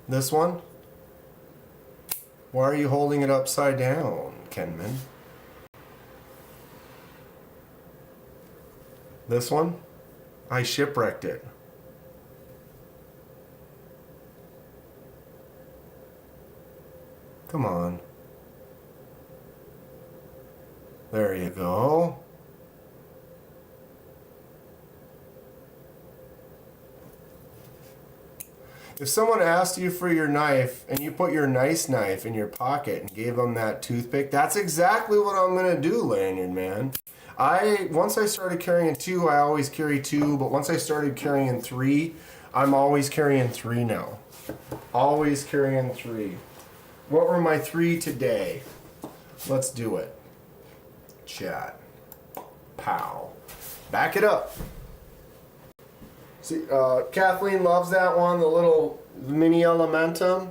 This one. Why are you holding it upside down, Kenman? This one. I shipwrecked it. Come on. There you go. If someone asked you for your knife and you put your nice knife in your pocket and gave them that toothpick, that's exactly what I'm going to do, Lanyard Man. Once I started carrying 2, I always carry 2, but once I started carrying 3, I'm always carrying 3 now. Always carrying 3. What were my 3 today? Let's do it. Chat. Pow. Back it up. See, Kathleen loves that one, the little mini Elementum.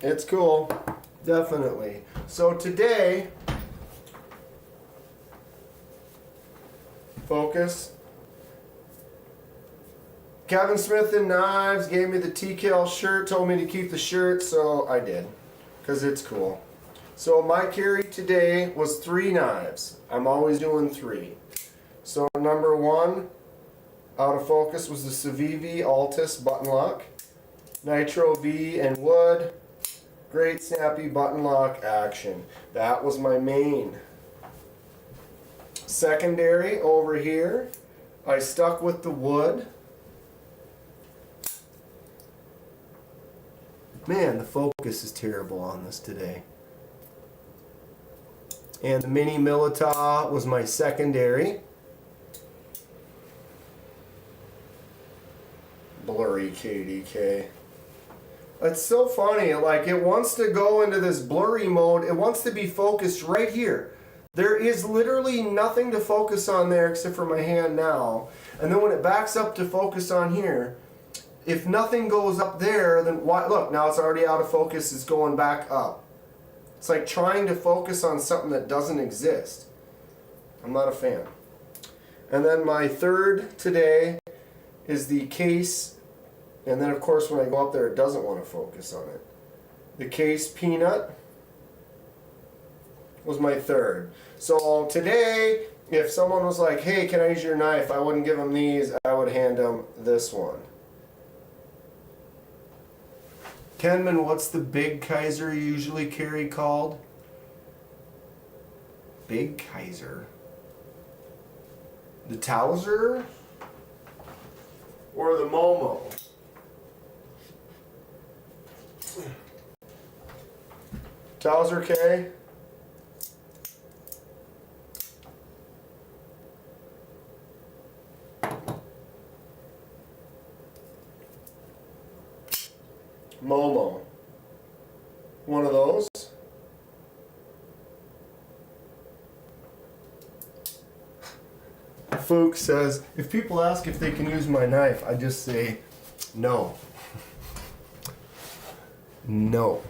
It's cool. Definitely. So today, Focus. Kevin Smith and Knives gave me the TKL shirt, told me to keep the shirt, so I did. Because it's cool. So my carry today was 3 knives. I'm always doing 3. So number 1 out of focus was the Civivi Altus button lock. Nitro V and wood. Great snappy button lock action. That was my main. Secondary over here, I stuck with the wood. Man, the focus is terrible on this today. And the Mini Milita was my secondary. Blurry KDK. It's so funny, like it wants to go into this blurry mode. It wants to be focused right here. There is literally nothing to focus on there except for my hand now. And then when it backs up to focus on here, if nothing goes up there, then why? Look, now it's already out of focus. It's going back up. It's like trying to focus on something that doesn't exist. I'm not a fan. And then my third today is the case. And then, of course, when I go up there, it doesn't want to focus on it. The case Peanut was my third. So today, if someone was like, hey, can I use your knife? I wouldn't give them these. I would hand them this one. Kenman, what's the big Kaiser you usually carry called? Big Kaiser. The Towser? Or the Momo? Towser K? Momo. One of those. Fook says, if people ask if they can use my knife, I just say, no. No.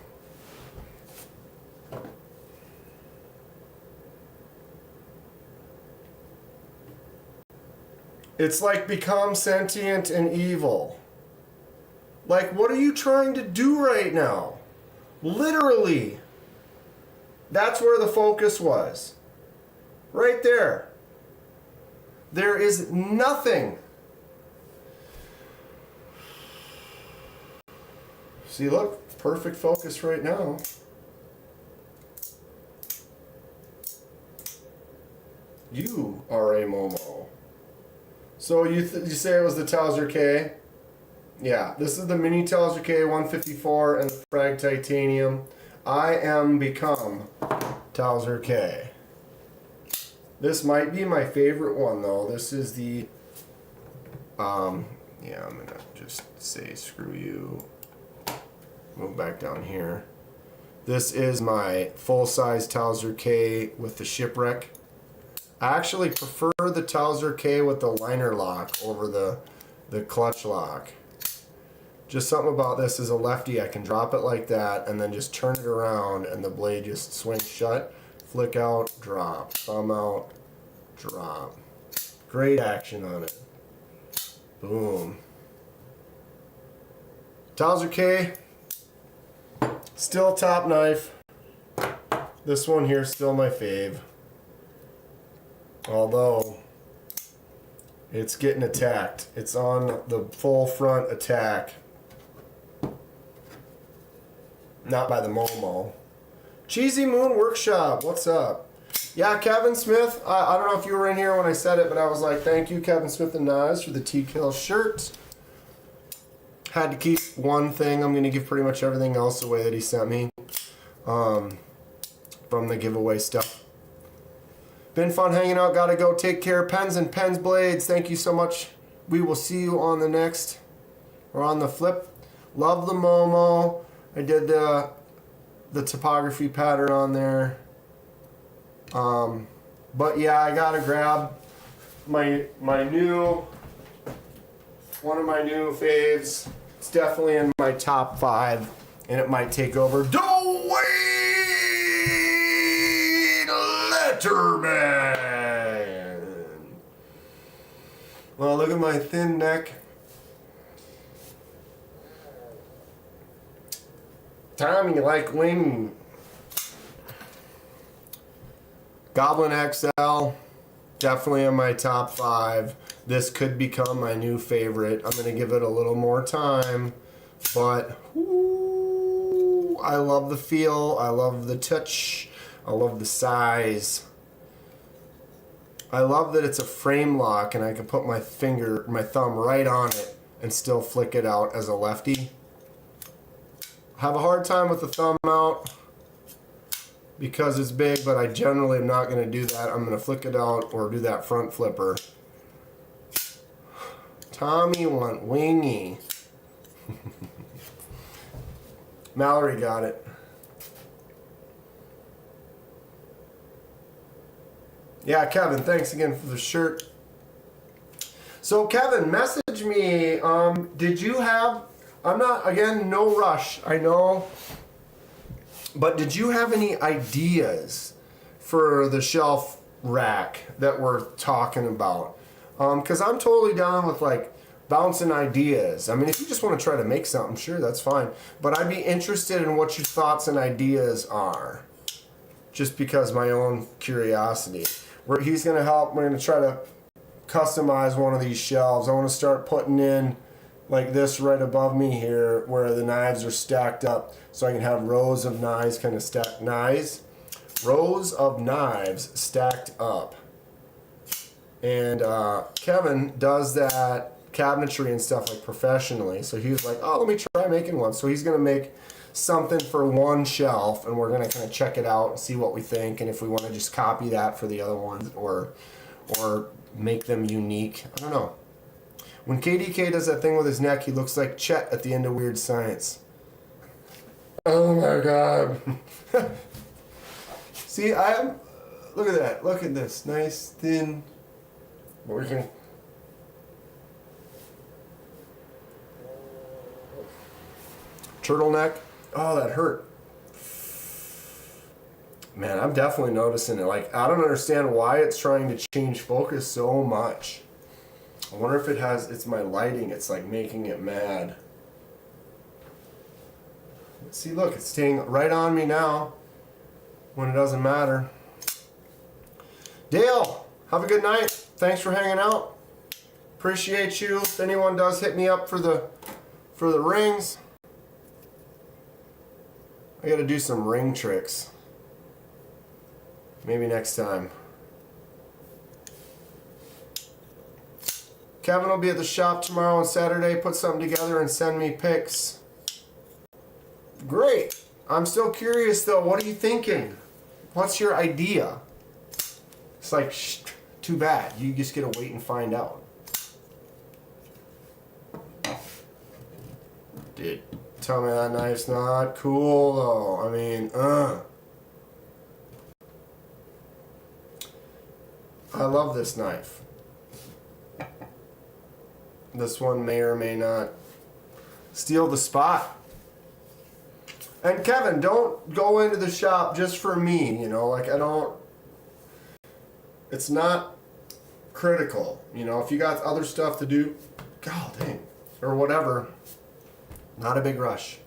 It's like become sentient and evil. Like, what are you trying to do right now? Literally. That's where the focus was. Right there. There is nothing. See, look, perfect focus right now. You are a Momo. So you say it was the Towser K? Yeah, this is the Mini Towser K 154 and the Frag Titanium. I am become Towser K. This might be my favorite one though. This is the, yeah, I'm gonna just say screw you. Move back down here. This is my full-size Towser K with the Shipwreck. I actually prefer the Towser K with the liner lock over the clutch lock. Just something about this as a lefty, I can drop it like that and then just turn it around and the blade just swings shut. Flick out, drop. Thumb out, drop. Great action on it. Boom. Towser K, still top knife. This one here is still my fave. Although, it's getting attacked. It's on the full front attack. Not by the Momo. Cheesy Moon Workshop, what's up? Yeah, Kevin Smith, I don't know if you were in here when I said it, but I was like, thank you, Kevin Smith and Knives, for the TKL shirt. Had to keep one thing. I'm going to give pretty much everything else away that he sent me from the giveaway stuff. Been fun hanging out. Gotta go. Take care. Pens and Pens Blades. Thank you so much. We will see you on the next, or on the flip. Love the Momo. I did the topography pattern on there. But yeah, I gotta grab my new, one of my new faves. It's definitely in my top 5, and it might take over. Dwayne Letterman. Well, look at my thin neck. Tommy, like wing. Goblin XL, definitely in my top 5. This could become my new favorite. I'm going to give it a little more time, but ooh, I love the feel. I love the touch. I love the size. I love that it's a frame lock and I can put my thumb right on it and still flick it out as a lefty. Have a hard time with the thumb out because it's big, but I generally am not going to do that. I'm going to flick it out or do that front flipper. Tommy want wingy. Mallory got it. Yeah, Kevin, thanks again for the shirt. So Kevin, message me. Did you have, I'm not, again, no rush, I know. But did you have any ideas for the shelf rack that we're talking about? Because I'm totally down with like bouncing ideas. I mean, if you just want to try to make something, sure, that's fine. But I'd be interested in what your thoughts and ideas are. Just because my own curiosity. He's going to help. We're going to try to customize one of these shelves. I want to start putting in like this right above me here where the knives are stacked up so I can have rows of knives kind of stacked. Rows of knives stacked up. And Kevin does that cabinetry and stuff like professionally. So he was like, oh, let me try making one. So he's going to make something for one shelf and we're going to kind of check it out and see what we think and if we want to just copy that for the other ones or make them unique. I don't know. When KDK does that thing with his neck, he looks like Chet at the end of Weird Science. Oh my God. See, look at that. Look at this. Nice, thin. Working. Turtleneck. Oh, that hurt. Man, I'm definitely noticing it. Like, I don't understand why it's trying to change focus so much. I wonder if it's my lighting. It's like making it mad. See, look, it's staying right on me now when it doesn't matter. Dale, have a good night. Thanks for hanging out. Appreciate you. If anyone does hit me up for the rings, I got to do some ring tricks. Maybe next time. Kevin will be at the shop tomorrow and Saturday. Put something together and send me pics. Great. I'm still curious though. What are you thinking? What's your idea? It's like, too bad. You just get to wait and find out. Dude, tell me that knife's not cool though. I mean, I love this knife. This one may or may not steal the spot. And Kevin, don't go into the shop just for me, you know, like it's not critical, you know, if you got other stuff to do, god dang, or whatever, not a big rush.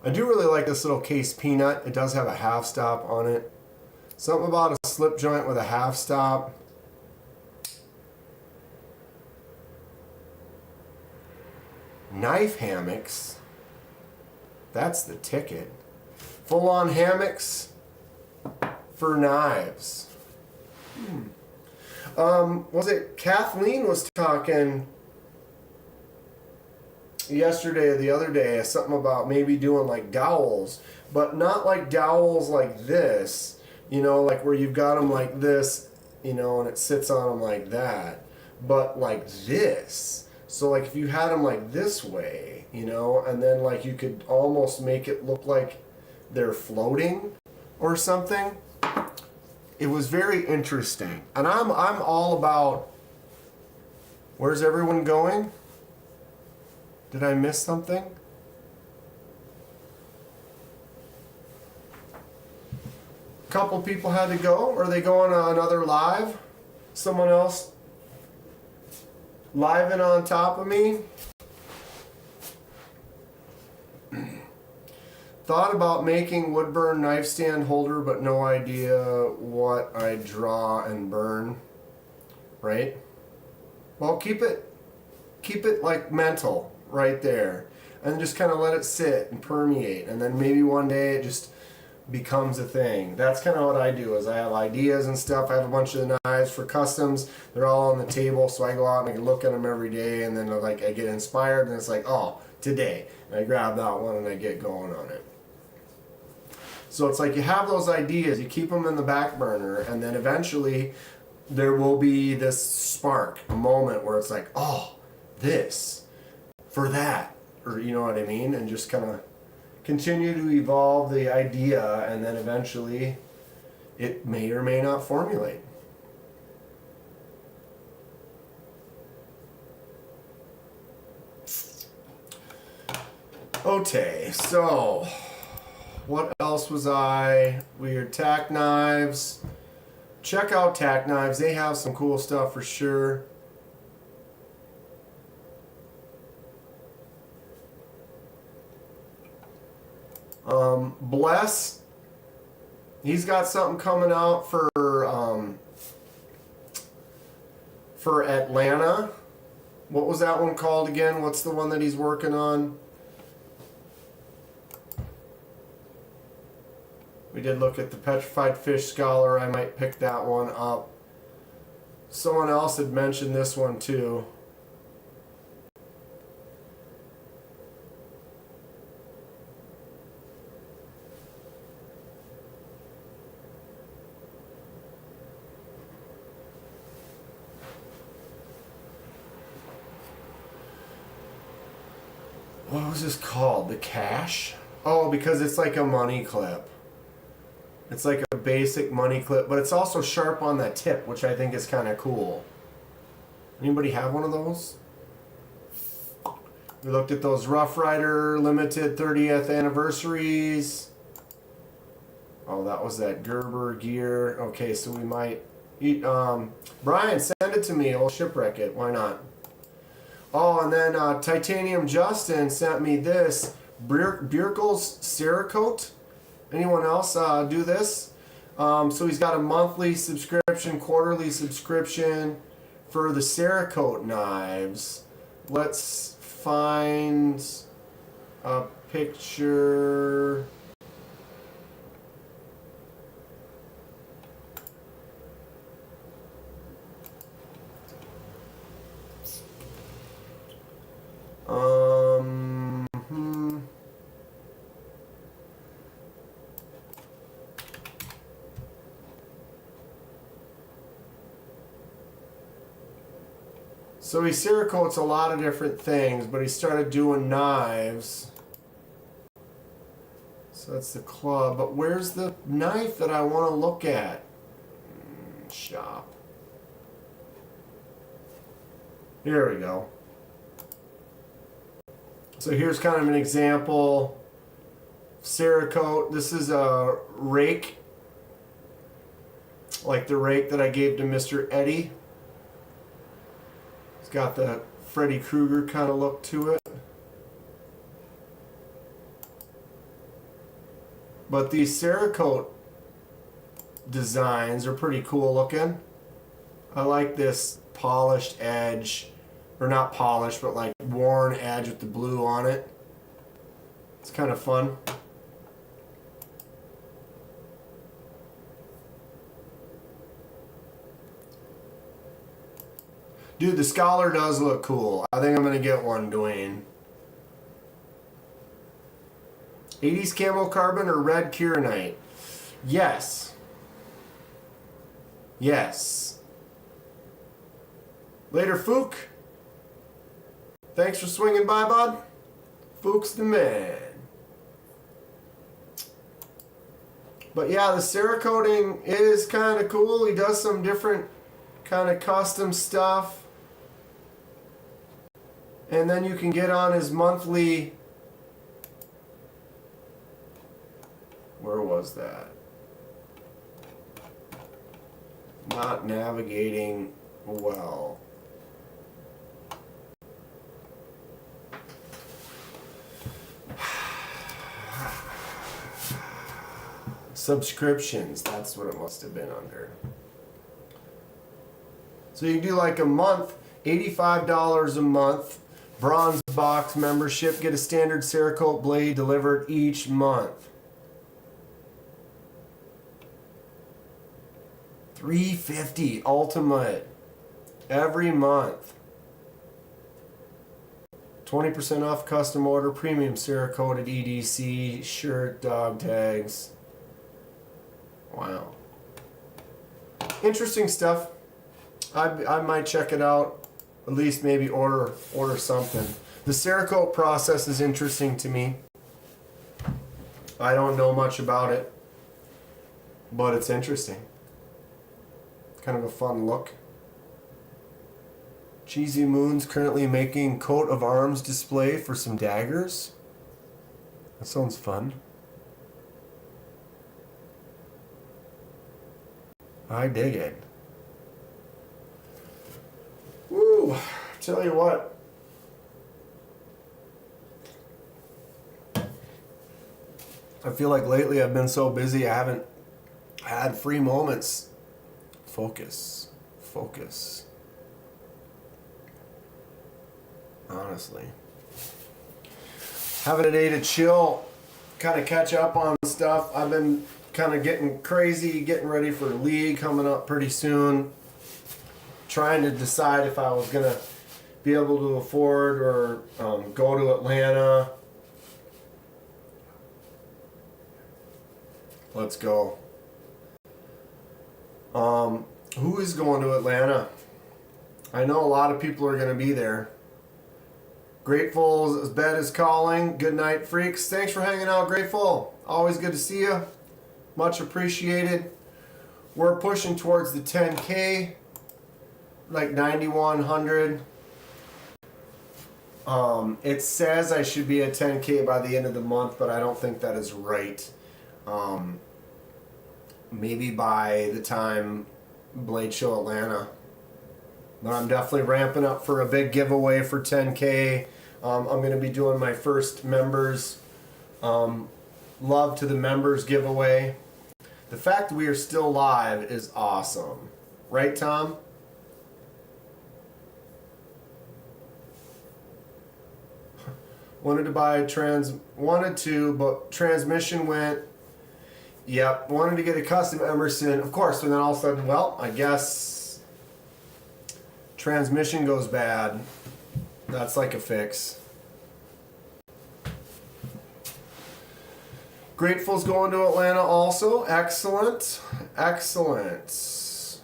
I do really like this little case peanut. It does have a half stop on it. Something about a slip joint with a half stop. Knife hammocks. That's the ticket. Full-on hammocks for knives. Was it Kathleen was talking yesterday or the other day, something about maybe doing like dowels, but not like dowels like this, you know, like where you've got them like this, you know, and it sits on them like that, but like this. So like if you had them like this way, you know, and then like you could almost make it look like they're floating or something. It was very interesting. And I'm all about, where's everyone going? Did I miss something? A couple people had to go. Are they going on another live? Someone else live and on top of me. Thought about making wood burn knife stand holder, but no idea what I draw and burn. Right? Well, keep it like mental right there, and just kind of let it sit and permeate, and then maybe one day it just becomes a thing. That's kind of what I do. Is I have ideas and stuff. I have a bunch of knives for customs. They're all on the table, so I go out and I can look at them every day, and then like I get inspired, and it's like, oh, today, and I grab that one and I get going on it. So it's like you have those ideas, you keep them in the back burner, and then eventually there will be this spark, a moment where it's like, oh, this for that, or you know what I mean, and just kind of continue to evolve the idea, and then eventually it may or may not formulate. Okay, so what else was I? Weird tack knives. Check out tack knives. They have some cool stuff for sure. Bless. He's got something coming out for Atlanta. What was that one called again? What's the one that he's working on? We did look at the Petrified Fish Scholar. I might pick that one up. Someone else had mentioned this one too. What was this called? The Cash? Oh, because it's like a money clip. It's like a basic money clip, but it's also sharp on the tip, which I think is kind of cool. Anybody have one of those? We looked at those Rough Rider limited 30th anniversaries. Oh, that was that Gerber gear. Okay, so we might eat. Brian, send it to me. I'll shipwreck it. Why not? Oh, and then Titanium Justin sent me this Bierkel's Cerakote. Anyone else do this? So he's got a monthly subscription, quarterly subscription for the Cerakote knives. Let's find a picture. So he Cerakotes a lot of different things, but he started doing knives. So that's the club. But where's the knife that I want to look at? Shop. Here we go. So here's kind of an example. Cerakote. This is a rake. Like the rake that I gave to Mr. Eddie. It's got the Freddy Krueger kind of look to it. But these Cerakote designs are pretty cool looking. I like this polished edge, or not polished, but like worn edge with the blue on it. It's kind of fun. Dude, the Scholar does look cool. I think I'm going to get one, Dwayne. 80s camo carbon or red kieranite? Yes. Yes. Later, Fook. Thanks for swinging by, bud. Fook's the man. But yeah, the Cerakoting is kind of cool. He does some different kind of custom stuff. And then you can get on his monthly... Where was that? Not navigating well. Subscriptions, that's what it must have been under. So you do like a month, $85 a month, bronze box membership, get a standard Cerakote blade delivered each month. $350 ultimate every month. 20% off custom order, premium Cerakoted EDC, shirt, dog tags. Wow. Interesting stuff. I might check it out. At least maybe order something. The Cerakote process is interesting to me. I don't know much about it, but it's interesting. Kind of a fun look. Cheesy Moon's currently making coat of arms display for some daggers. That sounds fun. I dig it. Woo! Tell you what. I feel like lately I've been so busy I haven't had free moments. Focus. Focus. Honestly. Having a day to chill, kind of catch up on stuff. I've been kind of getting crazy, getting ready for the league coming up pretty soon. Trying to decide if I was going to be able to afford or go to Atlanta. Let's go. Who is going to Atlanta? I know a lot of people are going to be there. Grateful's bed is calling. Good night, freaks. Thanks for hanging out, Grateful. Always good to see you. Much appreciated. We're pushing towards the 10K, like 9,100. It says I should be at 10K by the end of the month, but I don't think that is right. Maybe by the time Blade Show Atlanta. But I'm definitely ramping up for a big giveaway for 10K. I'm going to be doing my first members, love to the members giveaway. The fact that we are still live is awesome. Right, Tom? Wanted to, but transmission went. Yep, wanted to get a custom Emerson, of course, and then all of a sudden, well, I guess transmission goes bad. That's like a fix. Grateful's going to Atlanta also. Excellent. Excellent.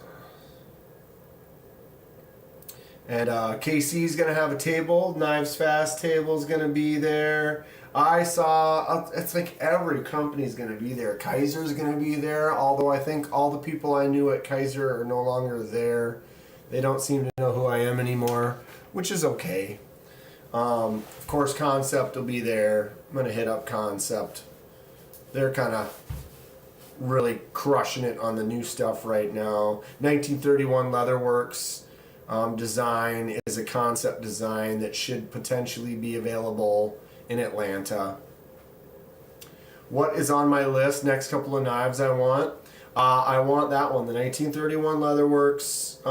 And KC's going to have a table. Knives Fast table's going to be there. I saw, it's like every company's going to be there. Kaiser's going to be there, although I think all the people I knew at Kaiser are no longer there. They don't seem to know who I am anymore, which is okay. Of course, Concept will be there. I'm going to hit up Concept. They're kind of really crushing it on the new stuff right now. 1931 Leatherworks design is a concept design that should potentially be available in Atlanta. What is on my list? Next couple of knives I want. I want that one, the 1931 Leatherworks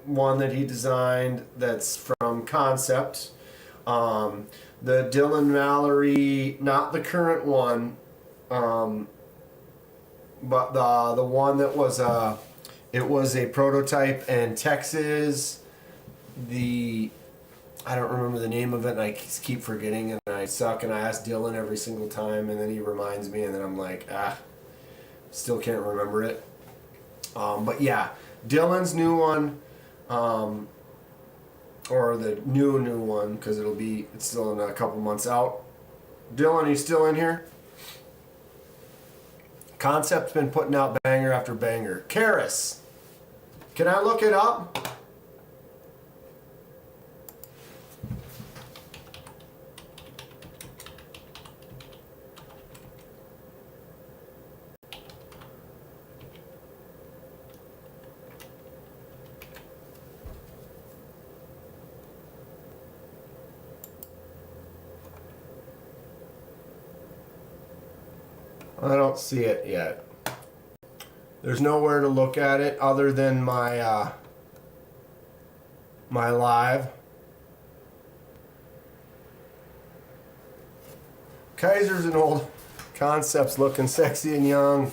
one that he designed that's from Concept. The Dylan Mallory, not the current one, but the one that was it was a prototype in Texas. I don't remember the name of it, and I keep forgetting, and I suck, and I ask Dylan every single time, and then he reminds me, and then I'm like, still can't remember it. But yeah, Dylan's new one, or the new one, because it's still in a couple months out. Dylan, you still in here? Concept's been putting out banger after banger. Karis, can I look it up? I don't see it yet. There's nowhere to look at it other than my my live. Kaiser's an old concepts, looking sexy and young.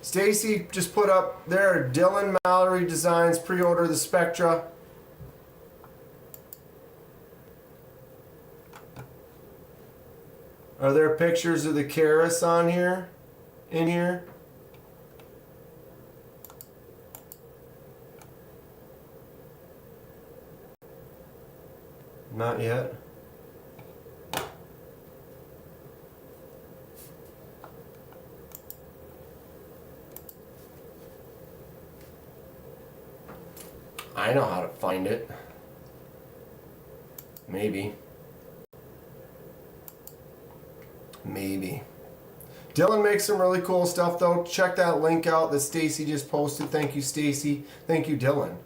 Stacy just put up there, Dylan Mallory Designs, pre-order the Spectra. Are there pictures of the Keras on here? In here? Not yet. I know how to find it. Maybe. Maybe. Dylan makes some really cool stuff though. Check that link out that Stacy just posted. Thank you, Stacy. Thank you, Dylan.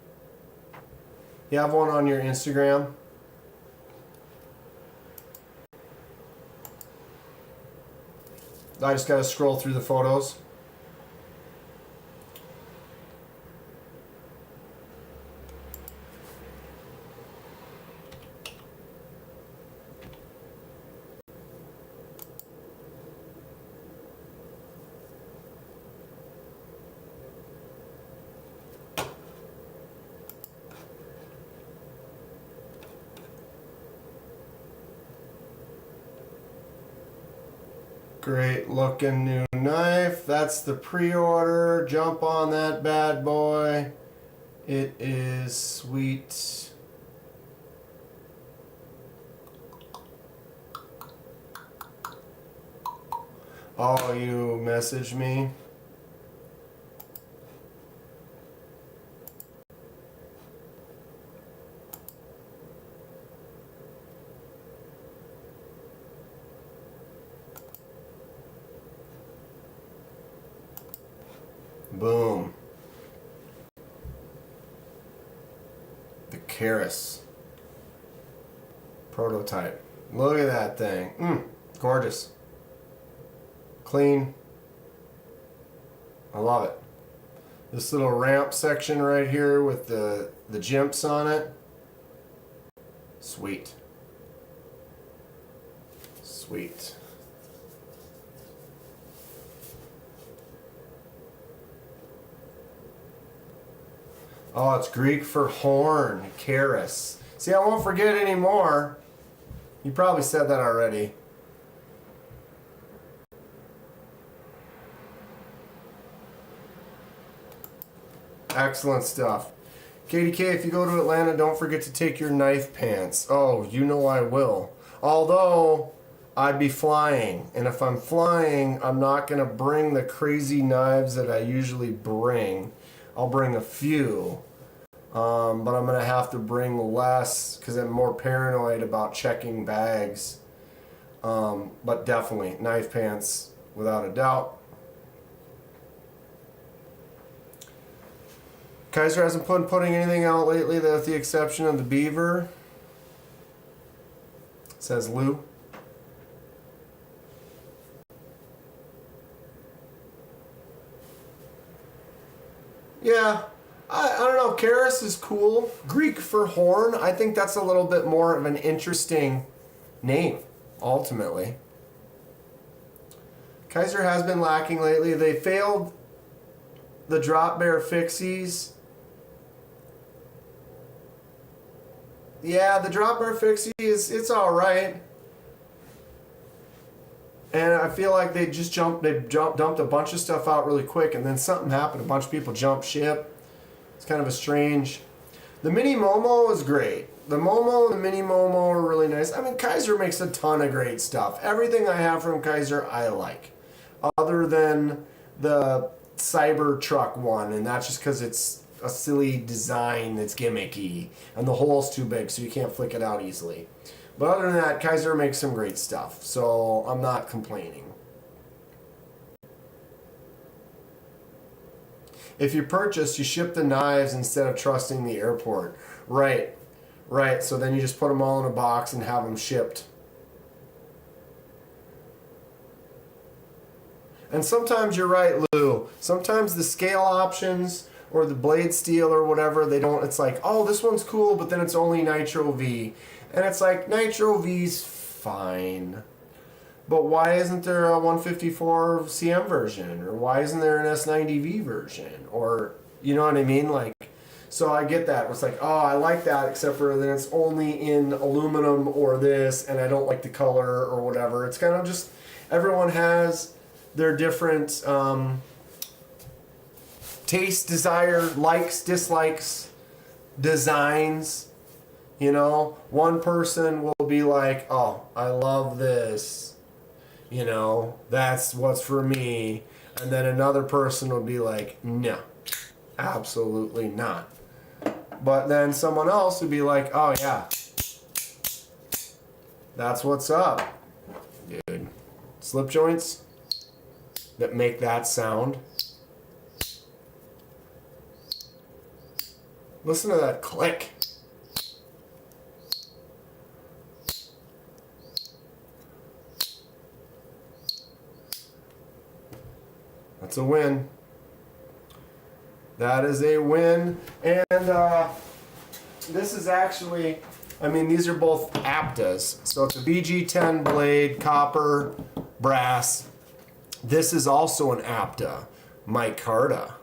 You have one on your Instagram? I just gotta scroll through the photos. Great looking new knife. That's the pre-order. Jump on that bad boy. It is sweet. Oh, you messaged me? Boom. The Keras prototype. Look at that thing. Gorgeous. Clean. I love it. This little ramp section right here with the jimps on it. Sweet. Sweet. Oh, it's Greek for horn, Keras. See, I won't forget anymore. You probably said that already. Excellent stuff. Katie K, if you go to Atlanta, don't forget to take your knife pants. Oh, you know I will. Although, I'd be flying. And if I'm flying, I'm not going to bring the crazy knives that I usually bring. I'll bring a few, but I'm going to have to bring less because I'm more paranoid about checking bags. But definitely, knife pants, without a doubt. Kaiser hasn't been putting anything out lately, with the exception of the beaver. Says Lou. Yeah, I don't know. Keras is cool. Greek for horn. I think that's a little bit more of an interesting name, ultimately. Kaiser has been lacking lately. They failed the drop bear fixies. Yeah, the drop bear fixie it's all right. And I feel like they dumped a bunch of stuff out really quick, and then something happened. A bunch of people jumped ship. It's kind of a strange. The Mini Momo is great. The Momo and the Mini Momo are really nice. I mean, Kaiser makes a ton of great stuff. Everything I have from Kaiser, I like. Other than the Cybertruck one, and that's just because it's a silly design that's gimmicky, and the hole's too big, so you can't flick it out easily. But other than that, Kaiser makes some great stuff, so I'm not complaining. If you purchase, you ship the knives instead of trusting the airport. Right, right. So then you just put them all in a box and have them shipped. And sometimes you're right, Lou. Sometimes the scale options or the blade steel or whatever, they don't, it's like, oh, this one's cool, but then it's only Nitro V. And it's like, Nitro V's fine. But why isn't there a 154 CM version? Or why isn't there an S90V version? Or, you know what I mean? Like, so I get that. It's like, oh, I like that, except for then it's only in aluminum or this, and I don't like the color or whatever. It's kind of just, everyone has their different taste, desire, likes, dislikes, designs. You know, one person will be like, oh, I love this. You know, that's what's for me. And then another person will be like, no, absolutely not. But then someone else would be like, oh yeah, that's what's up, dude. Slip joints that make that sound. Listen to that click. That's a win. That is a win. And this is actually, I mean, these are both Aptas. So it's a BG10 blade, copper, brass. This is also an Apta, micarta.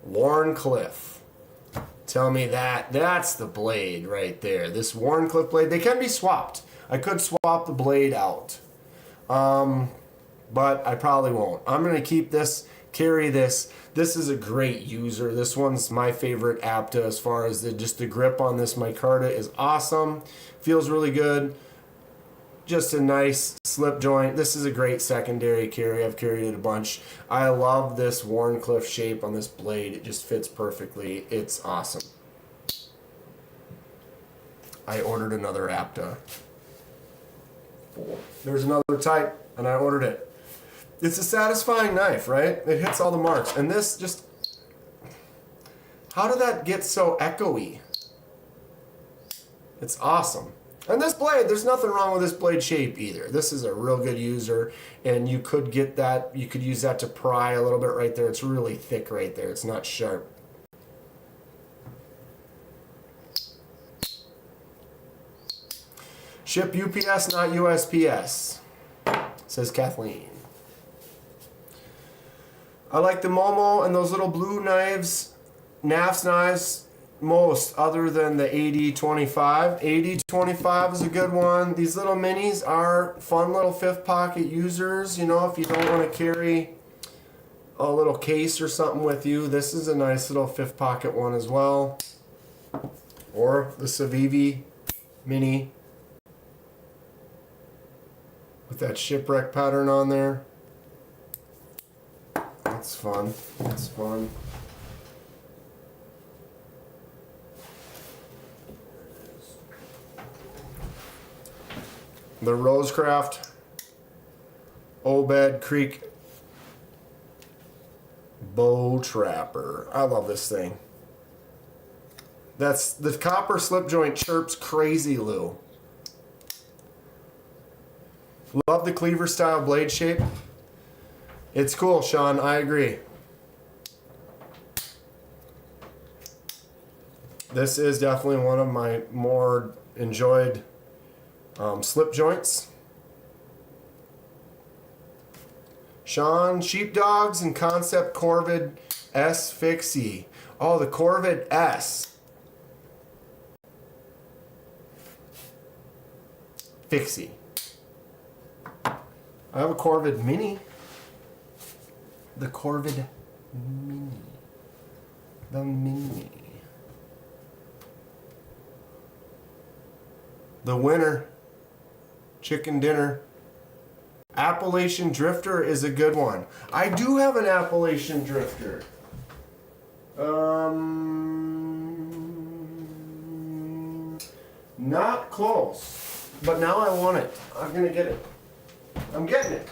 Warncliffe. Tell me that. That's the blade right there. This Warncliffe blade. They can be swapped. I could swap the blade out. But I probably won't. I'm going to keep this, carry this. This is a great user. This one's my favorite Apta as far as just the grip on this micarta is awesome. Feels really good. Just a nice slip joint. This is a great secondary carry. I've carried it a bunch. I love this Warncliffe shape on this blade. It just fits perfectly. It's awesome. I ordered another Apta. There's another type, and I ordered it. It's a satisfying knife, right? It hits all the marks. And this just... How did that get so echoey? It's awesome. And this blade, there's nothing wrong with this blade shape either. This is a real good user, and you could get that, you could use that to pry a little bit right there. It's really thick right there. It's not sharp. Ship UPS, not USPS, says Kathleen. I like the Momo and those little blue knives, NAFS knives, most, other than the 8025. 8025 is a good one. These little minis are fun little fifth pocket users. You know, if you don't want to carry a little case or something with you, this is a nice little fifth pocket one as well. Or the Civivi mini with that shipwreck pattern on there. That's fun. That's fun. The Rosecraft Obed Creek Bow Trapper. I love this thing. That's the copper slip joint chirps crazy, Lou. Love the cleaver style blade shape. It's cool, Sean. I agree. This is definitely one of my more enjoyed slip joints. Sean, Sheepdogs and Concept Corvid S Fixie. Oh, the Corvid S. Fixie. I have a Corvid Mini. The Corvid Mini. The Mini. The winner. Chicken dinner. Appalachian Drifter is a good one. I do have an Appalachian Drifter. Not close. But now I want it. I'm gonna get it. I'm getting it.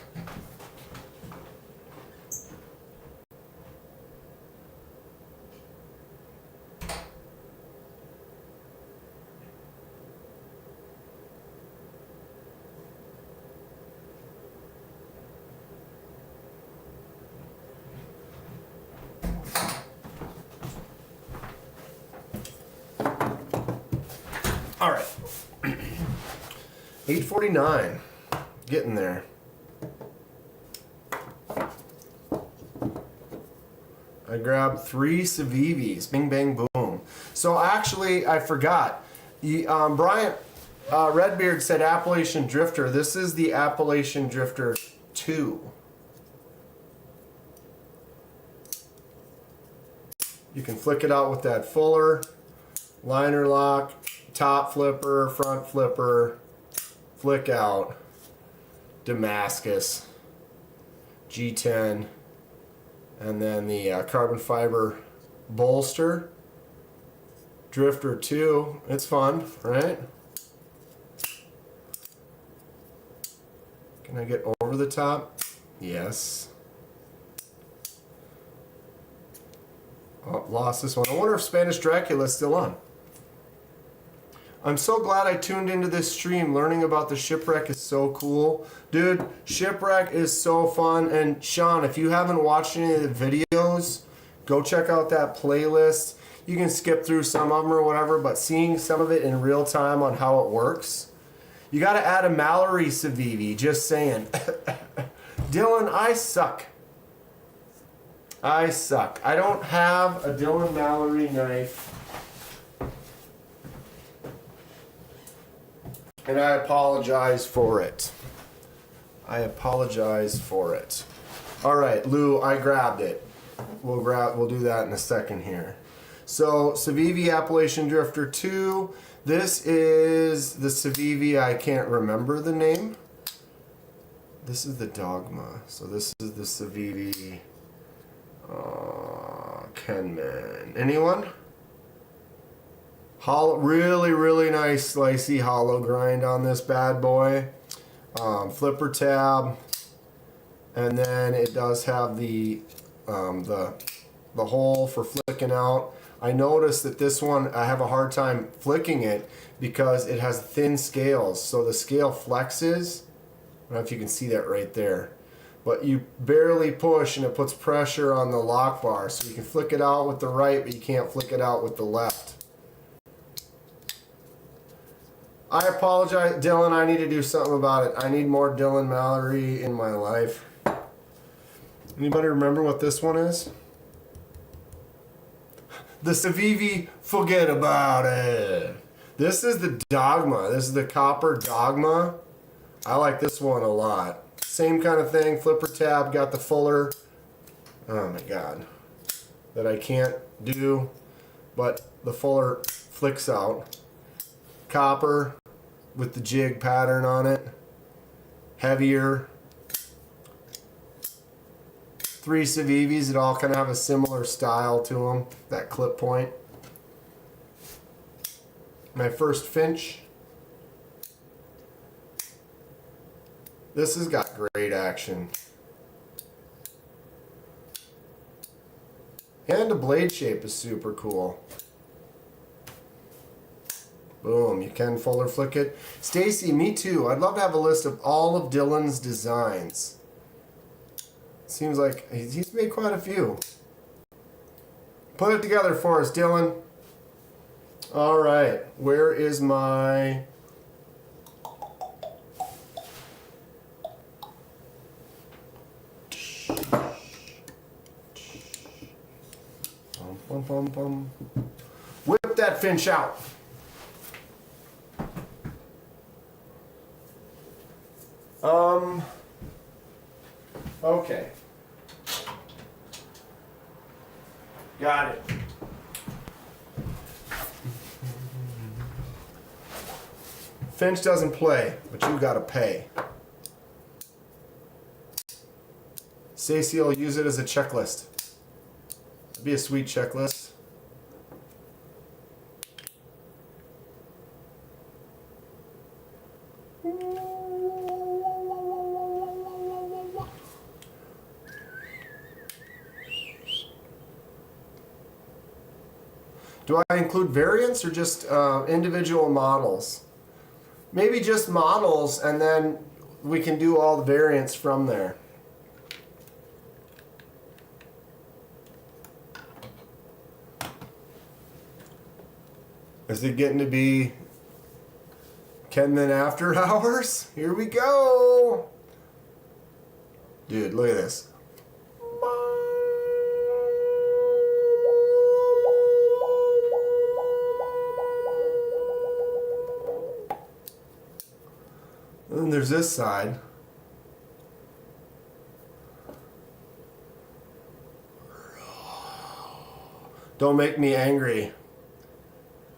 All right. 8:49. Getting there. I grabbed 3 Civivis. Bing, bang, boom. So actually, I forgot. Bryant Redbeard said Appalachian Drifter. This is the Appalachian Drifter 2. You can flick it out with that fuller, liner lock, top flipper, front flipper, flick out, Damascus, G10, and then the carbon fiber bolster. Drifter 2, it's fun, right? Can I get over the top? Yes. Oh, lost this one. I wonder if Spanish Dracula is still on. I'm so glad I tuned into this stream. Learning about the Shipwreck is so cool. Dude, Shipwreck is so fun. And Sean, if you haven't watched any of the videos, go check out that playlist. You can skip through some of them or whatever, but seeing some of it in real time on how it works. You got to add a Mallory Civivi, just saying. Dylan, I suck. I suck. I don't have a Dylan Mallory knife. And I apologize for it. I apologize for it. All right, Lou, I grabbed it. We'll do that in a second here. So, Civivi Appalachian Drifter 2. This is the Civivi, I can't remember the name. This is the Dogma. So this is the Civivi Kenman. Anyone? Hollow, really nice slicey hollow grind on this bad boy. Flipper tab, and then it does have the hole for flicking out. I noticed that this one I have a hard time flicking it because it has thin scales, so the scale flexes. I don't know if you can see that right there, but you barely push and it puts pressure on the lock bar, so you can flick it out with the right, but you can't flick it out with the left. I apologize, Dylan. I need to do something about it. I need more Dylan Mallory in my life. Anybody remember what this one is? The Civivi, forget about it. This is the Dogma. This is the copper Dogma. I like this one a lot. Same kind of thing. Flipper tab, got the fuller. Oh my God. That I can't do, but the fuller flicks out. Copper with the jig pattern on it. Heavier. 3 Civivis that all kind of have a similar style to them. That clip point. My first Finch. This has got great action. And the blade shape is super cool. Boom, you can fuller flick it. Stacy, me too. I'd love to have a list of all of Dylan's designs. Seems like he's made quite a few. Put it together for us, Dylan. All right, where is my... Bum, bum, bum. Whip that Finch out. Okay. Got it. Finch doesn't play, but you gotta pay. Stacey will use it as a checklist. It'd be a sweet checklist. Do I include variants or just individual models? Maybe just models, and then we can do all the variants from there. Is it getting to be Ken then after hours. Here we go. Dude, look at this. And then there's this side. Don't make me angry.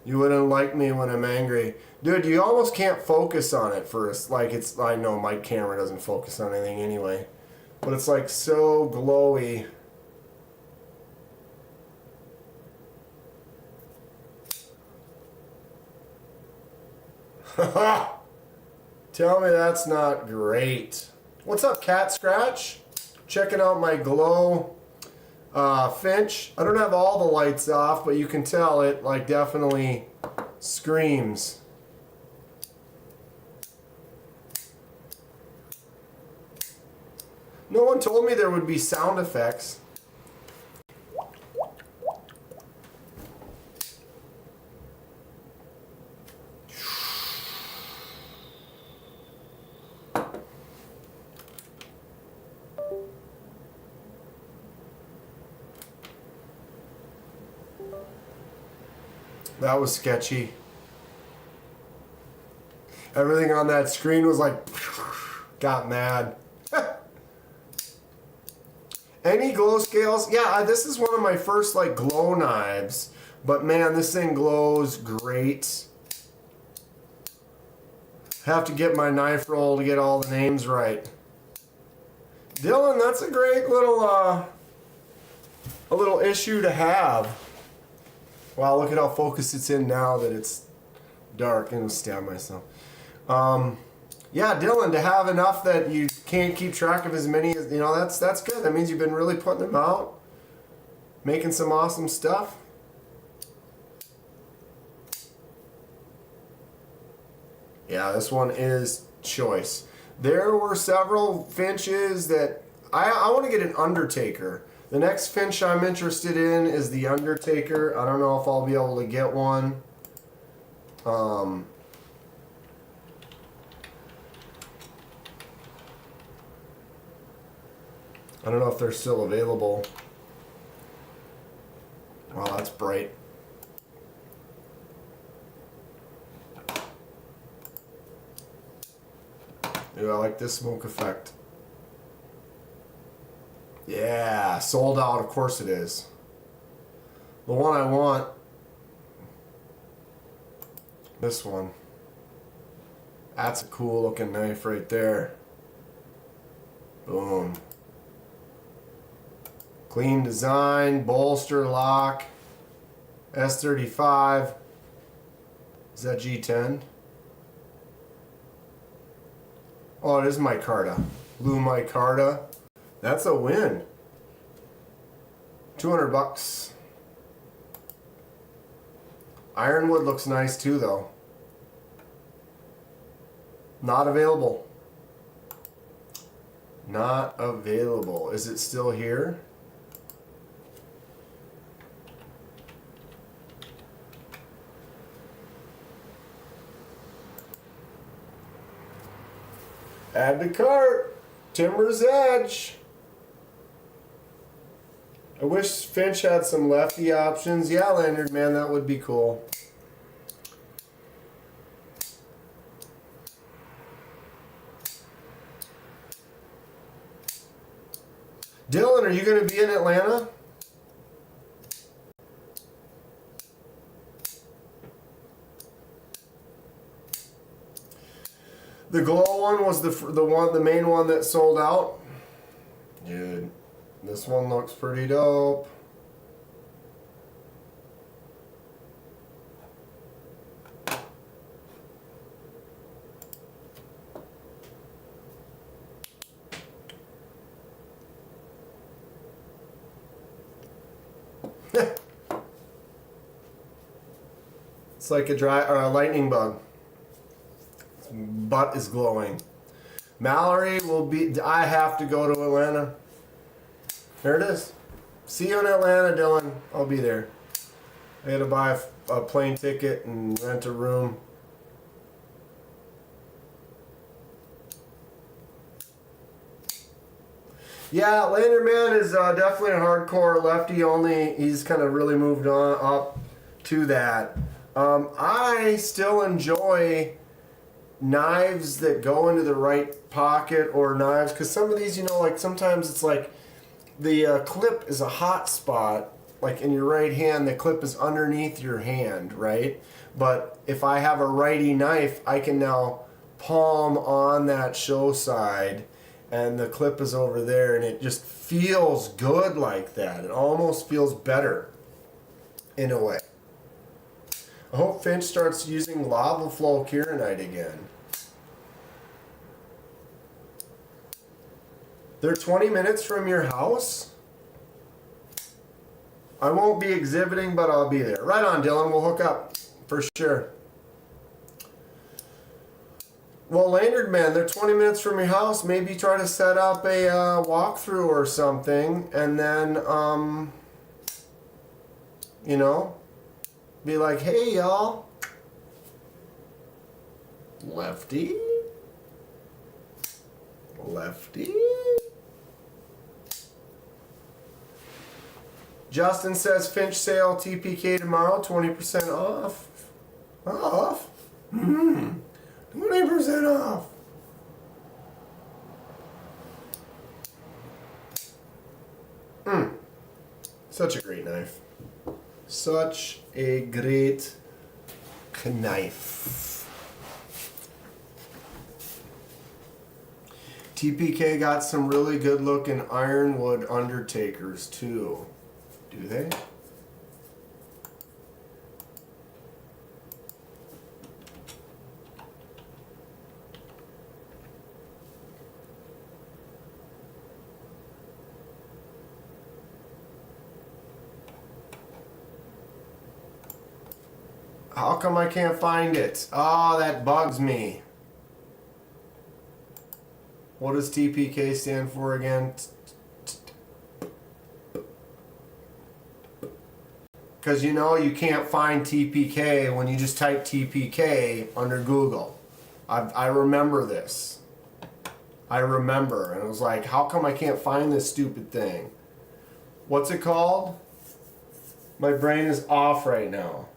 You wouldn't like me when I'm angry. Dude, you almost can't focus on it first. Like, it's, I know my camera doesn't focus on anything anyway. But it's like so glowy. Tell me that's not great. What's up, Cat Scratch? Checking out my glow finch. I don't have all the lights off, but you can tell it like definitely screams. No one told me there would be sound effects. That was sketchy. Everything on that screen was like, got mad. Any glow scales? Yeah, this is one of my first like glow knives. But man, this thing glows great. Have to get my knife roll to get all the names right. Dylan, that's a great little a little issue to have. Wow, look at how focused it's in now that it's dark. I'm gonna stab myself. Yeah, Dylan, to have enough that you can't keep track of as many as, you know, that's good. That means you've been really putting them out, making some awesome stuff. Yeah, this one is choice. There were several finches that I want to get an Undertaker. The next finch I'm interested in is the Undertaker. I don't know if I'll be able to get one. I don't know if they're still available. Wow, that's bright. Ooh, I like this smoke effect. Yeah, sold out, of course it is. The one I want, this one. That's a cool looking knife right there. Boom. Clean design, bolster lock, S35. Is that G10? Oh, it is micarta. Blue micarta. That's a win. 200 bucks. Ironwood looks nice too, though. Not available. Not available. Is it still here? Add to cart. Timber's Edge. I wish Finch had some lefty options. Yeah, Leonard, man, that would be cool. Dylan, are you going to be in Atlanta? The glow one was the main one that sold out. Dude, this one looks pretty dope. It's like a lightning bug. Butt is glowing. Mallory will be. I have to go to Atlanta. There it is. See you in Atlanta, Dylan. I'll be there. I had to buy a plane ticket and rent a room. Yeah, Landerman is definitely a hardcore lefty only. He's kind of really moved on up to that. I still enjoy knives that go into the right pocket, or knives, because some of these, you know, like sometimes it's like the clip is a hot spot, like in your right hand, the clip is underneath your hand, right? But if I have a righty knife, I can now palm on that show side, and the clip is over there, and it just feels good like that. It almost feels better in a way. I hope Finch starts using lava flow kieranite again. They're 20 minutes from your house? I won't be exhibiting, but I'll be there. Right on, Dylan. We'll hook up for sure. Well, Lanyard Man, they're 20 minutes from your house. Maybe try to set up a walkthrough or something, and then, you know, be like, hey, y'all. Lefty? Lefty? Justin says Finch sale TPK tomorrow, 20% off. Off? 20% off. Such a great knife. Such a great knife. TPK got some really good looking ironwood undertakers too. Do they? How come I can't find it? Oh, that bugs me. What does TPK stand for again? Because you know you can't find TPK when you just type TPK under Google. I remember this. I remember. And I was like, how come I can't find this stupid thing? What's it called? My brain is off right now.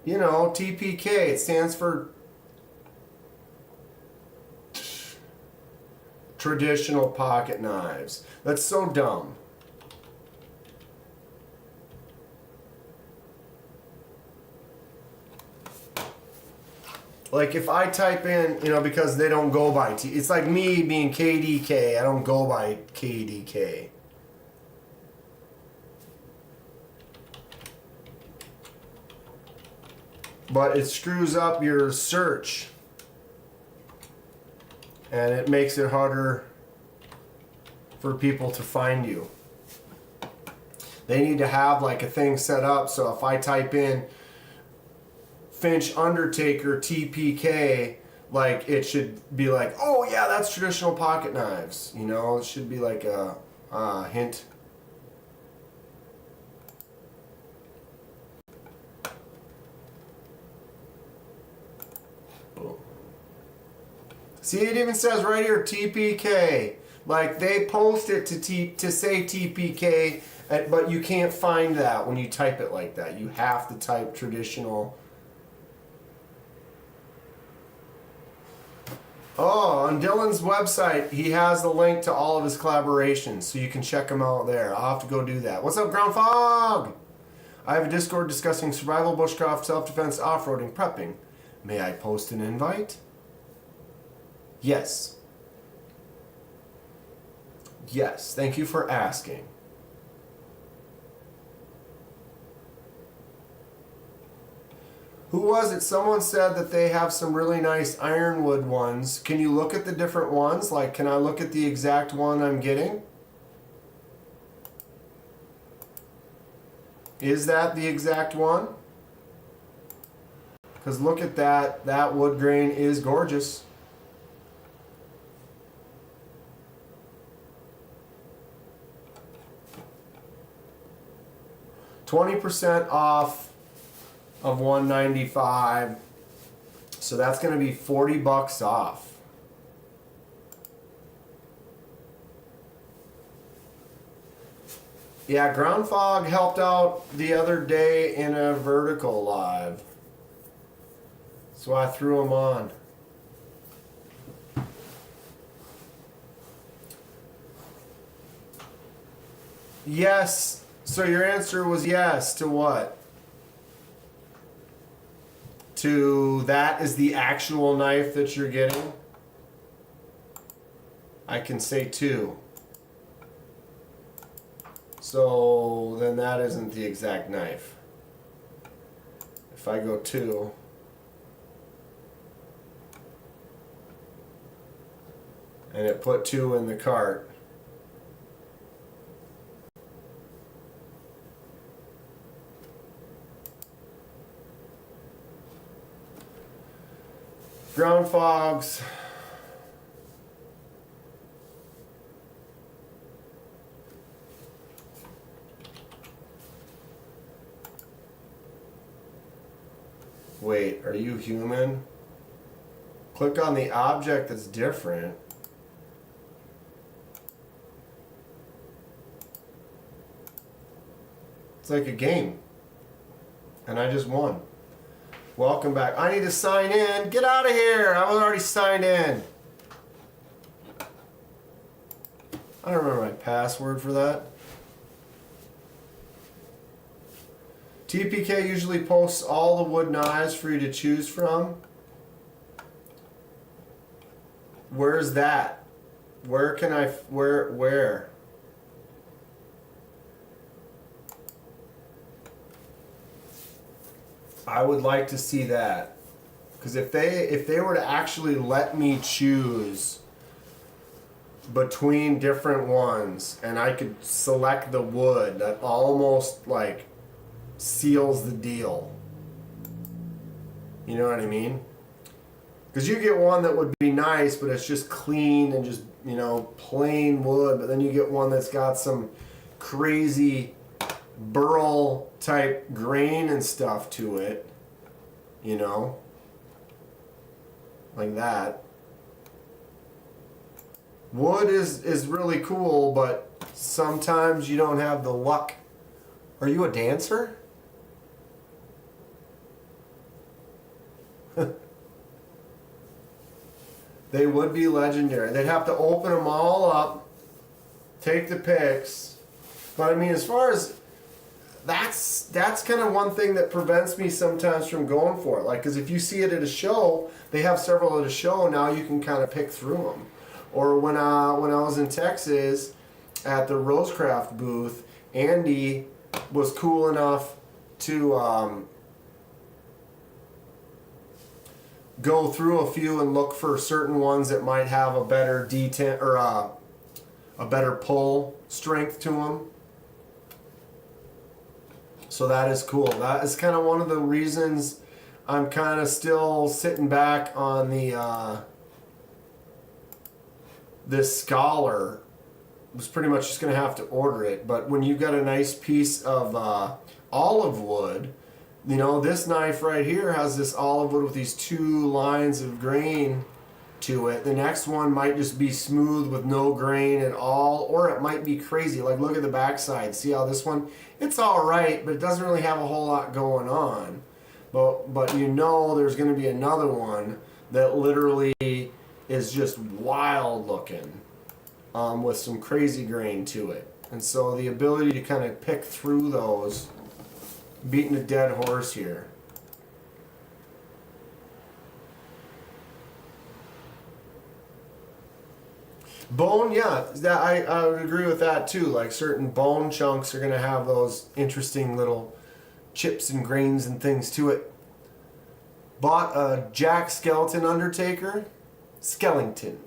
You know, TPK, it stands for traditional pocket knives. That's so dumb. Like if I type in, you know, because they don't go by it's like me being KDK. I don't go by KDK. But it screws up your search. And it makes it harder for people to find you. They need to have like a thing set up so if I type in Finch Undertaker TPK, like it should be like, oh yeah, that's traditional pocket knives. You know, it should be like a hint. See, it even says right here TPK. Like they post it to say TPK, but you can't find that when you type it like that. You have to type traditional. Oh, on Dylan's website, he has the link to all of his collaborations, so you can check them out there. I'll have to go do that. What's up, Ground Fog? I have a Discord discussing survival, bushcraft, self-defense, off-roading, prepping. May I post an invite? Yes. Yes, thank you for asking. Who was it? Someone said that they have some really nice ironwood ones. Can you look at the different ones? Like, can I look at the exact one I'm getting? Is that the exact one? Because look at that. That wood grain is gorgeous. 20% off of $195, so that's going to be $40 off. Yeah, Ground Fog helped out the other day in a vertical live. So I threw him on. Yes. So your answer was yes to what? To that is the actual knife that you're getting? I can say 2. So then that isn't the exact knife. If I go 2, and it put 2 in the cart, Ground Fogs. Wait, are you human? Click on the object that's different. It's like a game. And I just won. Welcome back. I need to sign in. Get out of here. I was already signed in. I don't remember my password for that. TPK usually posts all the wood knives for you to choose from. Where's that? Where can I, where? I would like to see that. Because if they were to actually let me choose between different ones and I could select the wood, that almost like seals the deal. You know what I mean? Because you get one that would be nice, but it's just clean and just, you know, plain wood. But then you get one that's got some crazy burl type grain and stuff to it. You know? Like that. Wood is really cool, but sometimes you don't have the luck. Are you a dancer? They would be legendary. They'd have to open them all up, take the pics. But I mean, as far as that's kind of one thing that prevents me sometimes from going for it. Like, because if you see it at a show, they have several at a show. Now you can kind of pick through them. Or when I was in Texas at the Rosecraft booth, Andy was cool enough to go through a few and look for certain ones that might have a better detent or a better pull strength to them. So that is cool. That is kind of one of the reasons I'm kind of still sitting back on the this Scholar. Was pretty much just going to have to order it. But when you've got a nice piece of olive wood, you know, this knife right here has this olive wood with these 2 lines of grain to it. The next one might just be smooth with no grain at all, or it might be crazy. Like, look at the backside. See how this one, it's all right, but it doesn't really have a whole lot going on. But you know there's going to be another one that literally is just wild looking with some crazy grain to it. And so the ability to kind of pick through those, beating a dead horse here. Bone, yeah, that I would agree with that too. Like certain bone chunks are going to have those interesting little chips and grains and things to it. Bought a Jack Skeleton Undertaker. Skellington.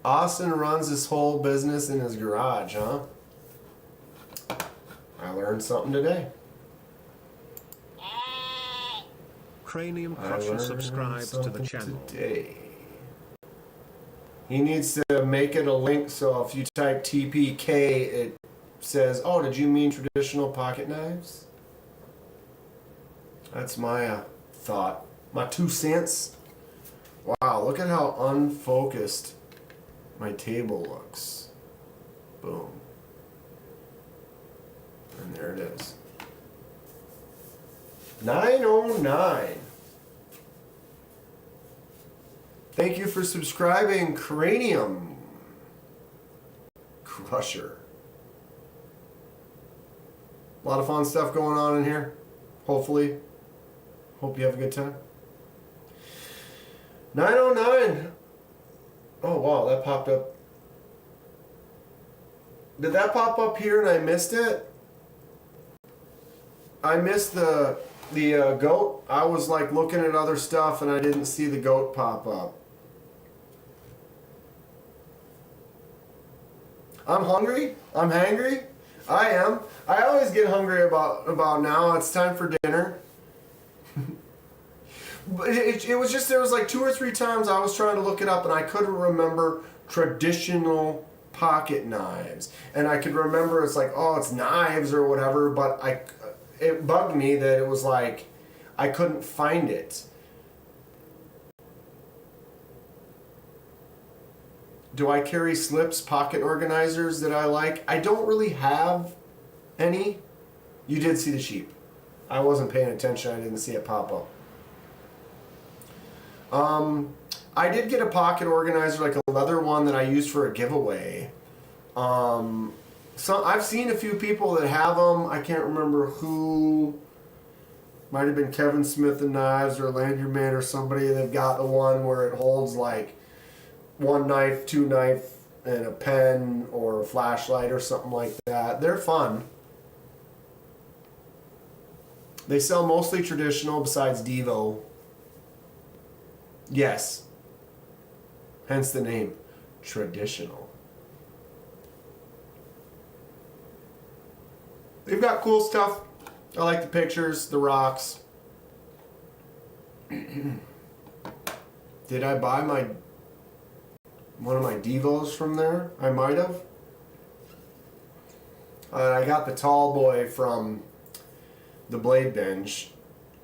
Austin runs his whole business in his garage, huh? I learned something today. Cranium Crusher subscribes to the channel. Today. He needs to make it a link so if you type TPK, it says, oh, did you mean traditional pocket knives? That's my thought. My 2 cents. Wow, look at how unfocused my table looks. Boom. And there it is. 909. Thank you for subscribing, Cranium Crusher. A lot of fun stuff going on in here. Hopefully. Hope you have a good time. 909. Oh, wow, that popped up. Did that pop up here and I missed it? I missed the goat. I was like looking at other stuff and I didn't see the goat pop up. I'm hungry. I'm hangry. I am. I always get hungry about now. It's time for dinner. But it was just, there was like 2 or 3 times I was trying to look it up and I couldn't remember traditional pocket knives. And I could remember it's like, oh, it's knives or whatever, but it bugged me that it was like I couldn't find it. Do I carry slips, pocket organizers that I like? I don't really have any. You did see the sheep. I wasn't paying attention. I didn't see it pop up. I did get a pocket organizer, like a leather one that I used for a giveaway. So I've seen a few people that have them. I can't remember who. Might have been Kevin Smith and Knives or Lanyard Man or somebody. They've got the one where it holds like 1 knife, 2 knife, and a pen or a flashlight or something like that. They're fun. They sell mostly traditional besides Devo. Yes. Hence the name, traditional. They've got cool stuff. I like the pictures, the rocks. Did I buy one of my Devos from there? I might have. I got the tall boy from the Blade Bench,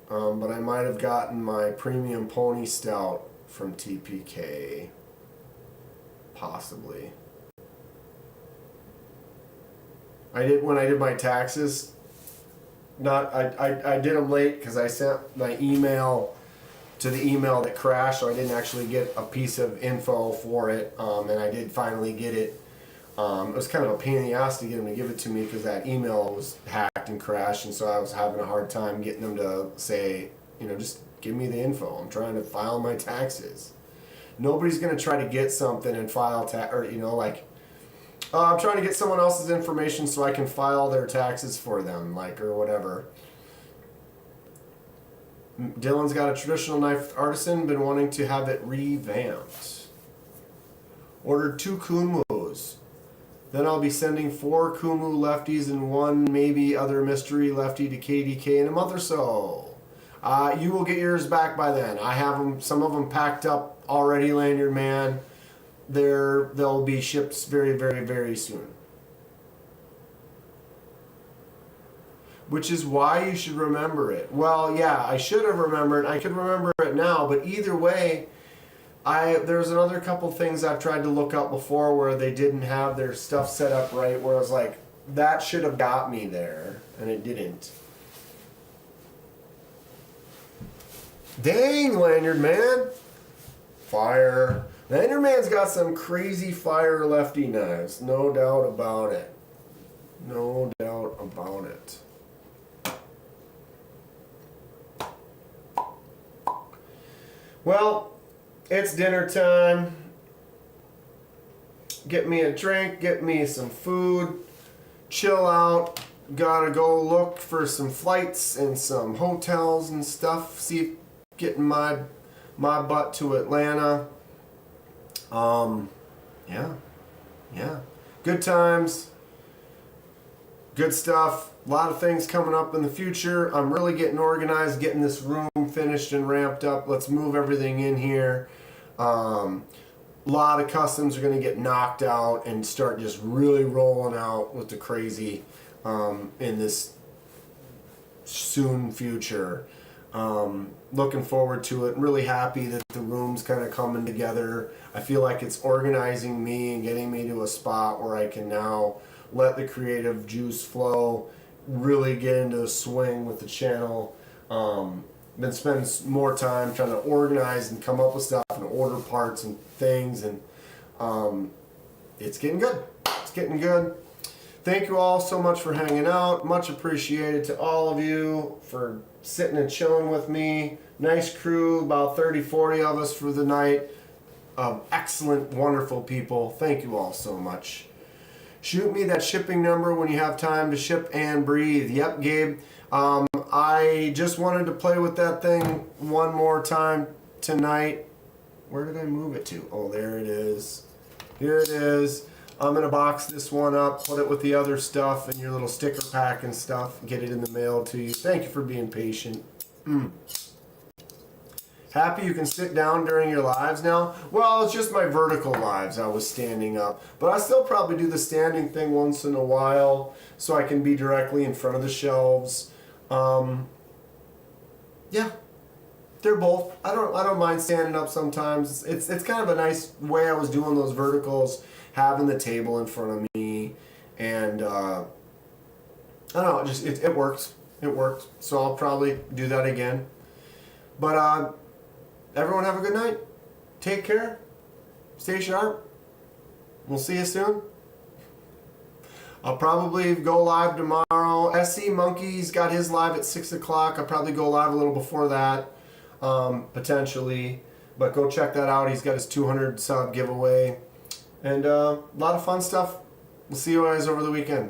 but I might have gotten my premium pony stout from TPK. Possibly. When I did my taxes. I did them late because I sent my email to the email that crashed, so I didn't actually get a piece of info for it, and I did finally get it. It was kind of a pain in the ass to get them to give it to me because that email was hacked and crashed, and so I was having a hard time getting them to say, just give me the info. I'm trying to file my taxes. Nobody's going to try to get something and file I'm trying to get someone else's information so I can file their taxes for them, or whatever. Dylan's got a traditional knife artisan, been wanting to have it revamped. Ordered 2 Kunmus. Then I'll be sending 4 Kumu lefties and 1 maybe other mystery lefty to KDK in a month or so. You will get yours back by then. I have them, some of them packed up already, Lanyard Man. They'll be shipped very, very, very soon. Which is why you should remember it. Well, yeah, I should have remembered. I could remember it now, but either way, there's another couple things I've tried to look up before where they didn't have their stuff set up right, where I was like, that should have got me there, and it didn't. Dang, Lanyard Man! Fire. Lanyard Man's got some crazy fire lefty knives, no doubt about it. No doubt about it. Well, it's dinner time. Get me a drink, get me some food, chill out. Gotta go look for some flights and some hotels and stuff. See, getting my butt to Atlanta. Yeah. Good times. Good stuff. A lot of things coming up in the future. I'm really getting organized, getting this room finished and ramped up. Let's move everything in here. A lot of customs are going to get knocked out and start just really rolling out with the crazy in this soon future. Looking forward to it. Really happy that the room's kind of coming together. I feel like it's organizing me and getting me to a spot where I can now let the creative juice flow, really get into a swing with the channel. Been spending more time trying to organize and come up with stuff and order parts and things, and it's getting good. It's getting good. Thank you all so much for hanging out. Much appreciated to all of you for sitting and chilling with me. Nice crew, about 30, 40 of us for the night. Excellent, wonderful people. Thank you all so much. Shoot me that shipping number when you have time to ship and breathe. Yep, Gabe. I just wanted to play with that thing one more time tonight. Where did I move it to? Oh, there it is. Here it is. I'm going to box this one up, put it with the other stuff and your little sticker pack and stuff, get it in the mail to you. Thank you for being patient. Happy you can sit down during your lives now? Well, it's just my vertical lives. I was standing up. But I still probably do the standing thing once in a while so I can be directly in front of the shelves. Yeah. They're both. I don't mind standing up sometimes. It's kind of a nice way I was doing those verticals, having the table in front of me, and I don't know, it worked. It worked. So I'll probably do that again. But everyone have a good night. Take care. Stay sharp. We'll see you soon. I'll probably go live tomorrow. SC Monkey's got his live at 6 o'clock. I'll probably go live a little before that. Potentially, but go check that out. He's got his 200 sub giveaway and a lot of fun stuff. We'll see you guys over the weekend.